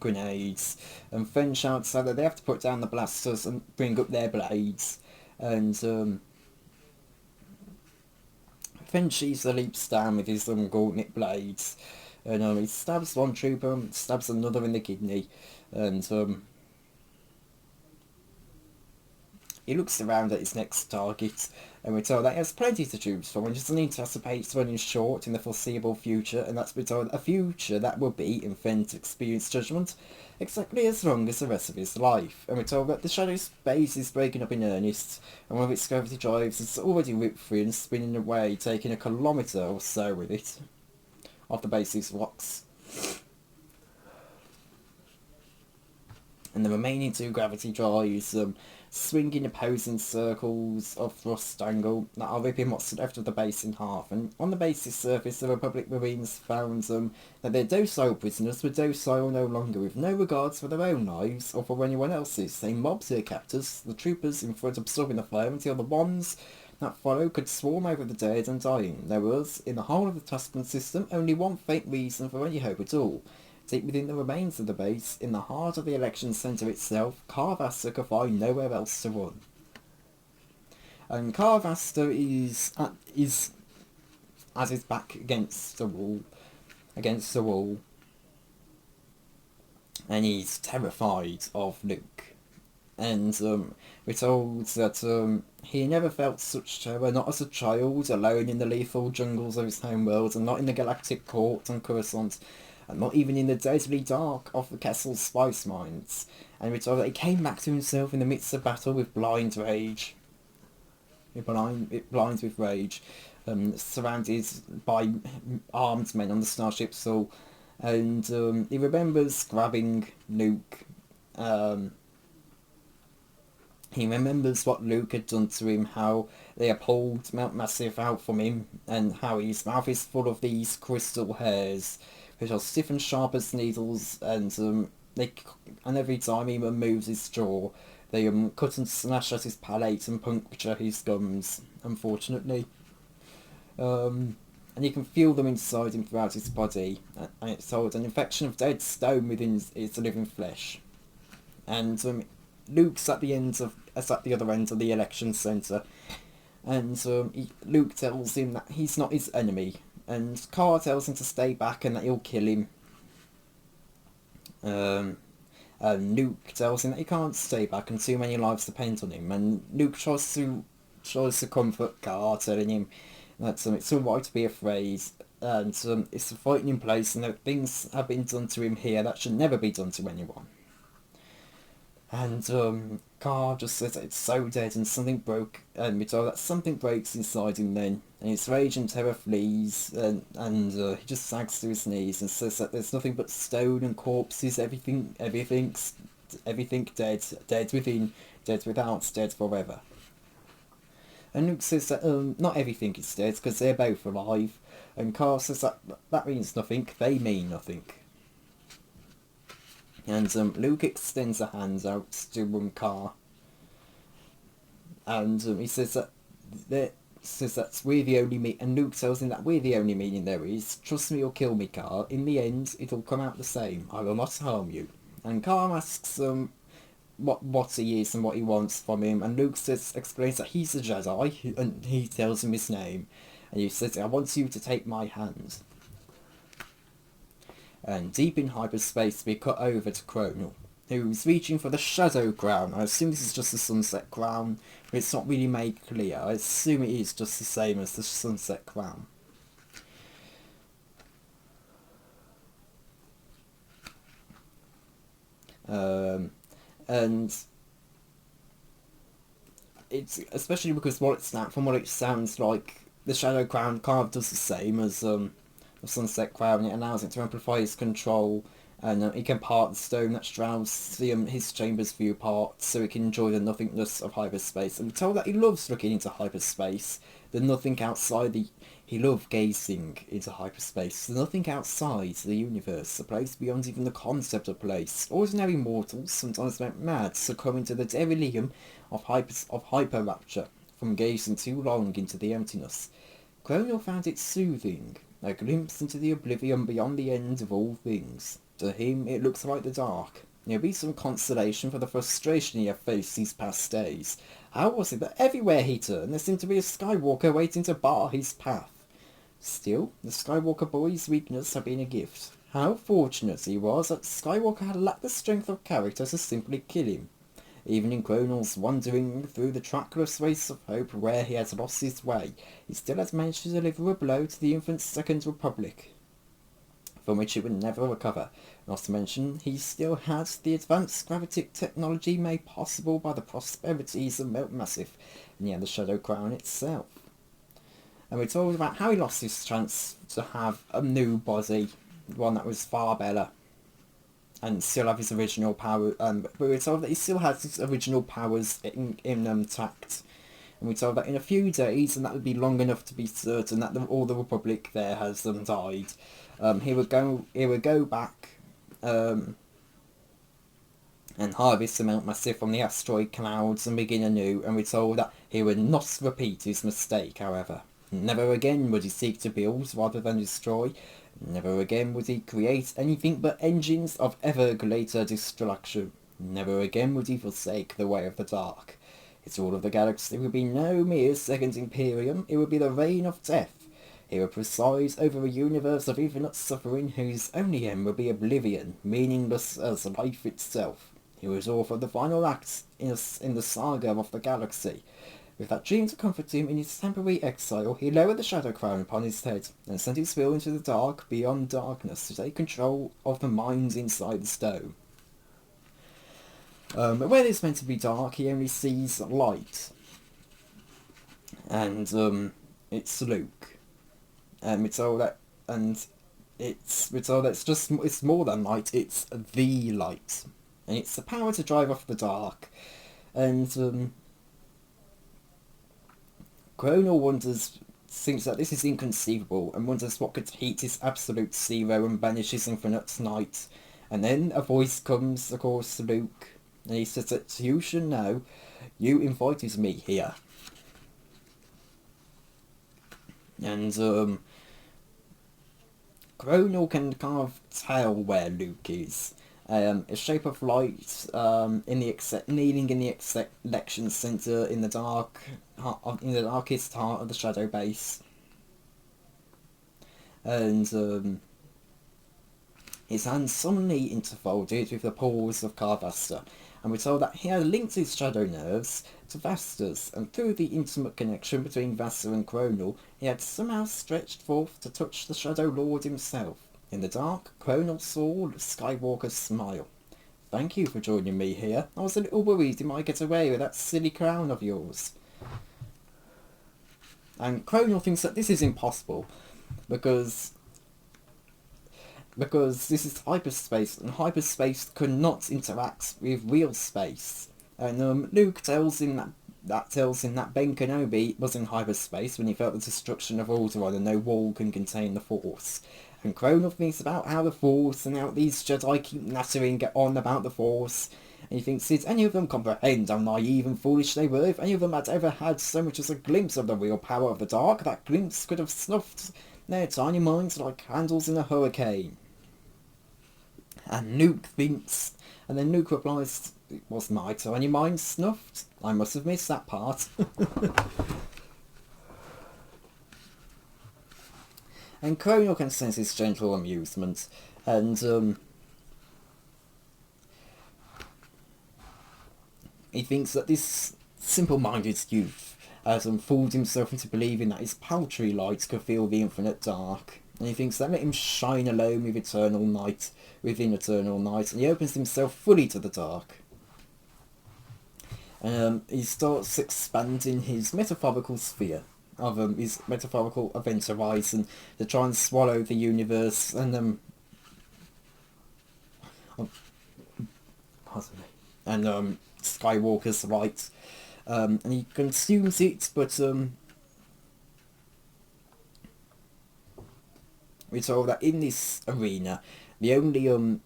grenades, and Fenn shouts out that they have to put down the blasters and bring up their blades, and Fenn sheaves the leaps down with his gauntlet blades, and he stabs one trooper and stabs another in the kidney, and he looks around at his next target, and we're told that he has plenty to choose from and doesn't anticipate running short in the foreseeable future, and that's we're told a future that will be, in Fenn's experience judgment, exactly as long as the rest of his life. And we're told that the shadow space is breaking up in earnest, and one of its gravity drives is already ripped free and spinning away, taking a kilometre or so with it, off the base's rocks. And the remaining two gravity drives swing in opposing circles of thrust angle that are ripping what's left of the base in half. And on the base's surface, the Republic Marines found that their docile prisoners were docile no longer, with no regards for their own lives or for anyone else's. They mobbed their captors, the troopers in front absorbing the fire, until the ones that followed could swarm over the dead and dying. There was, in the whole of the Tuscan system, only one faint reason for any hope at all. Deep within the remains of the base, in the heart of the election centre itself, Carvasta could find nowhere else to run. And Carvasta is as his back against the wall, and he's terrified of Luke. And we're told that he never felt such terror, not as a child, alone in the lethal jungles of his homeworld, and not in the galactic court on Coruscant, and not even in the deadly dark of the Kessel's spice mines. And we're told that he came back to himself in the midst of battle with blind rage. Blind with rage, surrounded by armed men on the starship Soul, and he remembers grabbing Luke. He remembers what Luke had done to him, how they had pulled Mount Massive out from him, and how his mouth is full of these crystal hairs, which are stiff and sharp as needles, and every time he removes his jaw, they cut and slash at his palate and puncture his gums, unfortunately. And you can feel them inside him throughout his body, and it's told an infection of dead stone within his living flesh. And Luke's at the other end of the election centre, and Luke tells him that he's not his enemy, and Carr tells him to stay back and that he'll kill him. And Luke tells him that he can't stay back and too many lives depend on him, and Luke tries to comfort Carr, telling him that it's alright to be afraid, and it's a fighting place, and that things have been done to him here that should never be done to anyone. And Carr just says that it's so dead and something broke, and we're told that something breaks inside him then, and his rage and terror flees, and he just sags to his knees and says that there's nothing but stone and corpses, everything dead, dead within, dead without, dead forever. And Luke says that not everything is dead, because they're both alive, and Carr says that means nothing, they mean nothing. And Luke extends a hand out to Carr, and he says that says that we're the only meaning, and Luke tells him that we're the only meaning there is. Trust me or kill me, Carl. In the end, it'll come out the same. I will not harm you. And Carl asks what he is and what he wants from him, and Luke explains that he's a Jedi, and he tells him his name, and he says, I want you to take my hand. And deep in hyperspace, we cut over to Cronal, who's reaching for the Shadow Crown. I assume this is just the Sunset Crown, but it's not really made clear. I assume it is just the same as the Sunset Crown. And it's especially because from what it sounds like, the Shadow Crown kind of does the same as the Sunset Crown. It allows it to amplify his control, and he can part the stone that shrouds his chamber's view part, so he can enjoy the nothingness of hyperspace. And we're told that he loves looking into hyperspace. The nothing outside he loved gazing into hyperspace. The nothing outside the universe, a place beyond even the concept of place. Ordinary mortals sometimes went mad, succumbing to the delirium of hyper-rapture from gazing too long into the emptiness. Cronal found it soothing, a glimpse into the oblivion beyond the end of all things. To him, it looks like the dark. There'll be some consolation for the frustration he had faced these past days. How was it that everywhere he turned, there seemed to be a Skywalker waiting to bar his path? Still, the Skywalker boy's weakness had been a gift. How fortunate he was that Skywalker had lacked the strength of character to simply kill him. Even in Cronal's wandering through the trackless waste of hope where he had lost his way, he still had managed to deliver a blow to the infant Second Republic, from which it would never recover. Not to mention, he still had the advanced gravitic technology made possible by the prosperities of Melt Massive, and yet the Shadow Crown itself. And we're told about how he lost his chance to have a new body, one that was far better, and still have his original power. But we're told that he still has his original powers intact. And we're told that in a few days, and that would be long enough to be certain that all the Republic there has died. He would go back and harvest the Mount Massive from the asteroid clouds and begin anew. And we're told that he would not repeat his mistake, however. Never again would he seek to build rather than destroy. Never again would he create anything but engines of ever greater destruction. Never again would he forsake the way of the dark. Its rule of the galaxy would be no mere second imperium, it would be the reign of death. He would preside over a universe of infinite suffering whose only end would be oblivion, meaningless as life itself. He was author of the final act in the saga of the galaxy. With that dream to comfort him in his temporary exile, he lowered the Shadow Crown upon his head, and sent his will into the dark beyond darkness to take control of the minds inside the stone. But when it's meant to be dark, he only sees light. And it's Luke. We're told that it's more than light, it's the light. And it's the power to drive off the dark. And Cronal thinks that this is inconceivable, and wonders what could heat his absolute zero and banish his infinite night. And then a voice comes, of course, to Luke, and he says that you should know, you invited me here. And Cronal can kind of tell where Luke is. A shape of light kneeling in the election centre in the darkest heart of the Shadow Base, and his hands suddenly interfolded with the paws of Carvasta, and we're told that he had linked his shadow nerves to Vasta's, and through the intimate connection between Vasta and Cronal, he had somehow stretched forth to touch the Shadow Lord himself. In the dark, Cronal saw Skywalker's smile. Thank you for joining me here. I was a little worried you might get away with that silly crown of yours. And Cronal thinks that this is impossible, because this is hyperspace, and hyperspace could not interact with real space. And Luke tells him that Ben Kenobi was in hyperspace when he felt the destruction of Alderaan, and no wall can contain the Force. And Cronal thinks about how the Force and how these Jedi keep nattering on about the Force. And he thinks, did any of them comprehend how naive and foolish they were? If any of them had ever had so much as a glimpse of the real power of the dark, that glimpse could have snuffed their tiny minds like candles in a hurricane. And Luke thinks, and then Luke replies, was my tiny mind snuffed? I must have missed that part. And Cronal can sense his gentle amusement, and he thinks that this simple-minded youth has fooled himself into believing that his paltry light could feel the infinite dark. And he thinks that let him shine alone with eternal night, within eternal night, and he opens himself fully to the dark. And he starts expanding his metaphorical sphere of his metaphorical event horizon to try and swallow the universe and Skywalker's light, and he consumes it, but we're told that in this arena the only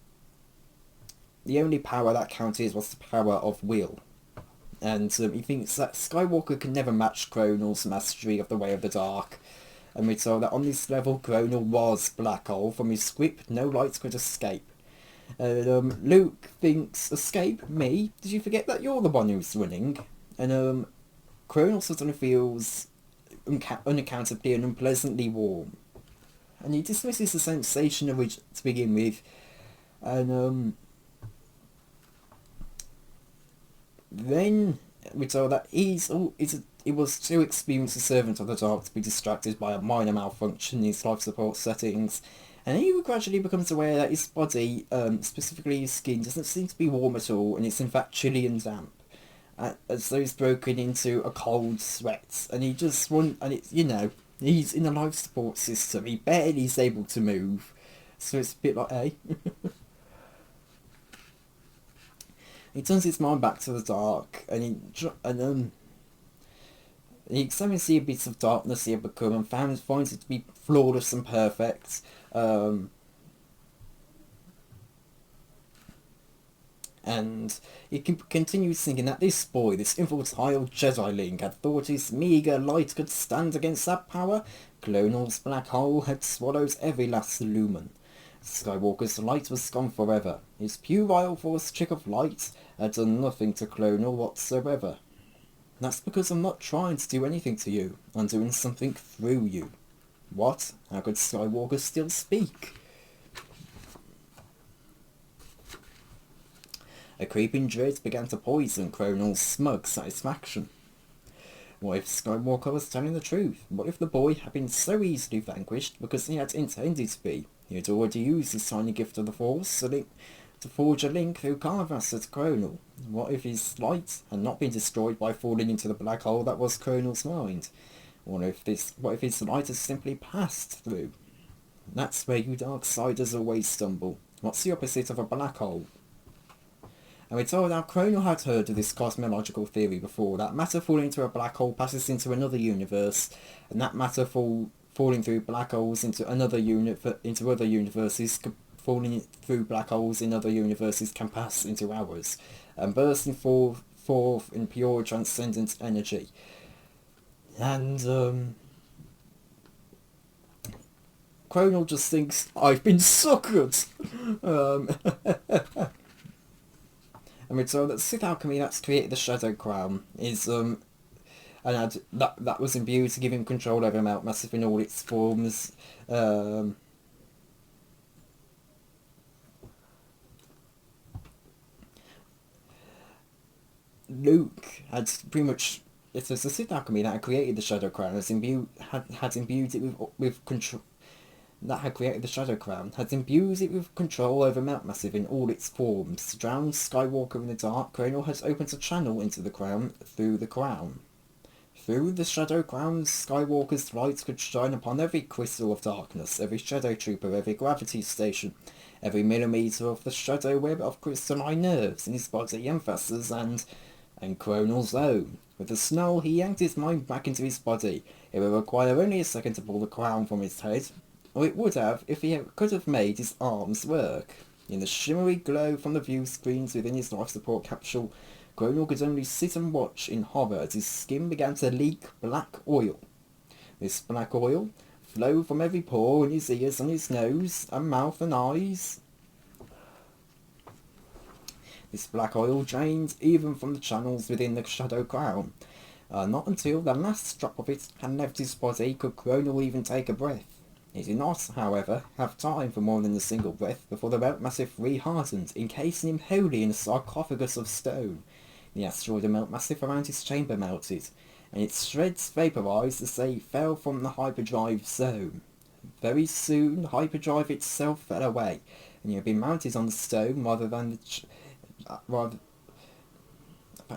power that counted was the power of will. And he thinks that Skywalker can never match Cronal's mastery of the way of the dark. And we're told that on this level, Cronal was black hole. From his script, no light could escape. Luke thinks, escape? Me? Did you forget that you're the one who's winning? And Cronal suddenly feels unaccountably and unpleasantly warm. And he dismisses the sensation of which to begin with. And then we're told that he was too experienced a servant of the dark to be distracted by a minor malfunction in his life support settings, and he gradually becomes aware that his body, specifically his skin, doesn't seem to be warm at all, and it's in fact chilly and damp, as though he's broken into a cold sweat, and he just he's in a life support system, he barely is able to move, so it's a bit like, hey. He turns his mind back to the dark, and he examines the abyss of darkness he had become and finds it to be flawless and perfect. And he continues thinking that this boy, this infantile Jedi-ling, had thought his meagre light could stand against that power. Clonal's black hole had swallowed every last lumen. Skywalker's light was gone forever. His puerile force trick of light had done nothing to Clonal whatsoever. That's because I'm not trying to do anything to you. I'm doing something through you. What? How could Skywalker still speak? A creeping dread began to poison Cronal's smug satisfaction. What if Skywalker was telling the truth? What if the boy had been so easily vanquished because he had intended to be? He had already used his tiny gift of the Force to forge a link through Carvassa to Cronal. What if his light had not been destroyed by falling into the black hole that was Cronal's mind? What if his light has simply passed through? That's where you Darksiders always stumble. What's the opposite of a black hole? And we're told how Cronal had heard of this cosmological theory before, that matter falling into a black hole passes into another universe, and that matter falling through black holes into other universes, falling through black holes in other universes can pass into ours, and bursting forth in pure transcendent energy. And Cronal just thinks, I've been suckered! And we're told that Sith alchemy that's created the Shadow Crown is that was imbued to give him control over Mount Massive in all its forms. Luke had pretty much, it was the Sith alchemy that had created the Shadow Crown, had imbued it with control. That had created the Shadow Crown, had imbued it with control over Mount Massive in all its forms. To drown Skywalker in the dark, Cronal has opened a channel into the crown through the crown. Through the Shadow Crown, Skywalker's light could shine upon every crystal of darkness, every shadow trooper, every gravity station, every millimetre of the shadow web of crystalline nerves in his body and vessels, and Cronal's own. With a snarl, he yanked his mind back into his body. It would require only a second to pull the crown from his head. or it would have if he could have made his arms work. In the shimmery glow from the view screens within his life support capsule, Gronal could only sit and watch in horror as his skin began to leak black oil. This black oil flowed from every pore in his ears and his nose and mouth and eyes. This black oil drained even from the channels within the shadow crown. Not until the last drop of it had left his body could Gronal even take a breath. He did not, however, have time for more than a single breath before the melt massive re-hardened, encasing him wholly in a sarcophagus of stone. The asteroid melt massive around his chamber melted, and its shreds vaporized as they fell from the hyperdrive zone. Very soon, the hyperdrive itself fell away, and he had been mounted on the stone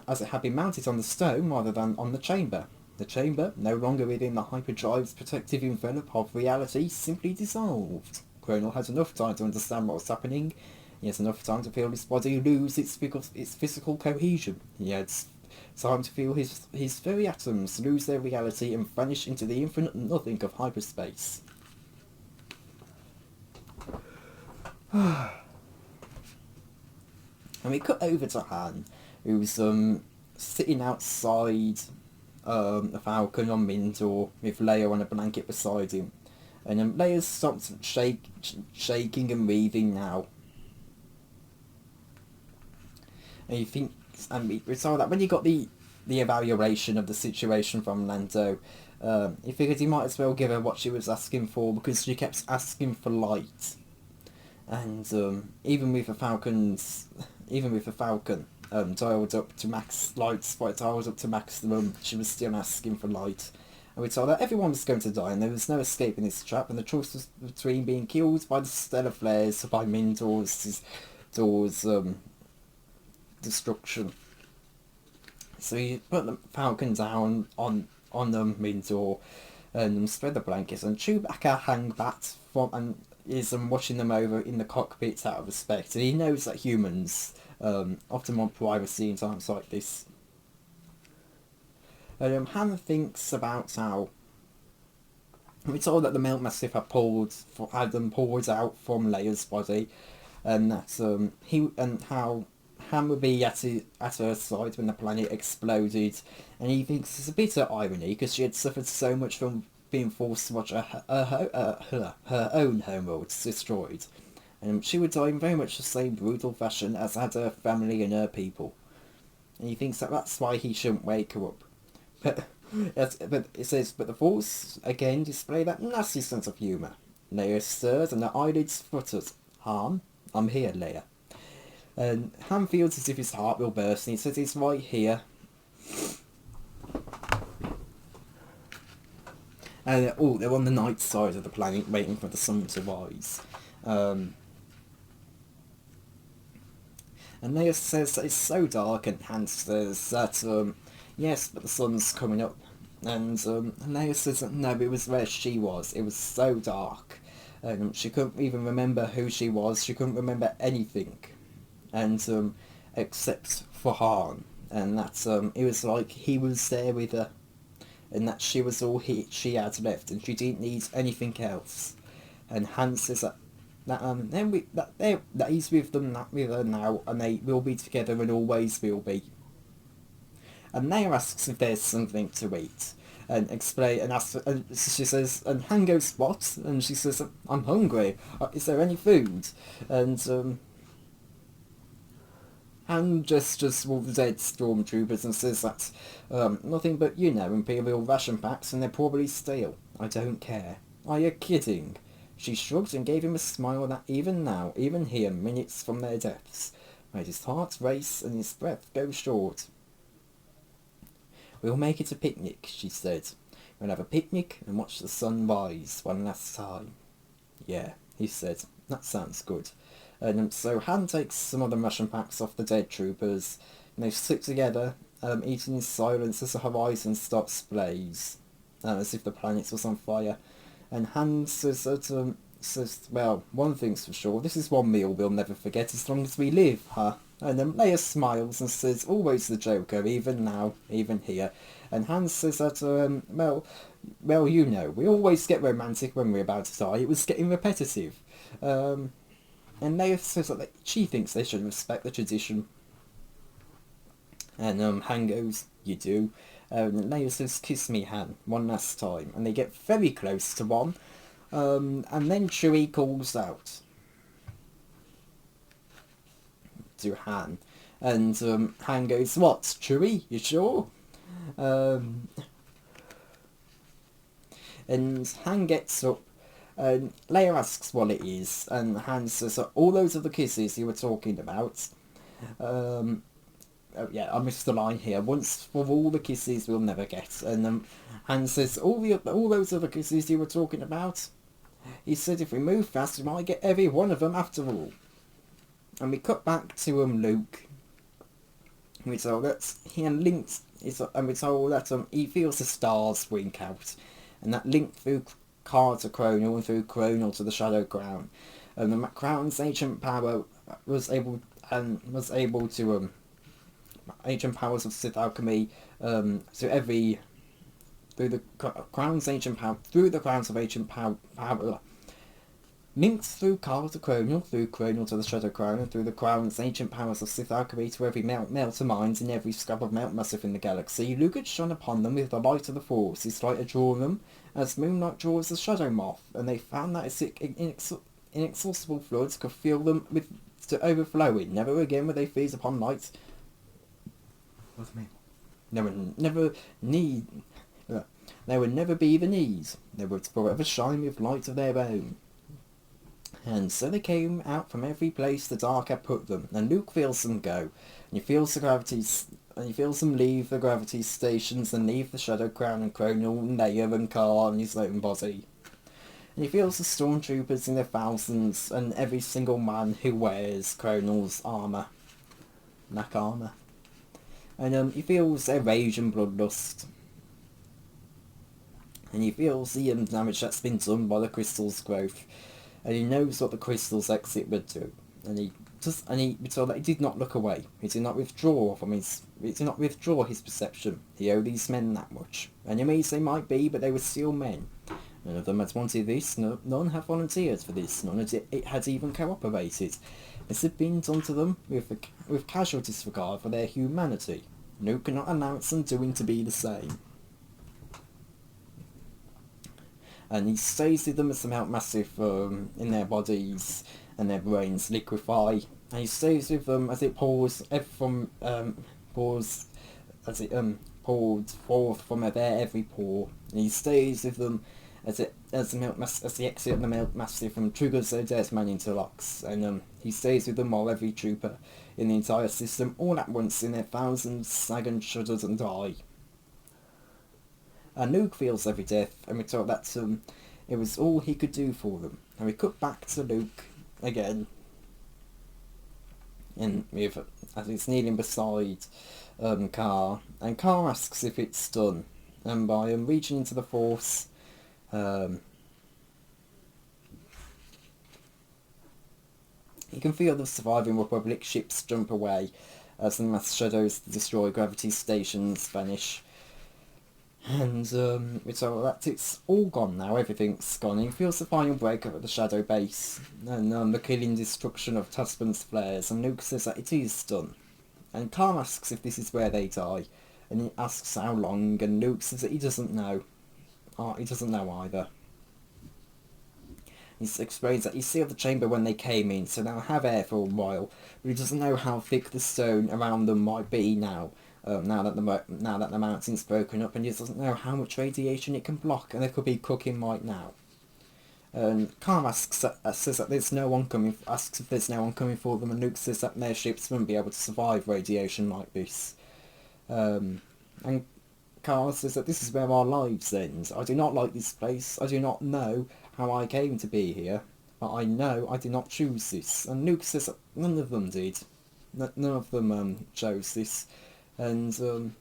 as it had been mounted on the stone rather than on the chamber. The chamber, no longer within the hyperdrive's protective envelope of reality, simply dissolved. Gronal had enough time to understand what was happening. He had enough time to feel his body lose its physical cohesion. He had time to feel his very atoms lose their reality and vanish into the infinite nothing of hyperspace. And we cut over to Han, who's sitting outside the Falcon on Mindor with Leia on a blanket beside him, and Leia's stopped shaking and breathing now. And you think, and we saw that when you got the evaluation of the situation from Lando, he figured he might as well give her what she was asking for, because she kept asking for light, and even with the Falcon dialed up to max lights, dialed up to maximum, she was still asking for light. And we told her everyone was going to die and there was no escaping this trap, and the choice was between being killed by the stellar flares or by Mindor's destruction. So you put the Falcon down on Mindor and spread the blankets, and Chewbacca hang back from and is watching them over in the cockpit out of respect, and he knows that humans often want privacy in times like this. Han thinks about how we're told that the melt massive had them poured out from Leia's body, and that how Han would be at her side when the planet exploded, and he thinks it's a bitter irony because she had suffered so much from being forced to watch her own homeworld destroyed, and she would die in very much the same brutal fashion as had her family and her people. And he thinks that that's why he shouldn't wake her up. But it says, but the Force again display that nasty sense of humour. Leia stirs and her eyelids fluttered. Han, I'm here, Leia. And Han feels as if his heart will burst, and he says he's right here. And they're on the night side of the planet, waiting for the sun to rise. And Leia says that it's so dark, and Han says that, yes, but the sun's coming up. And Leia says that no, it was where she was. It was so dark. She couldn't even remember who she was. She couldn't remember anything. And except for Han. And that it was like he was there with her. And that she was all she had left, and she didn't need anything else. And Han says that he's with her now, and they will be together and always will be. And Leia asks if there's something to eat, and and she says, and Han goes, what? And she says, I'm hungry. Is there any food? And Han gestures all the dead stormtroopers and says that nothing but, Imperial ration packs, and they're probably stale. I don't care. Are you kidding? She shrugged and gave him a smile that even now, even here, minutes from their deaths, made his heart race and his breath go short. We'll make it a picnic, she said. We'll have a picnic and watch the sun rise one last time. Yeah, he said. That sounds good. And so Han takes some of the ration packs off the dead troopers, and they sit together, eating in silence as the horizon starts to blaze, as if the planet was on fire. And Han says that, well, one thing's for sure, this is one meal we'll never forget as long as we live, huh? And Leia smiles and says, always the Joker, even now, even here. And Han says that, well, you know, we always get romantic when we're about to die. It was getting repetitive. And Leia says that she thinks they should respect the tradition. And Han goes, you do. And Leia says, kiss me, Han, one last time. And they get very close to one. And then Chewie calls out to Han. And Han goes, what, Chewie, you sure? And Han gets up, and Leia asks what it is, and Han says, all those other kisses you were talking about. Oh yeah, I missed the line here. Once for all the kisses we'll never get. And Han says, all those other kisses you were talking about? He said if we move fast, we might get every one of them after all. And we cut back to Luke. We're told that he linked, and we're told that he feels the stars wink out, and that link through Car to Chronal and through Chronal to the Shadow Crown. And the Crown's ancient power was able to ancient powers of Sith alchemy through the Crown's ancient power, through the Crowns of ancient power, linked through Car to Chronal, through Chronal to the Shadow Crown, and through the Crown's ancient powers of Sith alchemy to every melter mind and every scrap of melt massive in the galaxy. Luke had shone upon them with the light of the Force. His light had drawn them, as moonlight draws the shadow moth, and they found that its inexhaustible floods could fill them to overflowing. Never again would they feast upon light. There would never be the need. They would forever shine with light of their own. And so they came out from every place the dark had put them, and Luke feels them go, and he feels them leave the gravity stations and leave the Shadow Crown and Chronal and Leia and Car on his own body. And he feels the stormtroopers in their thousands, and every single man who wears Chronal's armour. Black armour. And he feels their rage and bloodlust. And he feels the damage that's been done by the crystal's growth. And he knows what the crystal's exit would do. And he told that he did not look away. He did not withdraw his perception. He owed these men that much. Enemies they might be, but they were still men. None of them had wanted this, none had volunteered for this, none had even cooperated. This had been done to them with casual disregard for their humanity. Luke cannot announce them doing to be the same. And he stays with them as the melt massive in their bodies and their brains liquefy. And he stays with them as it pours poured forth from their every pore. And he stays with them as the exit of the melt massive triggers their death man interlocks. And he stays with them while every trooper in the entire system all at once in their thousands sag and shudders and die. And Luke feels every death, and we're told that it was all he could do for them. And we cut back to Luke again, and as he's kneeling beside Car, and Car asks if it's done, and by reaching into the Force, you can feel the surviving Republic ships jump away as the mass shadows that destroy gravity stations vanish. And we're told that it's all gone now, everything's gone. He feels the final breakup at the Shadow Base, and the killing destruction of Tasman's flares, and Luke says that it is done. And Car asks if this is where they die, and he asks how long, and Luke says that he doesn't know. He doesn't know either. He explains that he sealed the chamber when they came in, so they'll have air for a while, but he doesn't know how thick the stone around them might be now. Now that the mountain's broken up, and he doesn't know how much radiation it can block, and they could be cooking right now. And Car says that there's no one coming. Asks if there's no one coming for them, and Luke says that their ships wouldn't be able to survive radiation like this. And Car says that this is where our lives end. I do not like this place. I do not know how I came to be here, but I know I did not choose this. And Luke says that none of them did. None of them chose this. And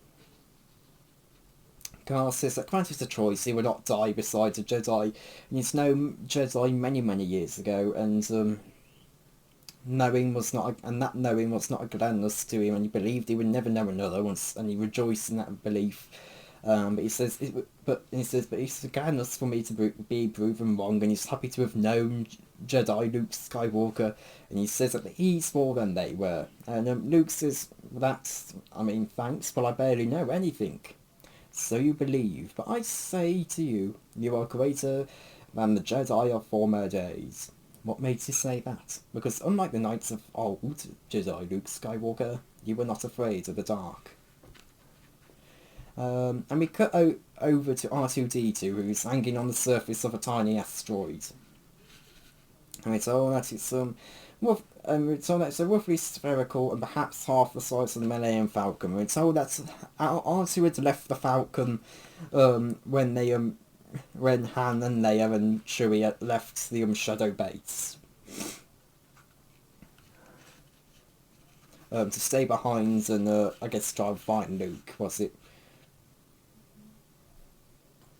Car says that granted a choice, he would not die beside a Jedi. And he's known Jedi many years ago, and that knowing was not a gladness to him, and he believed he would never know another once, and he rejoiced in that belief. But he says, but it's again us for me to be proven wrong, and he's happy to have known Jedi Luke Skywalker, and he says that he's more than they were. And Luke says, thanks, but I barely know anything. So you believe, but I say to you, you are greater than the Jedi of former days. What makes you say that? Because unlike the knights of old, Jedi Luke Skywalker, you were not afraid of the dark. And we cut over to R2-D2, who's hanging on the surface of a tiny asteroid. And we're told that it's a roughly spherical and perhaps half the size of the Millennium Falcon. We're told that R2 had left the Falcon when Han and Leia and Chewie had left the Shadow base. To stay behind and I guess try and find Luke, was it?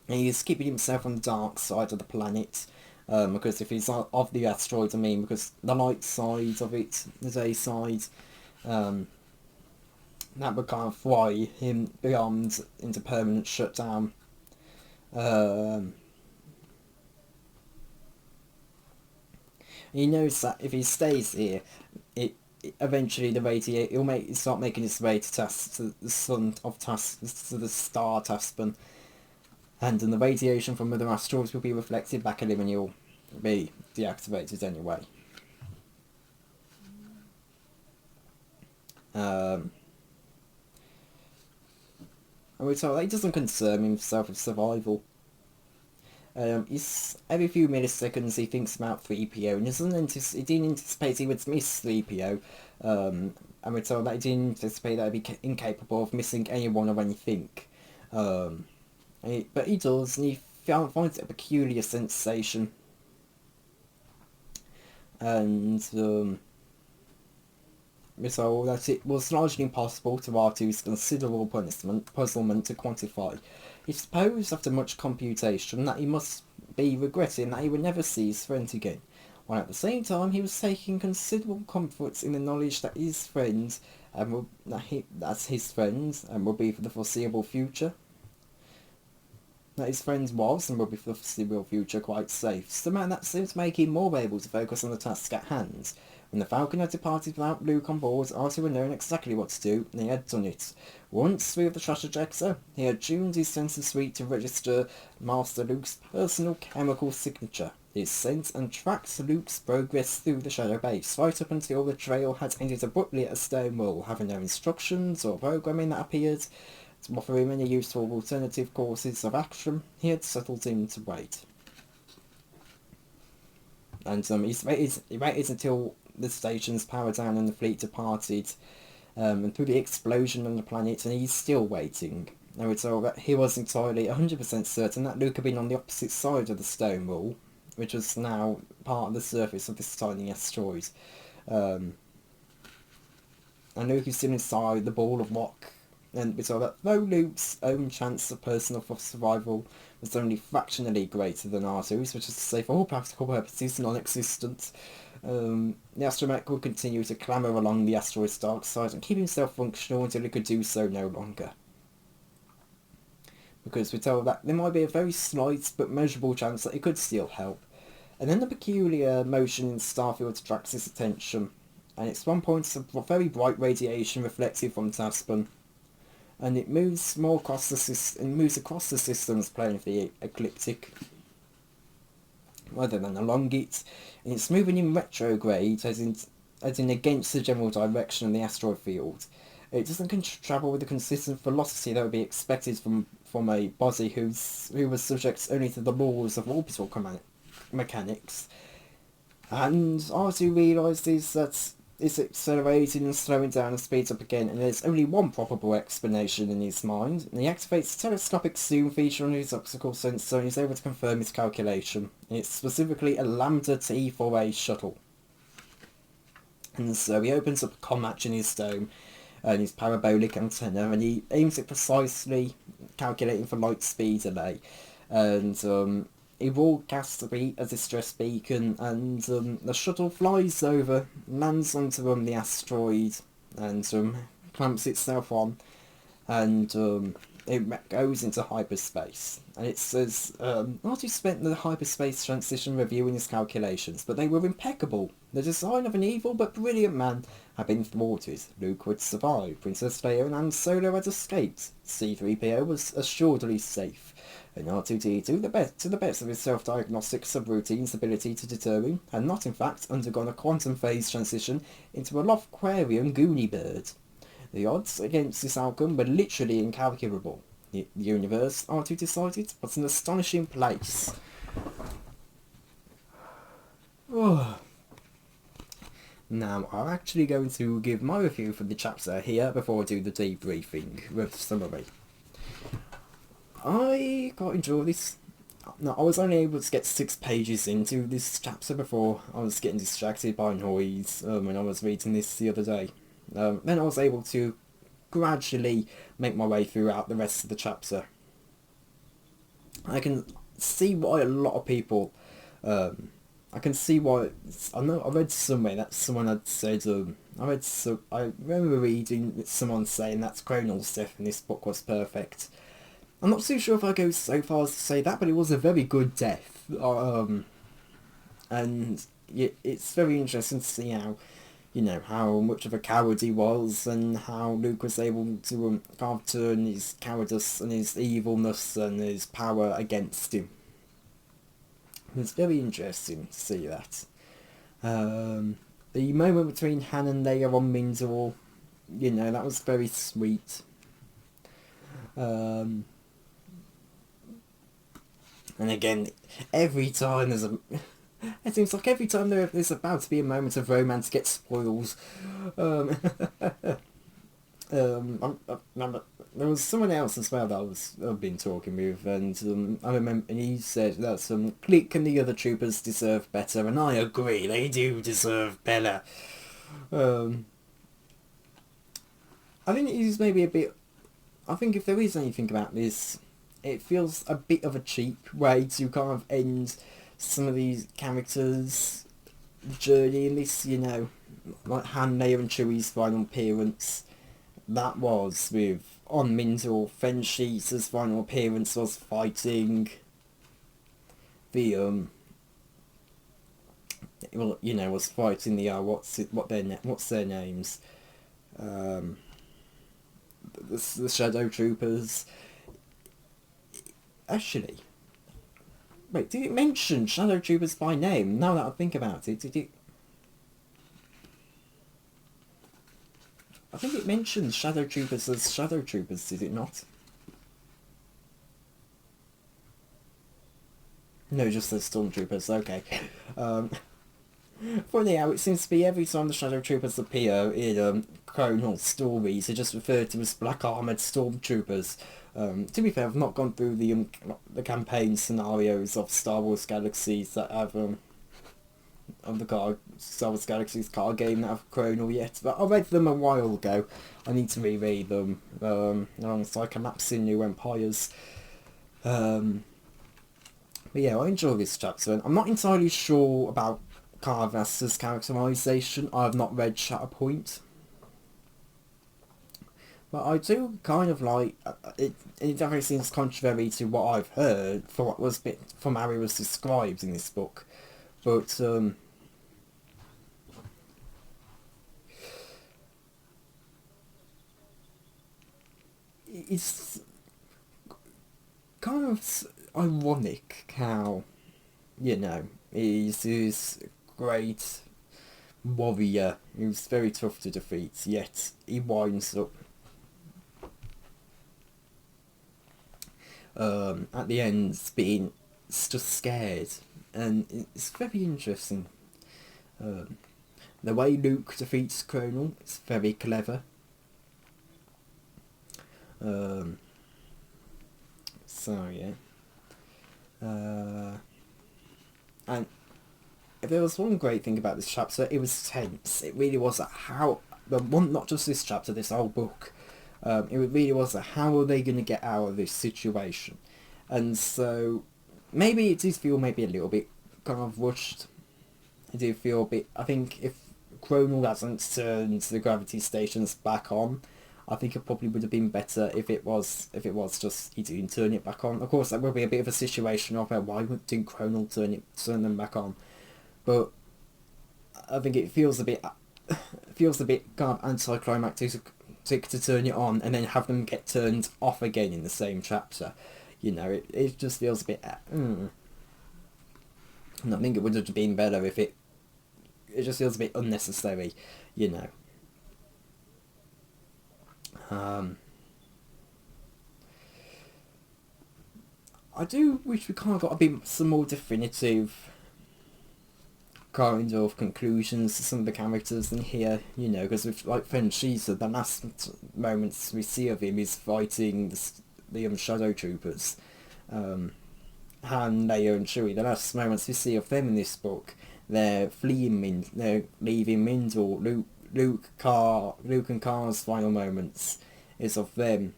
And he's keeping himself on the dark side of the planet. Because if he's of the asteroid, because the light side of it, the day side, that would kind of fly him beyond into permanent shutdown. He knows that if he stays here, eventually he'll start making his way to the star Taspin. And then the radiation from other asteroids will be reflected back at him and he'll be deactivated anyway. And we're told that he doesn't concern himself with survival. Every few milliseconds he thinks about 3PO and he didn't anticipate he would miss 3PO. And we're told that he didn't anticipate that he'd be incapable of missing anyone or anything. But he does, and he finds it a peculiar sensation. And we're told that it was largely impossible to R2's considerable puzzlement to quantify. He supposed, after much computation, that he must be regretting that he would never see his friend again, while at the same time he was taking considerable comfort in the knowledge that his friends, that's his friends, and will be for the foreseeable future. That his friends was and will be for the foreseeable future quite safe. So man, that seems to make him more able to focus on the task at hand. When the Falcon had departed without Luke on board, R2 had known exactly what to do, and he had done it. Once through the trash ejector, he had tuned his sensor suite to register Master Luke's personal chemical signature. It sent and tracked Luke's progress through the Shadow base, right up until the trail had ended abruptly at a stone wall, having no instructions or programming that appeared to offer him any useful alternative courses of action. He had settled in to wait. And he waited until the station's power down and the fleet departed, and through the explosion on the planet, and he's still waiting. And we're told that he was entirely 100% certain that Luke had been on the opposite side of the stone wall, which was now part of the surface of this tiny asteroid. And Luke is still inside the ball of rock. And we're told that though Luke's own chance of personal survival was only fractionally greater than R2's, which is to say for all practical purposes non-existent, the astromech would continue to clamber along the asteroid's dark side and keep himself functional until he could do so no longer. Because we're told that there might be a very slight but measurable chance that he could still help. And then the peculiar motion in Starfield attracts his attention, and it's one point of very bright radiation reflected from Taspin. And it moves across the system's plane of the ecliptic, rather than along it, and it's moving in retrograde, as in against the general direction of the asteroid field. It doesn't travel with the consistent velocity that would be expected from a body who was subject only to the laws of orbital mechanics. And R2 realises that it's accelerating and slowing down and speeds up again, and there's only one probable explanation in his mind, and he activates the telescopic zoom feature on his optical sensor and is able to confirm his calculation. It's specifically a Lambda T4A shuttle. And so he opens up a comm hatch in his dome and his parabolic antenna, and he aims it precisely, calculating for light speed delay. And he broadcasts a distress beacon, and the shuttle flies over, lands onto the asteroid, and clamps itself on, and it goes into hyperspace, and it says, Artie spent the hyperspace transition reviewing his calculations, but they were impeccable. The design of an evil but brilliant man had been thwarted. Luke would survive, Princess Leia and Han Solo had escaped, C-3PO was assuredly safe, and R2-D2, to the best of his self-diagnostic subroutine's ability to determine, had not in fact undergone a quantum phase transition into a Lovecraftian Goonie bird. The odds against this outcome were literally incalculable. The universe, R2 decided, was an astonishing place. Oh. Now, I'm actually going to give my review for the chapter here before I do the debriefing with summary. I quite enjoy this. Now, I was only able to get 6 pages into this chapter before I was getting distracted by noise when I was reading this the other day. Then I was able to gradually make my way throughout the rest of the chapter. I can see why a lot of people... I can see why... I know I read somewhere that someone had said... I remember reading someone saying that Cronal's death in this book was perfect. I'm not too sure if I go so far as to say that, but it was a very good death. And it's very interesting to see how, how much of a coward he was, and how Luke was able to kind of turn his cowardice and his evilness and his power against him. It's very interesting to see that. The moment between Han and Leia on Mindor, that was very sweet. And again, every time there's a... It seems like every time there's about to be a moment of romance gets spoiled. There was someone else as well that I've been talking with, and I remember, and he said that Click and the other troopers deserve better, and I agree, they do deserve better. I think it is maybe a bit... I think if there is anything about this, it feels a bit of a cheap way to kind of end some of these characters' journey in this, like Han, Leia and Chewie's final appearance. That was with on Mindor. Fensheet's final appearance was fighting the was fighting the what's their names, the Shadow Troopers. Actually, wait, did it mention Shadow Troopers by name? Now that I think about it, did it? I think it mentions Shadow Troopers as Shadow Troopers, did it not? No, just the Stormtroopers, okay. Funny how it seems to be every time the Shadow Troopers appear in Cronal stories, they're just referred to as Black Armoured Stormtroopers. To be fair, I've not gone through the campaign scenarios of Star Wars Galaxies that have of the Star Wars Galaxies card game that have Cronal yet, but I read them a while ago. I need to reread them alongside Collapsing New Empires. But yeah, I enjoy this chapter, and I'm not entirely sure about Carvas's characterisation. I have not read Shatterpoint. But I do kind of like it. It definitely seems contrary to what I've heard from how it was described in this book. But it's kind of ironic how, he's this great warrior who's very tough to defeat, yet he winds up at the end being just scared, and it's very interesting. The way Luke defeats Cronal is very clever. So yeah. And if there was one great thing about this chapter, it was tense. It really was not just this chapter, this whole book. It really was how are they going to get out of this situation? And so maybe it did feel maybe a little bit kind of rushed. It did feel a bit... I think if Cronal hasn't turned the gravity stations back on, I think it probably would have been better if it was just he didn't turn it back on. Of course, that would be a bit of a situation of why didn't Cronal turn them back on? But I think it feels a bit kind of anticlimactic to turn it on and then have them get turned off again in the same chapter. You know, it just feels a bit. And I think it would have been better if it just feels a bit unnecessary. You know. I do wish we kind of got a bit some more definitive kind of conclusions to some of the characters in here, you know, because with like Franchise, the last moments we see of him is fighting the Shadow Troopers. Han, Leia and Chewie, the last moments we see of them in this book, they're they're leaving Mindor. Luke and Car's final moments is of them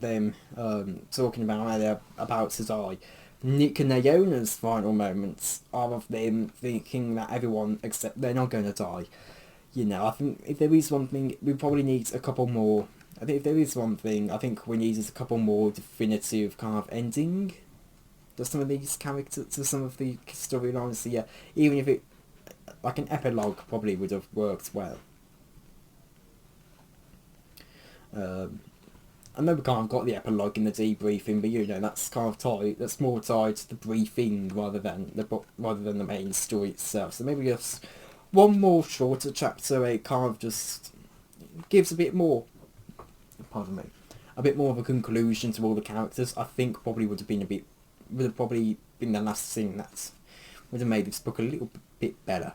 talking about how they're about to die. Nick and Naona's final moments are of them thinking that everyone except they're not going to die. You know, I think if there is one thing, we probably need a couple more. I think if there is one thing, I think we need a couple more definitive kind of ending to some of these characters, to some of the storylines. So yeah, even if it, like an epilogue probably would have worked well. I know we kind of got the epilogue in the debriefing, but you know that's kind of tied. That's more tied to the briefing rather than the main story itself. So maybe just one more shorter chapter. It kind of just gives a bit more. Pardon me, a bit more of a conclusion to all the characters. I think probably would have probably been the last thing that would have made this book a little bit better.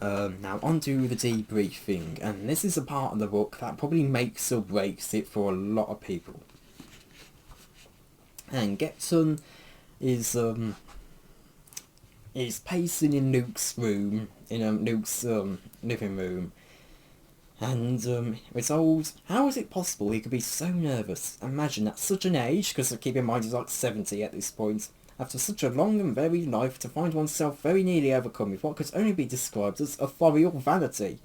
Now on to the debriefing, and this is a part of the book that probably makes or breaks it for a lot of people. And Gepton is pacing in Luke's room, in Luke's living room, and we're told, how is it possible he could be so nervous? Imagine at such an age, because keep in mind he's like 70 at this point. After such a long and varied life, to find oneself very nearly overcome with what could only be described as authorial vanity.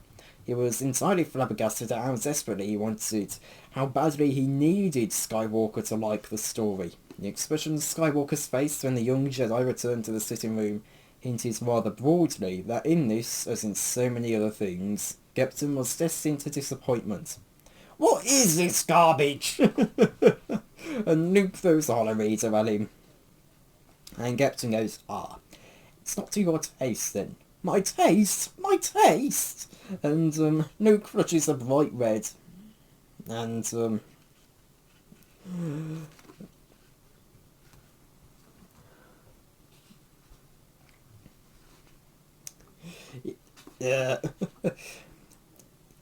He was entirely flabbergasted at how desperately he wanted, how badly he needed Skywalker to like the story. The expression on Skywalker's face when the young Jedi returned to the sitting room hinted rather broadly that in this, as in so many other things, Gepton was destined to disappointment. "What is this garbage?" And Luke throws the holometer at him. And Gepton goes, it's not to your taste then. My taste? My taste? And Luke flushes a bright red. And yeah.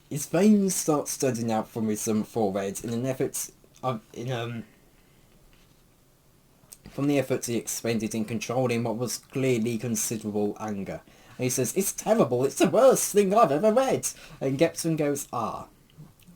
His veins start studding out from his forehead in an effort from the effort he expended in controlling what was clearly considerable anger. And he says, "It's terrible, it's the worst thing I've ever read." And Gepton goes,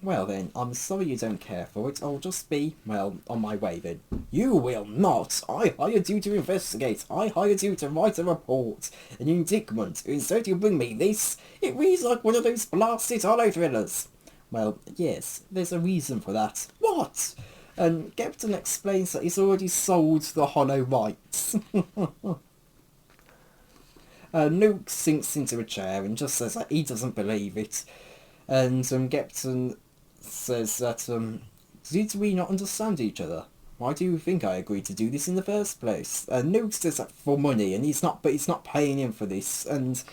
well then, I'm sorry you don't care for it. I'll just be, well, on my way then." "You will not. I hired you to investigate. I hired you to write a report, an indictment. Instead you bring me this. It reads like one of those blasted hollow thrillers." "Well, yes, there's a reason for that." "What?" And Gepton explains that he's already sold the hollow rights. Luke sinks into a chair and just says that he doesn't believe it. And Gepton says that, "Did we not understand each other? Why do you think I agreed to do this in the first place?" And Luke says that for money, and he's not paying him for this. And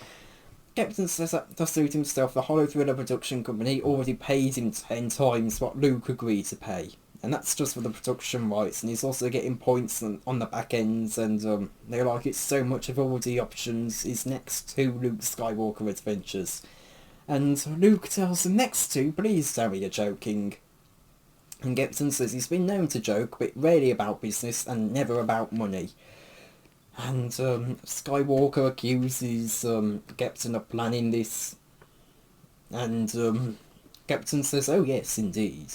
Gepton says that to suit himself, the Hollow Thriller production company already paid him 10 times what Luke agreed to pay. And that's just for the production rights, and he's also getting points on the back ends, and they like it so much of all the options his next 2 Luke Skywalker adventures. And Luke tells the next 2, "Please tell me you're joking." And Gepton says he's been known to joke, but rarely about business and never about money. And Skywalker accuses Gepton of planning this. And Gepton says, "Oh yes, indeed."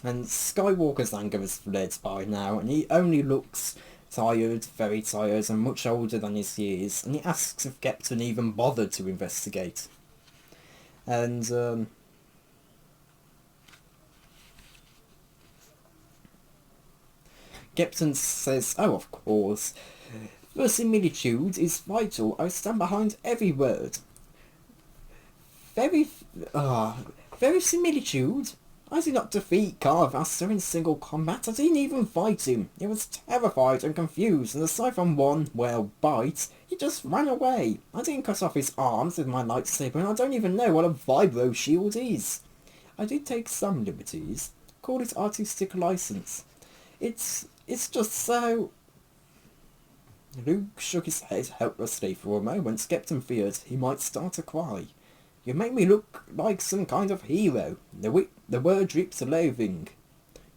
And Skywalker's anger is fled by now, and he only looks tired, very tired, and much older than his years, and he asks if Gepton even bothered to investigate. And Gepton says, "Oh, of course. Verisimilitude is vital. I stand behind every word. Verisimilitude? I did not defeat Carvaster in single combat. I didn't even fight him. He was terrified and confused, and aside from one, well, bite, he just ran away. I didn't cut off his arms with my lightsaber, and I don't even know what a vibro shield is. I did take some liberties. Call it artistic license. It's just so..." Luke shook his head helplessly for a moment. Skepton feared he might start to cry. "You make me look like some kind of hero." The word drips loathing.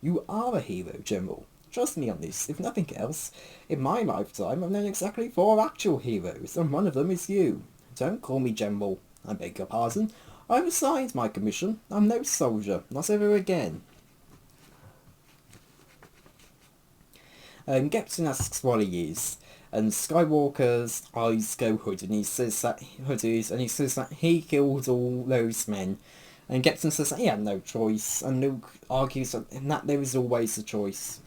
"You are a hero, General. Trust me on this, if nothing else. In my lifetime, I've known exactly 4 actual heroes, and one of them is you. Don't call me General. I beg your pardon. I've resigned my commission. I'm no soldier. Not ever again." Gepton asks what he is, and Skywalker's eyes go hooded, and he says that he killed all those men, and Gepton says that he had no choice, and Luke argues that there is always a choice,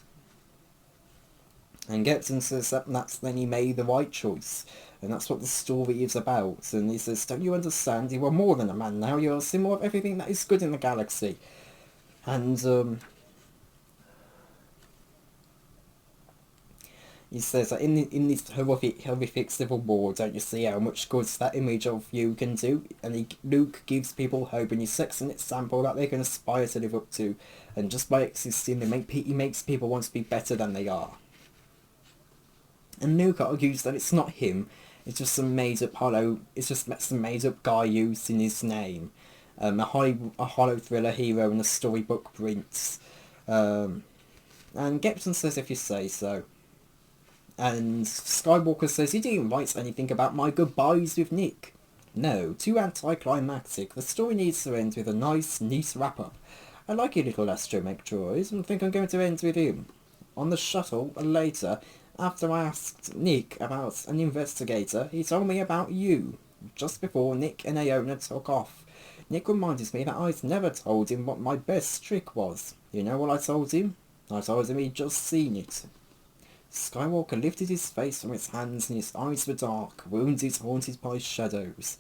and Gepton says that then he made the right choice, and that's what the story is about. And he says, "Don't you understand? You are more than a man now. You're a symbol of everything that is good in the galaxy." And he says that in this horrific civil war, don't you see how much good that image of you can do? And Luke gives people hope, and he sets an example that they can aspire to live up to. And just by existing, he makes people want to be better than they are. And Luke argues that it's not him. It's just some made-up some made-up guy using his name. A hollow thriller hero in a storybook prince. And Gepton says, "If you say so." And Skywalker says he didn't write anything about my goodbyes with Nick. No, too anticlimactic. The story needs to end with a nice, neat wrap-up. I like your little astromech droid, and think I'm going to end with him. On the shuttle, later, after I asked Nick about an investigator, he told me about you, just before Nick and Aona took off. Nick reminded me that I'd never told him what my best trick was. You know what I told him? I told him he'd just seen it. Skywalker lifted his face from his hands, and his eyes were dark, wounded, haunted by shadows.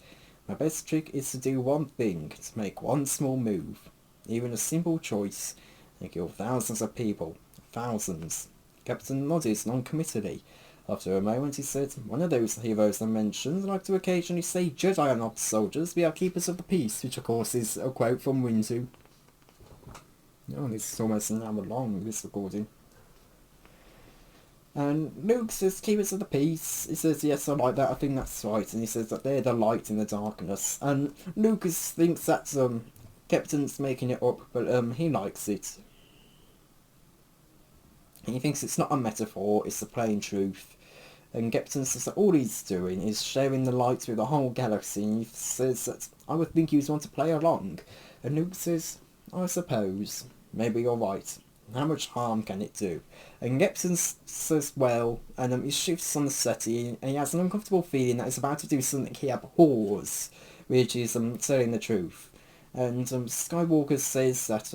My best trick is to do one thing, to make one small move. Even a simple choice, and kill thousands of people. Thousands. Captain nodded non-committally. After a moment he said, "One of those heroes I mentioned like to occasionally say Jedi are not soldiers, we are keepers of the peace," which of course is a quote from Windu. Oh, this is almost an hour long, this recording. And Luke says, "Keepers of the peace." He says, "Yes, I like that, I think that's right." And he says that they're the light in the darkness. And Lucas thinks that Captain's making it up, but he likes it. And he thinks it's not a metaphor, it's the plain truth. And Gepton says that all he's doing is sharing the light with the whole galaxy, and he says that I would think you'd want to play along. And Luke says, "I suppose. Maybe you're right. How much harm can it do?" And Gepton says, "Well," and he shifts on the settee, and he has an uncomfortable feeling that he's about to do something he abhors, which is telling the truth. And Skywalker says that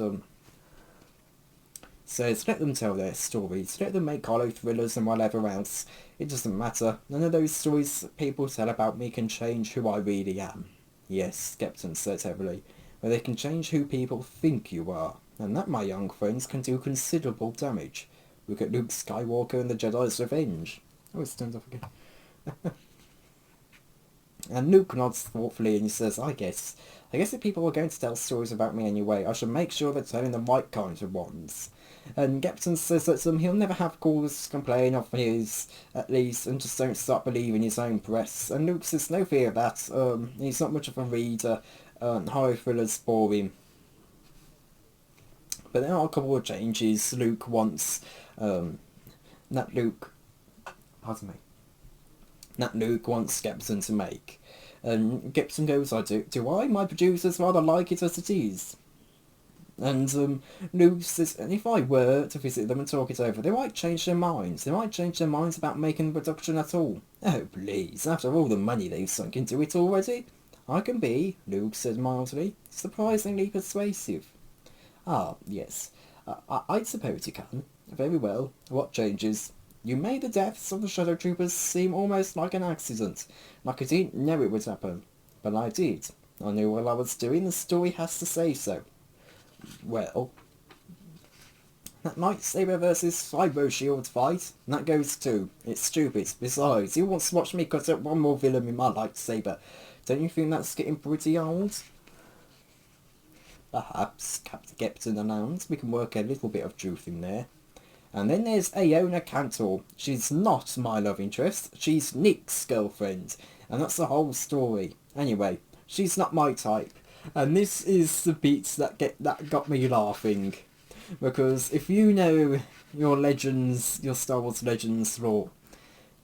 let them tell their stories, let them make hollow thrillers and whatever else. It doesn't matter. None of those stories that people tell about me can change who I really am. Yes, Gepton said heavily, but they can change who people think you are. And that, my young friends, can do considerable damage. Look at Luke Skywalker and the Jedi's Revenge. Oh, it stands up again. And Luke nods thoughtfully and he says, I guess if people are going to tell stories about me anyway, I should make sure they're telling the right kinds of ones." And Gepton says that he'll never have cause to complain of his, at least, and just don't start believing his own press. And Luke says, "No fear of that. He's not much of a reader. Horror thrillers bore him." But there are a couple of changes Luke wants, that Luke wants Gepton to make. And Gepton goes, "Do I? My producers rather like it as it is." And Luke says, and if I were to visit them and talk it over, they might change their minds. They might change their minds about making the production at all. Oh, please, after all the money they've sunk into it already. I can be, Luke said mildly, surprisingly persuasive. Ah, yes. I suppose you can. Very well. What changes? You made the deaths of the Shadow Troopers seem almost like an accident, like I didn't know it would happen. But I did. I knew what I was doing, the story has to say so. Well, that lightsaber versus Cyber Shield fight, that goes too. It's stupid. Besides, who wants to watch me cut up one more villain with my lightsaber? Don't you think that's getting pretty old? Perhaps, Captain announced, we can work a little bit of truth in there. And then there's Aona Cantor. She's not my love interest, she's Nick's girlfriend. And that's the whole story. Anyway, she's not my type. And this is the bit that got me laughing. Because if you know your Legends, your Star Wars Legends lore,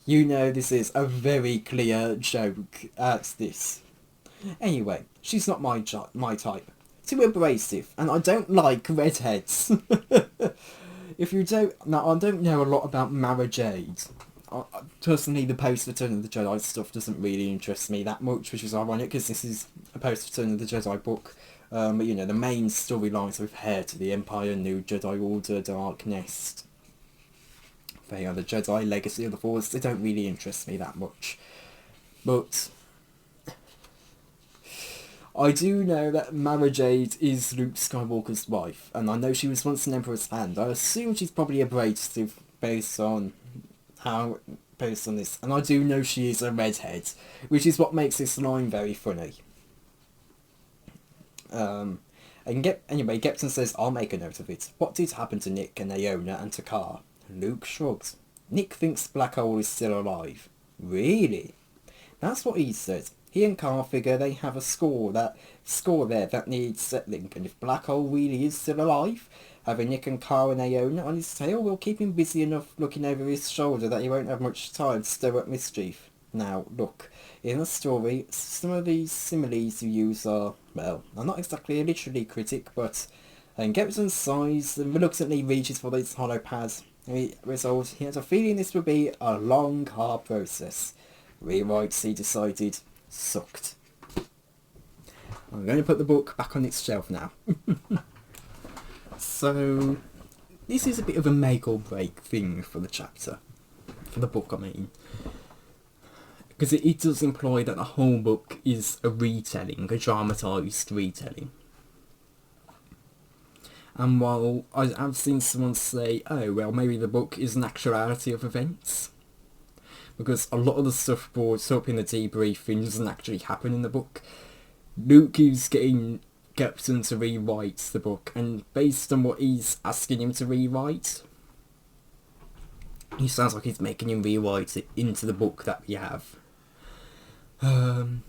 you know this is a very clear joke at this. Anyway, she's not my type. Too abrasive, and I don't like redheads. If you don't... Now, I don't know a lot about Mara Jade. Personally, the post-Return of the Jedi stuff doesn't really interest me that much, which is ironic, because this is a post-Return of the Jedi book. But, you know, the main storylines with Heir to the Empire, New Jedi Order, Dark Nest, they are the Jedi, Legacy of the Force, they don't really interest me that much. But I do know that Mara Jade is Luke Skywalker's wife, and I know she was once an Emperor's hand. I assume she's probably abrasive based on this, and I do know she is a redhead, which is what makes this line very funny. Anyway, Gepton says, I'll make a note of it. What did happen to Nick and Aona and to Carr? Luke shrugs. Nick thinks Black Hole is still alive. Really? That's what he said. He and Carr figure they have a score there that needs settling, and if Black Hole really is still alive, having Nick and Carr and Aona on his tail will keep him busy enough looking over his shoulder that he won't have much time to stir up mischief. Now, look, in the story, some of these similes you use are, well, I'm not exactly a literary critic, but Gepton sighs and reluctantly reaches for his hollow pad. Result, he has a feeling this will be a long, hard process. Rewrites, he decided, sucked. I'm going to put the book back on its shelf now. So, this is a bit of a make or break thing for the chapter. For the book, I mean. Because it does imply that the whole book is a retelling, a dramatised retelling. And while I have seen someone say, oh, well, maybe the book is an actuality of events, because a lot of the stuff brought up in the debriefing doesn't actually happen in the book. Luke is getting Gepton to rewrite the book, and based on what he's asking him to rewrite, he sounds like he's making him rewrite it into the book that we have. And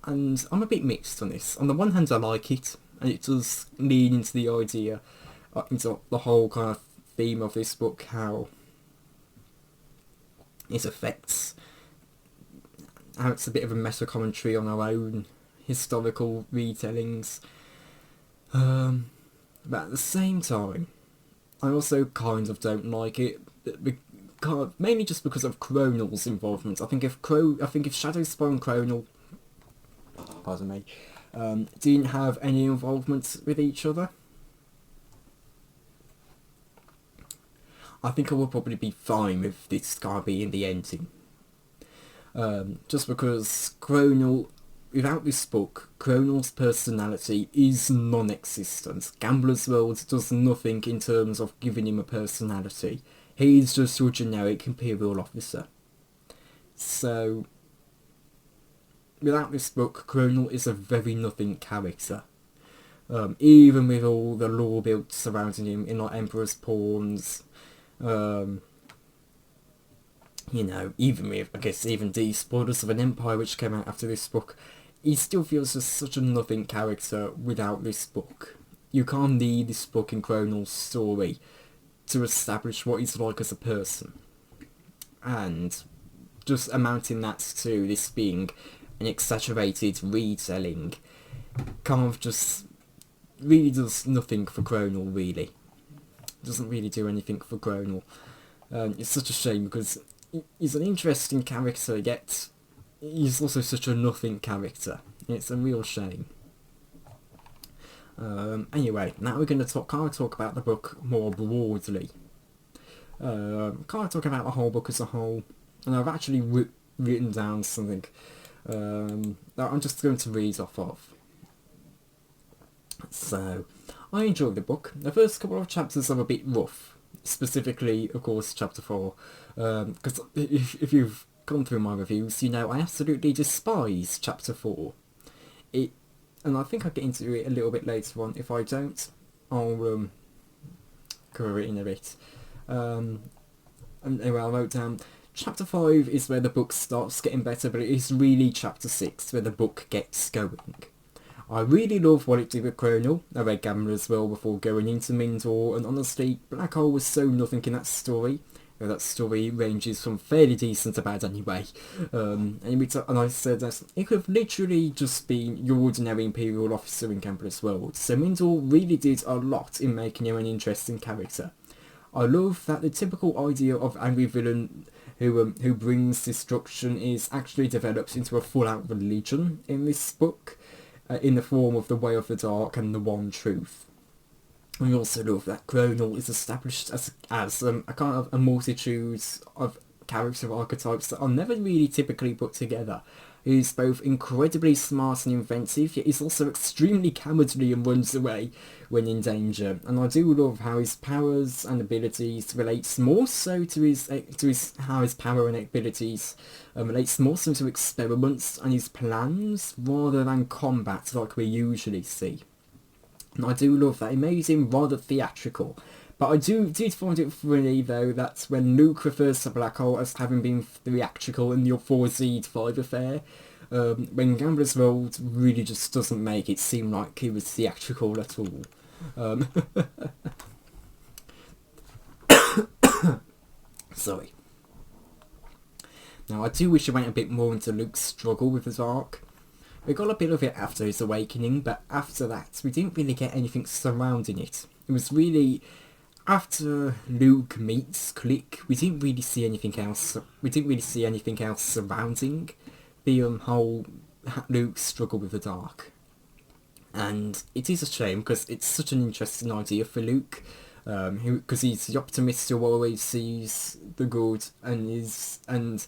I'm a bit mixed on this. On the one hand, I like it, and it does lean into the idea, into the whole kind of theme of this book, how it affects, how it's a bit of a meta-commentary on our own historical retellings. But at the same time, I also kind of don't like it, mainly just because of Chronal's involvement. I think if Shadow Spy and Chronal, pardon me, didn't have any involvement with each other, I think I would probably be fine with this guy being the ending. Just because Chronal, without this book, Chronal's personality is non-existent. Gambler's World does nothing in terms of giving him a personality. He's just your generic Imperial officer. So, without this book, Chronal is a very nothing character. Even with all the lore built surrounding him in like Emperor's Pawns, you know, even with, I guess, even the Spoilers of an Empire, which came out after this book, he still feels just such a nothing character without this book. You can't need this book in Chronal's story to establish what he's like as a person. And just amounting that to this being an exaggerated retelling kind of just really does nothing for Cronal, really. It doesn't really do anything for Cronal. It's such a shame, because he's an interesting character, yet he's also such a nothing character. It's a real shame. Anyway, now we're going to talk about the book more broadly. Talk about the whole book as a whole, and I've actually written down something that I'm just going to read off of. So, I enjoyed the book. The first couple of chapters are a bit rough, specifically, of course, chapter 4, because if you've gone through my reviews, you know I absolutely despise chapter 4. And I think I'll get into it a little bit later on. If I don't, I'll cover it in a bit. And anyway, I wrote down, chapter 5 is where the book starts getting better, but it is really chapter 6 where the book gets going. I really love what it did with Cronal. I read Gambler as well before going into Mindor, and honestly, Black Hole was so nothing in that story. That story ranges from fairly decent to bad anyway. And I said that it could have literally just been your ordinary Imperial officer in Gambler's world. So Mindor really did a lot in making him an interesting character. I love that the typical idea of angry villain who brings destruction is actually developed into a full-out religion in this book, in the form of the Way of the Dark and the One Truth. We also love that Cronal is established as a kind of a multitude of character archetypes that are never really typically put together. He's both incredibly smart and inventive, yet he's also extremely cowardly and runs away when in danger. And I do love how his powers and abilities relates more so to how his power and abilities relates more so to experiments and his plans rather than combat like we usually see. And I do love that. It made him rather theatrical. But I did find it funny, though, that when Luke refers to Black Hole as having been theatrical in the 4Z5 affair, when Gambler's World really just doesn't make it seem like he was theatrical at all. Sorry. Now, I do wish I went a bit more into Luke's struggle with his arc. We got a bit of it after his awakening, but after that, we didn't really get anything surrounding it. It was really, after Luke meets Click, we didn't really see anything else. We didn't really see anything else surrounding the whole Luke's struggle with the dark. And it is a shame, because it's such an interesting idea for Luke, because he's the optimist who always sees the good, and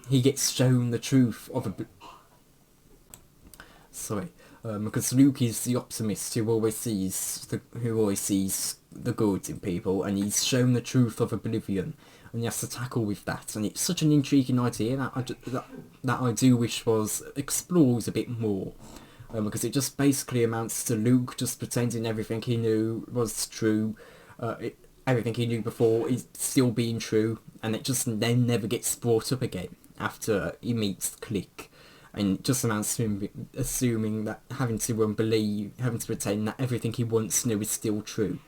he gets shown the truth of because Luke is the optimist who always sees the good in people, and he's shown the truth of oblivion, and he has to tackle with that. And it's such an intriguing idea that I do wish was explored a bit more, because it just basically amounts to Luke just pretending everything he knew was true, everything he knew before is still being true, and it just then never gets brought up again after he meets Click. And it just amounts to him assuming that having to pretend that everything he once knew is still true.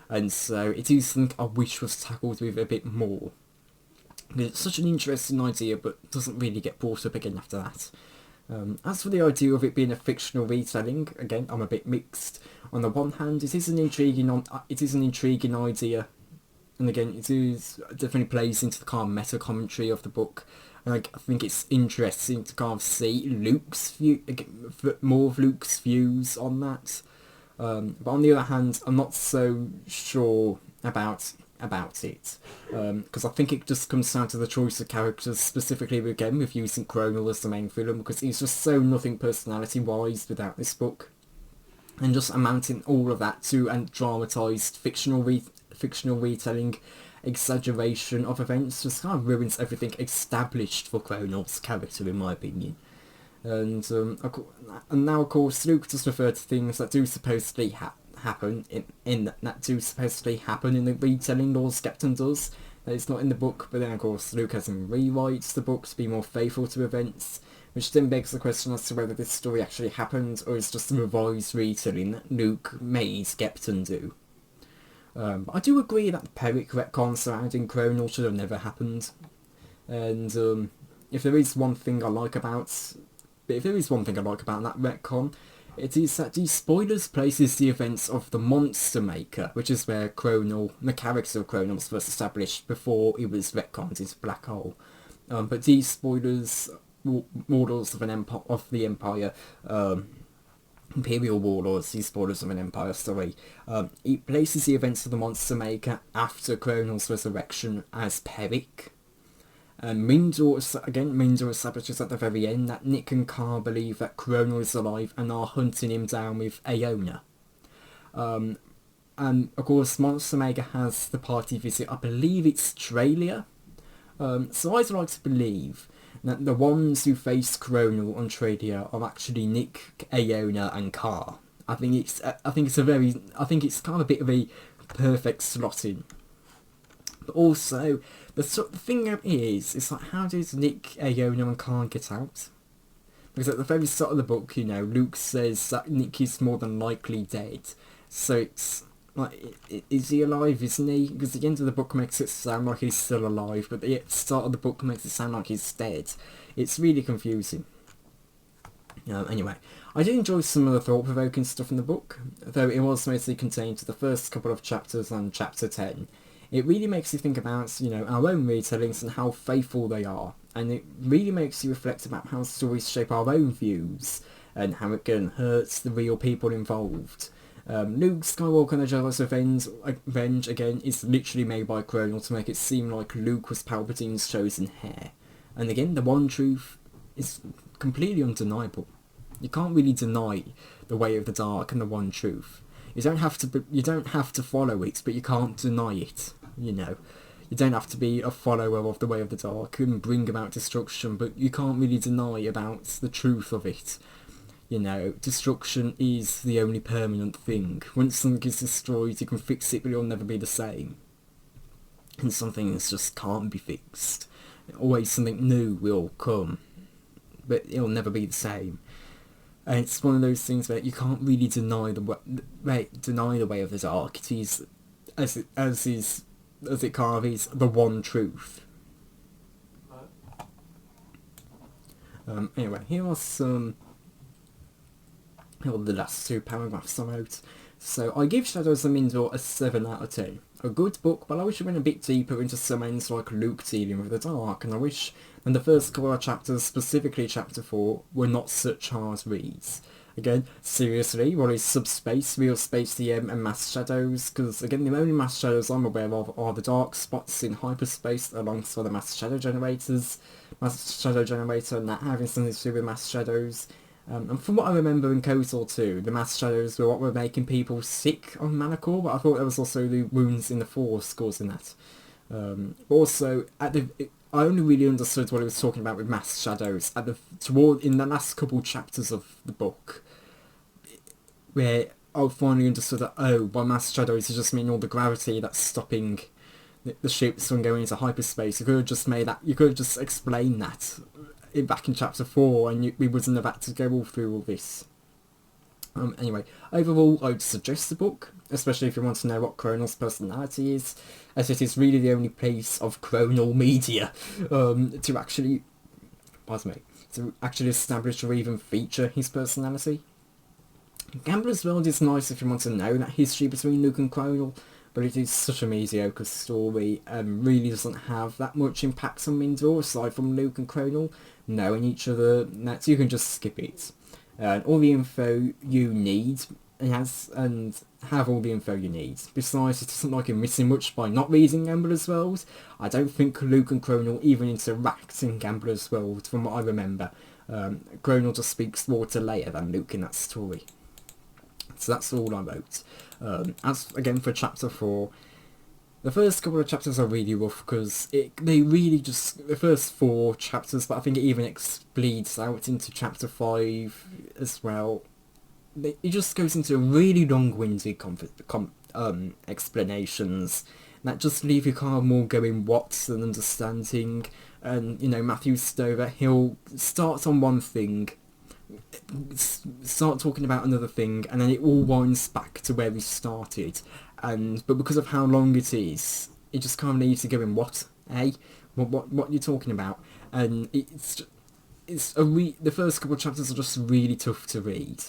And so it is something I wish was tackled with a bit more. It's such an interesting idea, but doesn't really get brought up again after that. As for the idea of it being a fictional retelling, again, I'm a bit mixed. On the one hand, it is an intriguing idea, and again, it is definitely plays into the kind of meta commentary of the book. Like, I think it's interesting to kind of see more of Luke's views on that. But on the other hand, I'm not so sure about it, because I think it just comes down to the choice of characters, specifically again with using Cronal as the main villain, because he's just so nothing personality-wise without this book, and just amounting all of that to a dramatised fictional retelling. Exaggeration of events just kind of ruins everything established for Cronal's character, in my opinion. And now, of course, Luke does refer to things that do supposedly happen in the retelling. Lord Skepton does. That it's not in the book, but then of course Luke has him rewrites the book to be more faithful to events, which then begs the question as to whether this story actually happened or is just a revised retelling that Luke made Skepton do. But I do agree that the Peric retcon surrounding Cronal should have never happened. And if there is one thing I like about that retcon, It is that these spoilers places the events of the Monster Maker, which is where the character of Chronal was first established before it was retconned into Black Hole. But these spoilers, Warlords of the Empire, Imperial Warlords, these spoilers of an Empire, sorry, it places the events of the Monster Maker after Chronal's resurrection as Peric. Mindor establishes at the very end that Nick and Carr believe that Chronal is alive and are hunting him down with Aona. And of course, Monster Maker has the party visit, I believe it's Tralia. So I'd like to believe that the ones who face Chronal on Tralia are actually Nick, Aona, and Carr. I think it's kind of a bit of a perfect slotting. But also, the thing is like, how does Nick, Aona, and Carr get out? Because at the very start of the book, Luke says that Nick is more than likely dead. So it's like, is he alive, isn't he? Because the end of the book makes it sound like he's still alive, but the start of the book makes it sound like he's dead. It's really confusing. Anyway, I did enjoy some of the thought-provoking stuff in the book, though it was mostly contained to the first couple of chapters and chapter 10. It really makes you think about, our own retellings and how faithful they are, and it really makes you reflect about how stories shape our own views, and how it can hurt the real people involved. Luke Skywalker and the Jedi's Revenge, again, is literally made by Chronal to make it seem like Luke was Palpatine's chosen heir. And again, the one truth is completely undeniable. You can't really deny the way of the dark and the one truth. You don't have to follow it, but you can't deny it. You don't have to be a follower of the way of the dark and bring about destruction, but you can't really deny about the truth of it. Destruction is the only permanent thing. Once something is destroyed, you can fix it, but it'll never be the same. And some things just can't be fixed. Always something new will come, but it'll never be the same. And it's one of those things where you can't really deny the way of the dark. It is, as it kind of is, the one truth. Anyway, here are the last two paragraphs I wrote. So, I give Shadows of Mindor a 7 out of 10. A good book, but I wish it went a bit deeper into some ends like Luke dealing with the dark, and I wish that the first couple of chapters, specifically chapter 4, were not such hard reads. Again, seriously, what is Subspace, Real Space DM, and Mass Shadows? Because, again, the only Mass Shadows I'm aware of are the dark spots in hyperspace alongside the Mass Shadow Generators. Mass Shadow Generator and that having something to do with Mass Shadows. And from what I remember in KOTOR 2, the Mass Shadows were what were making people sick on Manticore, but I thought there was also the wounds in the Force causing that. Also, I only really understood what he was talking about with Mass Shadows in the last couple chapters of the book, where I finally understood that, by Mass Shadows it just mean all the gravity that's stopping the ships from going into hyperspace. You could have just explained that back in chapter 4, and we wouldn't have had to go all through all this. Anyway, overall, I would suggest the book, especially if you want to know what Chronal's personality is, as it is really the only piece of Chronal media to actually establish or even feature his personality. Gambler's World is nice if you want to know that history between Luke and Chronal, but it is such a mediocre story and really doesn't have that much impact on Mindor aside from Luke and Chronal knowing each other. So you can just skip it. All the info you need and have all the info you need. Besides, it doesn't like you're missing much by not reading Gambler's World. I don't think Luke and Chronal even interact in Gambler's World from what I remember. Chronal just speaks more to Leia than Luke in that story. So that's all I wrote. As again for chapter 4, the first couple of chapters are really rough because the first 4 chapters, but I think it even bleeds out into chapter 5 as well. It just goes into really long-winded explanations that just leave you kind of more going what than understanding. And Matthew Stover, he'll start on one thing, start talking about another thing, and then it all winds back to where we started. But because of how long it is, it just kind of leaves you going, what, what you're talking about? And the first couple of chapters are just really tough to read.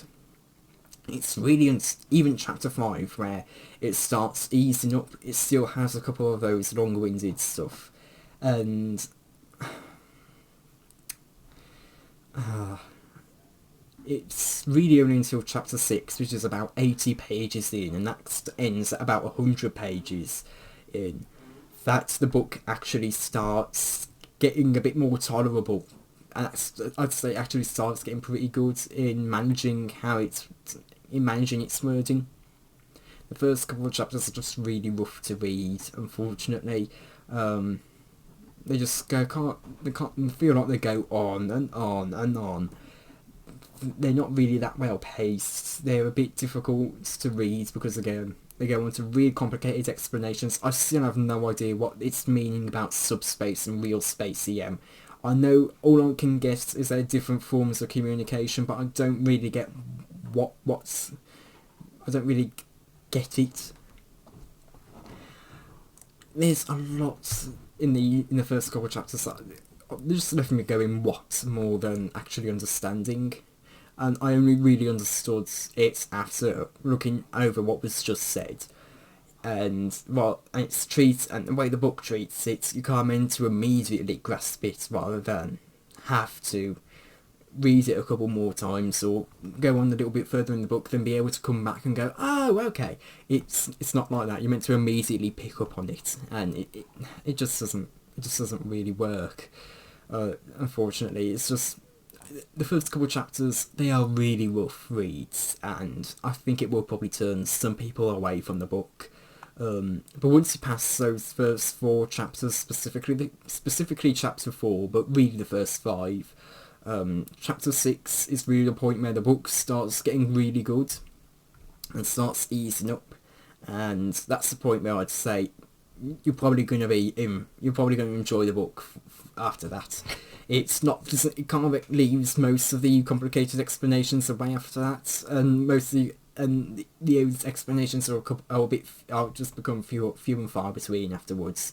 It's really, even chapter 5, where it starts easing up, it still has a couple of those long-winded stuff. And it's really only until chapter 6, which is about 80 pages in, and that ends at about 100 pages in, that the book actually starts getting a bit more tolerable. And I'd say actually starts getting pretty good in managing its wording. The first couple of chapters are just really rough to read, unfortunately. They just feel like they go on and on and on. They're not really that well paced. They're a bit difficult to read because, again, they go into really complicated explanations. I still have no idea what it's meaning about subspace and real space EM. I know all I can guess is they're different forms of communication, but I don't really get I don't really get it. There's a lot in the first couple of chapters that just left me going what more than actually understanding. And I only really understood it after looking over what was just said. And and the way the book treats it, you can't meant to immediately grasp it rather than have to read it a couple more times or go on a little bit further in the book, then be able to come back and go, oh, okay, it's not like that. You're meant to immediately pick up on it, and it just doesn't really work. Unfortunately, it's just the first couple of chapters, they are really rough reads, and I think it will probably turn some people away from the book. But once you pass those first 4 chapters, specifically chapter 4, but really the first 5, chapter 6 is really the point where the book starts getting really good and starts easing up, and that's the point where I'd say you're probably going to enjoy the book after that. It kind of leaves most of the complicated explanations away after that, and those explanations are just become few and far between afterwards.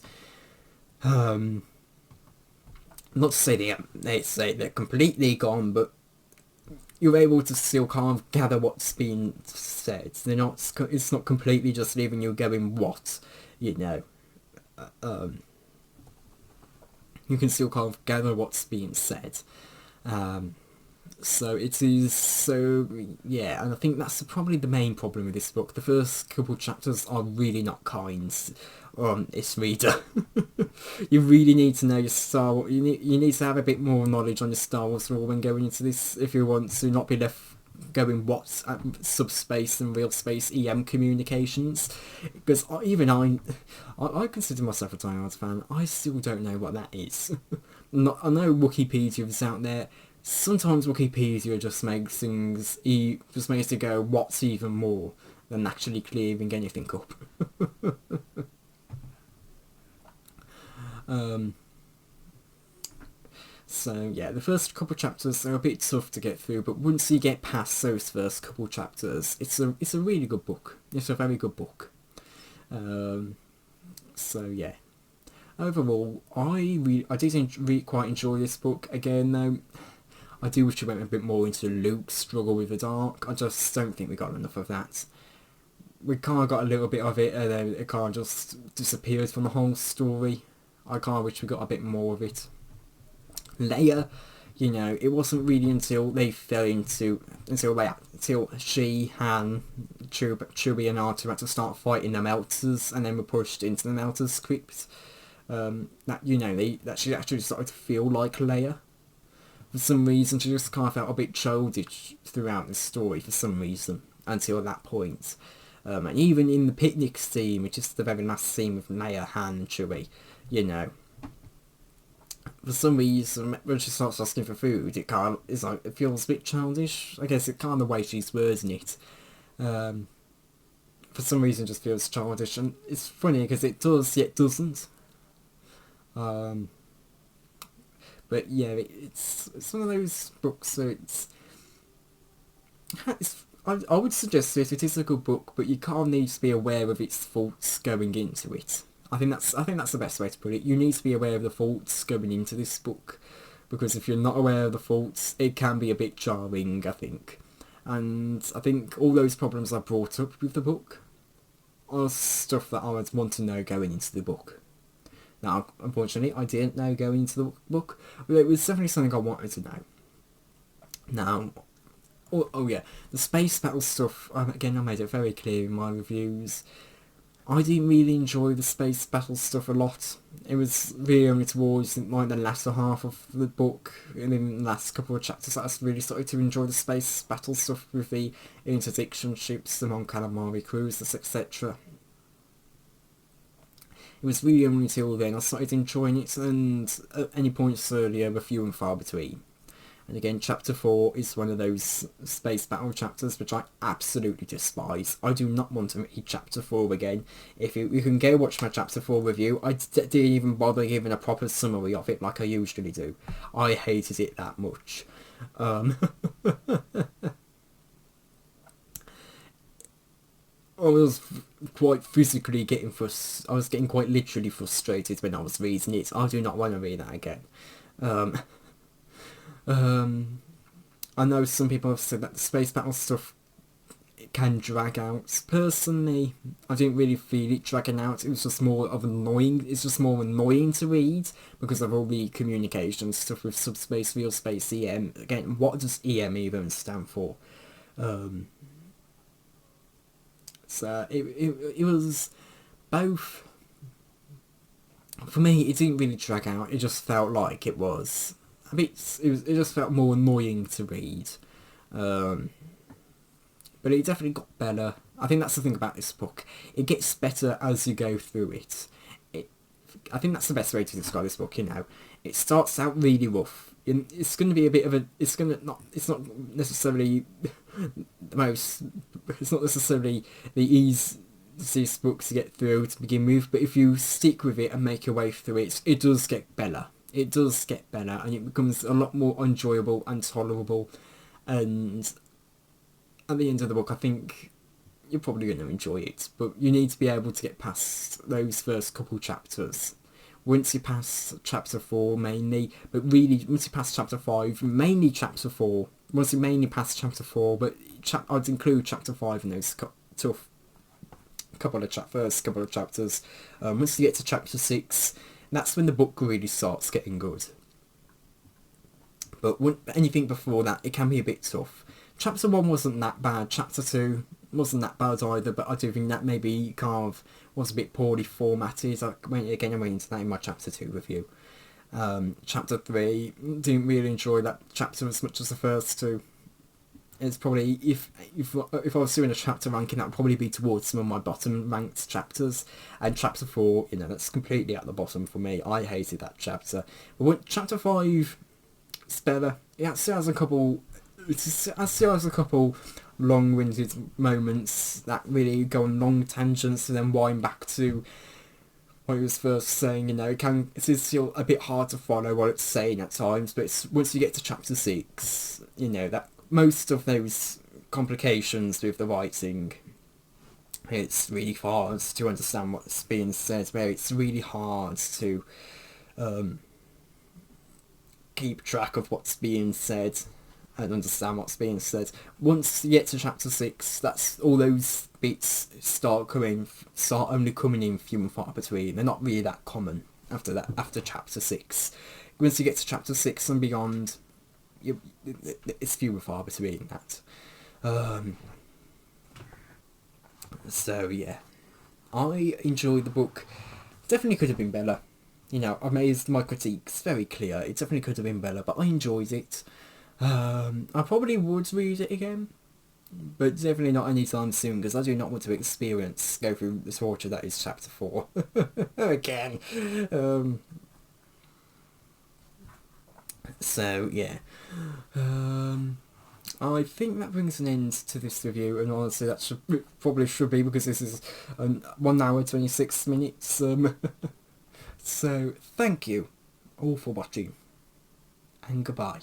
Not to say they're completely gone, but you're able to still kind of gather what's being said. It's not completely just leaving you going what, you know. You can still kind of gather what's being said. So it is, yeah, and I think that's probably the main problem with this book. The first couple chapters are really not kind on its reader. You really need to know your Star Wars, you need to have a bit more knowledge on your Star Wars lore when going into this if you want to not be left going what's subspace and real space EM communications, because I consider myself a Die Hard fan. I still don't know what that is. I know Wikipedia's out there. Sometimes Wikipedia just makes it go what's even more than actually clearing anything up. So yeah, the first couple chapters are a bit tough to get through, but once you get past those first couple chapters, it's a really good book. It's a very good book. So yeah, overall, I did quite enjoy this book. Again, though, I do wish we went a bit more into Luke's struggle with the dark. I just don't think we got enough of that. We kind of got a little bit of it, and then it kind of just disappeared from the whole story. I kind of wish we got a bit more of it. Leia, it wasn't really until she, Han, Chewie and R2 had to start fighting the Melters, and then were pushed into the Melters script, that she actually started to feel like Leia. For some reason, she just kind of felt a bit childish throughout the story, for some reason, until that point. And even in the picnic scene, which is the very last scene with Leia, Han, and Chewie, for some reason, when she starts asking for food, it feels a bit childish. I guess it's kind of the way she's wording it. For some reason, it just feels childish, and it's funny because it does yet doesn't. But yeah, it's one of those books. So I would suggest it is a good book, but you kind of need to be aware of its faults going into it. I think that's the best way to put it. You need to be aware of the faults going into this book, because if you're not aware of the faults, it can be a bit jarring, I think. And I think all those problems I brought up with the book are stuff that I would want to know going into the book. Now, unfortunately, I didn't know going into the book, but it was definitely something I wanted to know. Now, oh yeah, the space battle stuff, again, I made it very clear in my reviews. I didn't really enjoy the space battle stuff a lot. It was really only towards like the latter half of the book, and in the last couple of chapters that I really started to enjoy the space battle stuff with the interdiction ships, the Mon Calamari cruisers, etc. It was really only until then I started enjoying it, and at any points earlier were few and far between. And again, Chapter 4 is one of those space battle chapters which I absolutely despise. I do not want to read Chapter 4 again. If you can go watch my Chapter 4 review, I didn't even bother giving a proper summary of it like I usually do. I hated it that much. I was quite physically getting I was getting quite literally frustrated when I was reading it. I do not want to read that again. I know some people have said that the space battle stuff can drag out. Personally, I didn't really feel it dragging out. It was just more of annoying. It's just more annoying to read because of all the communication stuff with subspace, real space, EM. Again, what does EM even stand for? So it was both. For me, it didn't really drag out. It just felt like it was. It just felt more annoying to read, but it definitely got better. I think that's the thing about this book. It gets better as you go through it. I think that's the best way to describe this book. It starts out really rough. It's going to be a bit of a. It's not necessarily the most. It's not necessarily the easiest book to get through to begin with. But if you stick with it and make your way through it, it does get better. It does get better, and it becomes a lot more enjoyable and tolerable, and at the end of the book I think you're probably going to enjoy it, but you need to be able to get past those first couple chapters. Once you pass chapter 4 mainly, but really once you pass chapter 5, mainly chapter 4, once you mainly pass chapter 4, but I'd include chapter 5 in those first couple of chapters. Once you get to chapter 6, that's when the book really starts getting good. But anything before that, it can be a bit tough. Chapter 1 wasn't that bad. Chapter 2 wasn't that bad either, but I do think that maybe kind of was a bit poorly formatted. I went into that in my Chapter 2 review. Chapter 3, didn't really enjoy that chapter as much as the first two. It's probably, if I was doing a chapter ranking, that would probably be towards some of my bottom ranked chapters. And chapter 4, that's completely at the bottom for me. I hated that chapter. But chapter 5, it's better. It still has a couple long-winded moments that really go on long tangents and then wind back to what he was first saying. It is still a bit hard to follow what it's saying at times, but once you get to chapter 6, that most of those complications with the writing, it's really hard to understand what's being said, where it's really hard to keep track of what's being said and understand what's being said. Once you get to chapter 6, that's all those bits start only coming in few and far between. They're not really that common after chapter 6. Once you get to chapter 6 and beyond, it's few and far between that. So yeah, I enjoyed the book. Definitely could have been better. I made my critiques very clear. It definitely could have been better, but I enjoyed it. I probably would read it again, but definitely not anytime soon, because I do not want to go through the torture that is chapter 4 again. So yeah, I think that brings an end to this review, and honestly that probably should be, because this is 1 hour 26 minutes. So thank you all for watching, and goodbye.